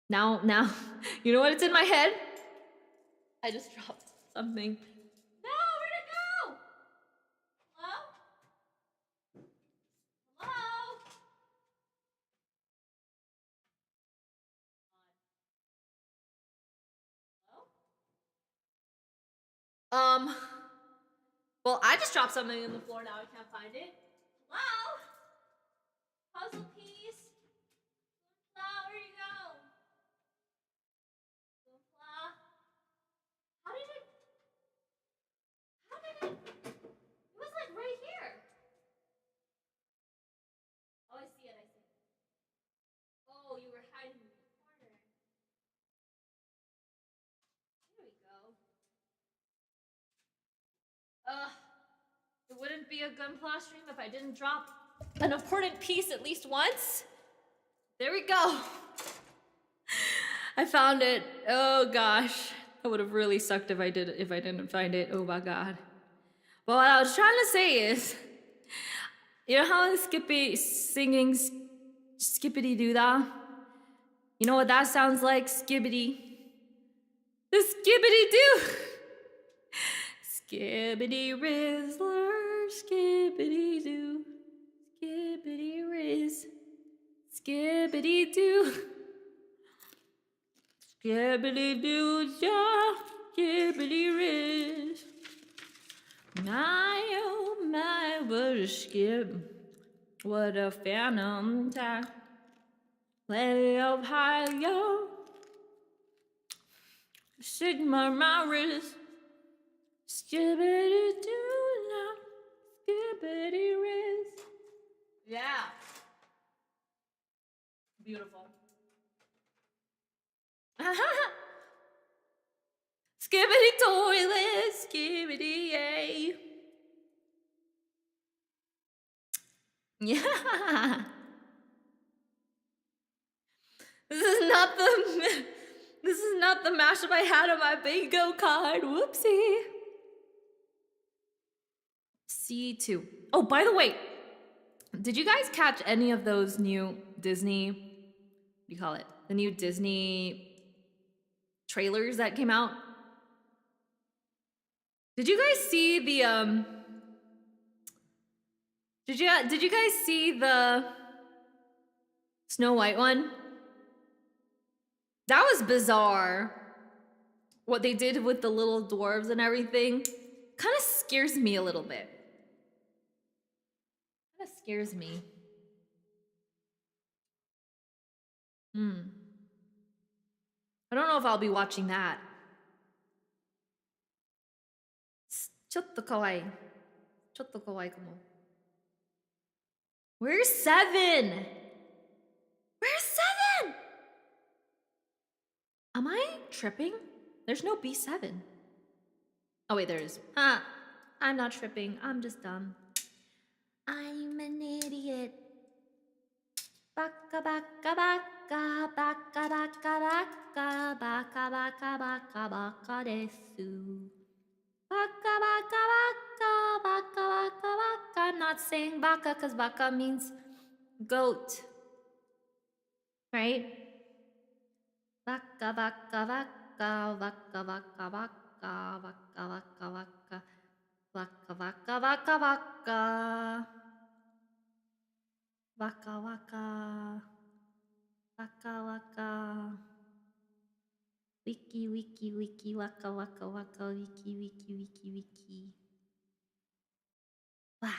Now, you know what? It's in my head. I just dropped something. No, where'd it go? Hello? Hello? Hello? Well, I just dropped something on the floor. Now I can't find it. Hello? Puzzle piece? Gunpla, where you go? Gunpla? How did it? It was like right here. Oh, I see it. Oh, you were hiding in the corner. There we go. It wouldn't be a Gunpla stream if I didn't drop an important piece at least once. There we go. I found it. Oh gosh. That would have really sucked if I didn't find it. Oh my god. But what I was trying to say is, you know how Skippy singing skippity doo dah? You know what that sounds like? Skibbity. The skibbity doo. Skibbity Rizzler, skibbity doo, skibbity Riz, skibbity doo, skibbity doo, ja, skibbity Riz. My oh my, what a skip, what a phantom attack. Let it up high, yo. Sigma my wrist. Skibbity doo now, skibbity Riz. Yeah. Beautiful. Skibbity toilet, skibbity yay. Yeah. This is not the mashup I had on my bingo card. Whoopsie. C2. Oh, by the way, did you guys catch any of those new Disney, what do you call it? The new Disney trailers that came out? Did you guys see the did you guys see the Snow White one? That was bizarre. What they did with the little dwarves and everything kind of scares me a little bit. Kind of scares me. I don't know if I'll be watching that. Chotto kawaii. Chotto kawaii kamo. Where's 7? Where's 7? Am I tripping? There's no B7. Oh wait, there is. I'm not tripping. I'm just dumb. I'm an idiot. Baka baka baka baka baka baka baka baka baka baka desu. Baka baka baka baka baka baka. I'm not saying baka because baka means goat. Right? Baka baka baka baka baka baka baka baka baka baka baka baka baka. Waka waka. Waka waka. Wiki wiki wiki waka waka waka wiki wiki wiki wiki. Wah.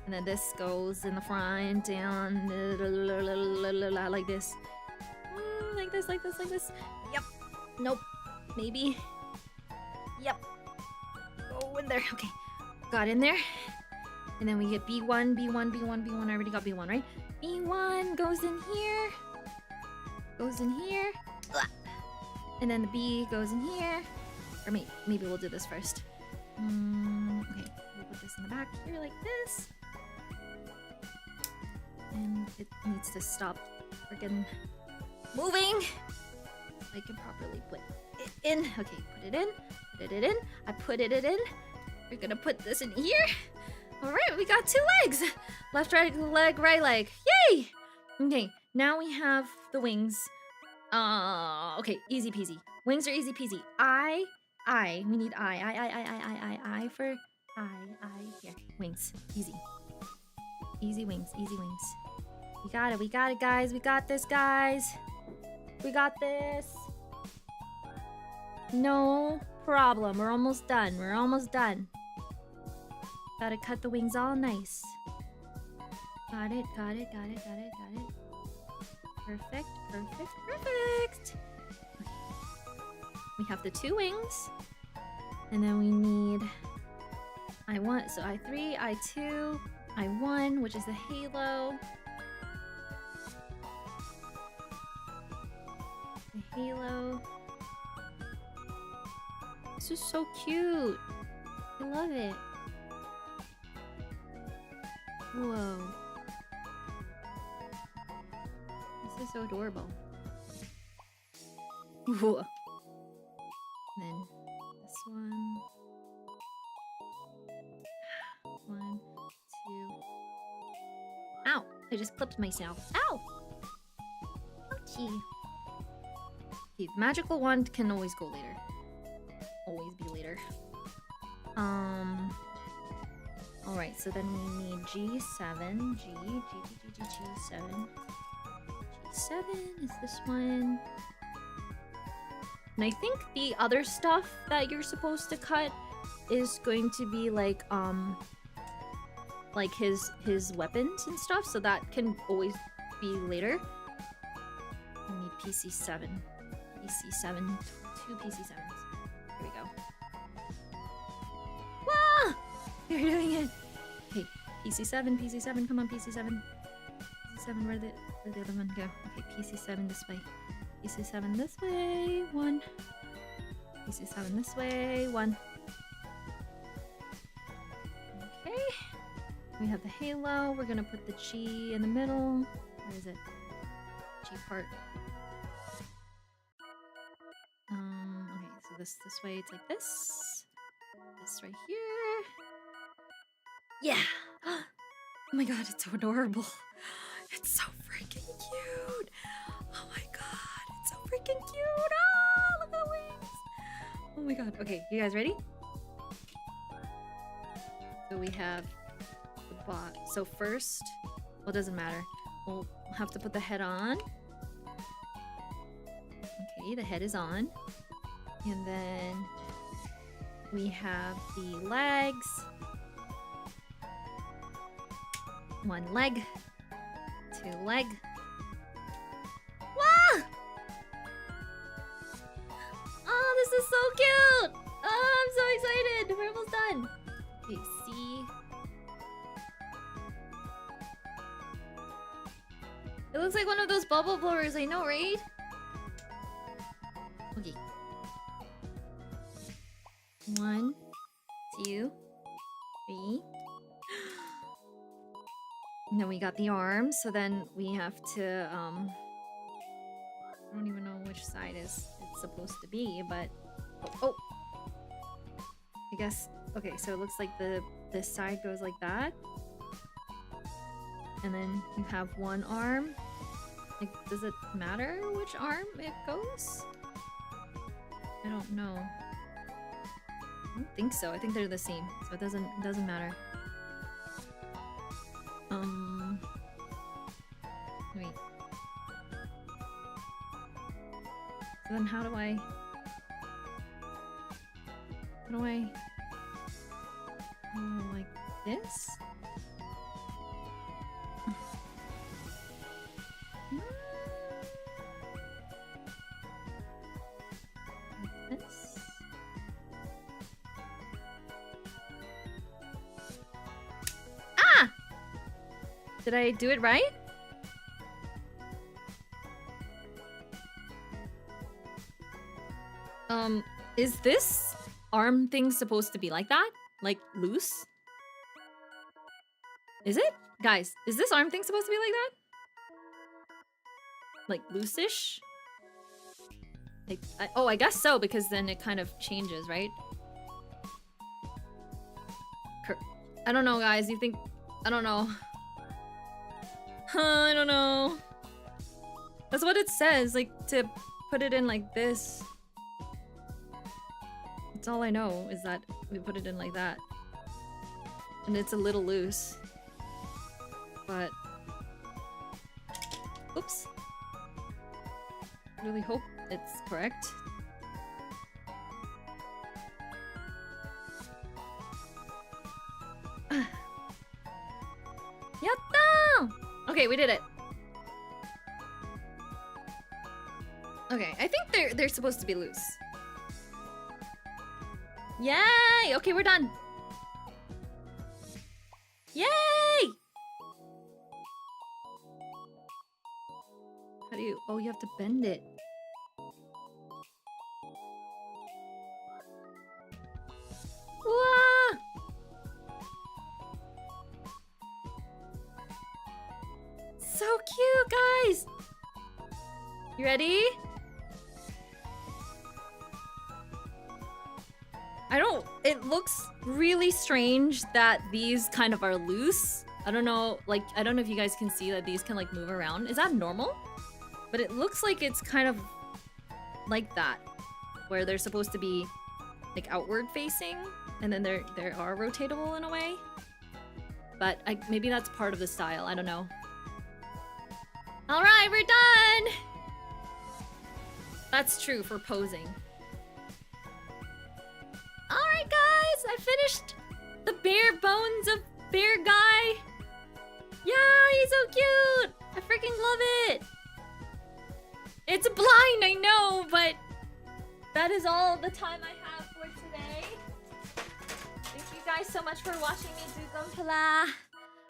And then this goes in the front and like this. Like this, like this, like this. Yep. Nope. Maybe. Yep. Go in there. Okay. Got in there. And then we get B1, B1, B1, B1. I already got B1, right? B1 goes in here. Goes in here. And then the B goes in here. Or maybe we'll do this first. Okay. We'll put this in the back here like this. And it needs to stop freaking moving. So I can properly put it in. Okay, put it in. Put it in. I put it in. We're gonna put this in here. Alright, we got 2 legs. Left leg, right leg. Yay! Okay, now we have the wings. Okay, easy peasy. Wings are easy peasy. We need I for I. Here, wings. Easy. Easy wings, easy wings. We got it, guys. We got this, guys. We got this. No problem. We're almost done. We're almost done. Gotta cut the wings all nice. Got it, got it, got it, got it, got it. Perfect, perfect, perfect. Okay. We have the 2 wings. And then we need I1, so I3, I2, I1, which is the halo. The halo. This is so cute. I love it. Whoa. This is so adorable. Whoa. And then this one. 1, 2. Ow! I just clipped myself. Ow! Ouchie. Okay, magical wand can always go later. Always be later. Alright, so then we need G7. G7. G7 is this one. And I think the other stuff that you're supposed to cut is going to be like his weapons and stuff, so that can always be later. We need PC7. PC7. 2 PC7s. Here we go. Wah! You're doing it! Okay, PC7, PC7, come on, PC7. PC7, where'd the other one go? Okay, PC7 this way. PC7 this way, 1. PC7 this way, 1. Okay. We have the halo. We're gonna put the G in the middle. Where is it? G part. Okay, so this way, it's like this. This right here. Yeah! Oh my god, it's so adorable. It's so freaking cute. Oh my god, it's so freaking cute. Oh, look at the wings. Oh my god. Okay, you guys ready? So we have the bot. So first, well, it doesn't matter. We'll have to put the head on. Okay, the head is on. And then we have the legs. 1 leg. 2 leg. Wow! Oh, this is so cute! Oh, I'm so excited! We're almost done. Okay, C. It looks like one of those bubble blowers, I know, right? Okay. 1, 2, 3. And then we got the arms, so then we have to, I don't even know which side it's supposed to be, but, oh! I guess, okay, so it looks like this side goes like that. And then you have 1 arm. Like, does it matter which arm it goes? I don't know. I don't think so. I think they're the same, so it doesn't matter. Wait. So then how do I... Oh, like this? Did I do it right? Is this arm thing supposed to be like that? Like loose? Is it? Guys, is this arm thing supposed to be like that? Like loose-ish? Like, oh, I guess so, because then it kind of changes, right? I don't know, guys. You think... I don't know. I don't know. That's what it says, like, to put it in like this. That's all I know, is that we put it in like that. And it's a little loose. But... Oops. Really hope it's correct. Yatta! Okay, we did it. Okay, I think they're supposed to be loose. Yay! Okay, we're done. Yay! How do you... Oh, you have to bend it. Wah! So cute, guys! You ready? It looks really strange that these kind of are loose. I don't know, like, I don't know if you guys can see that these can, like, move around. Is that normal? But it looks like it's kind of like that, where they're supposed to be, like, outward facing, and then they are rotatable in a way. But maybe that's part of the style, I don't know. Alright, we're done! That's true for posing. Alright guys, I finished the bare bones of Beargguy. Yeah, he's so cute! I freaking love it! It's blind, I know, but that is all the time I have for today. Thank you guys so much for watching me do Gunpla.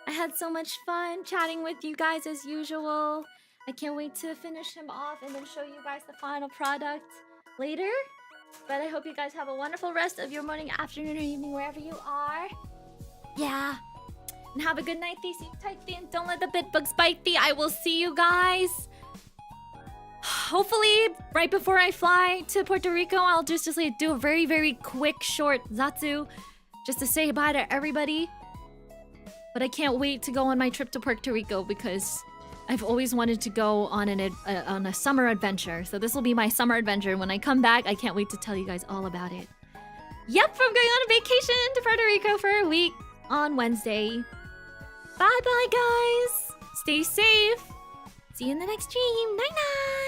I had so much fun chatting with you guys as usual. I can't wait to finish him off and then show you guys the final product later. But I hope you guys have a wonderful rest of your morning, afternoon, or evening, wherever you are. Yeah. And have a good night, thee. Sleep tight, thee, and don't let the bed bugs bite thee. I will see you guys. Hopefully, right before I fly to Puerto Rico, I'll just like, do a very, very quick, short Zatsu. Just to say bye to everybody. But I can't wait to go on my trip to Puerto Rico because I've always wanted to go on a summer adventure. So this will be my summer adventure. When I come back, I can't wait to tell you guys all about it. Yep, I'm going on a vacation to Puerto Rico for a week on Wednesday. Bye-bye, guys. Stay safe. See you in the next stream. Night-night.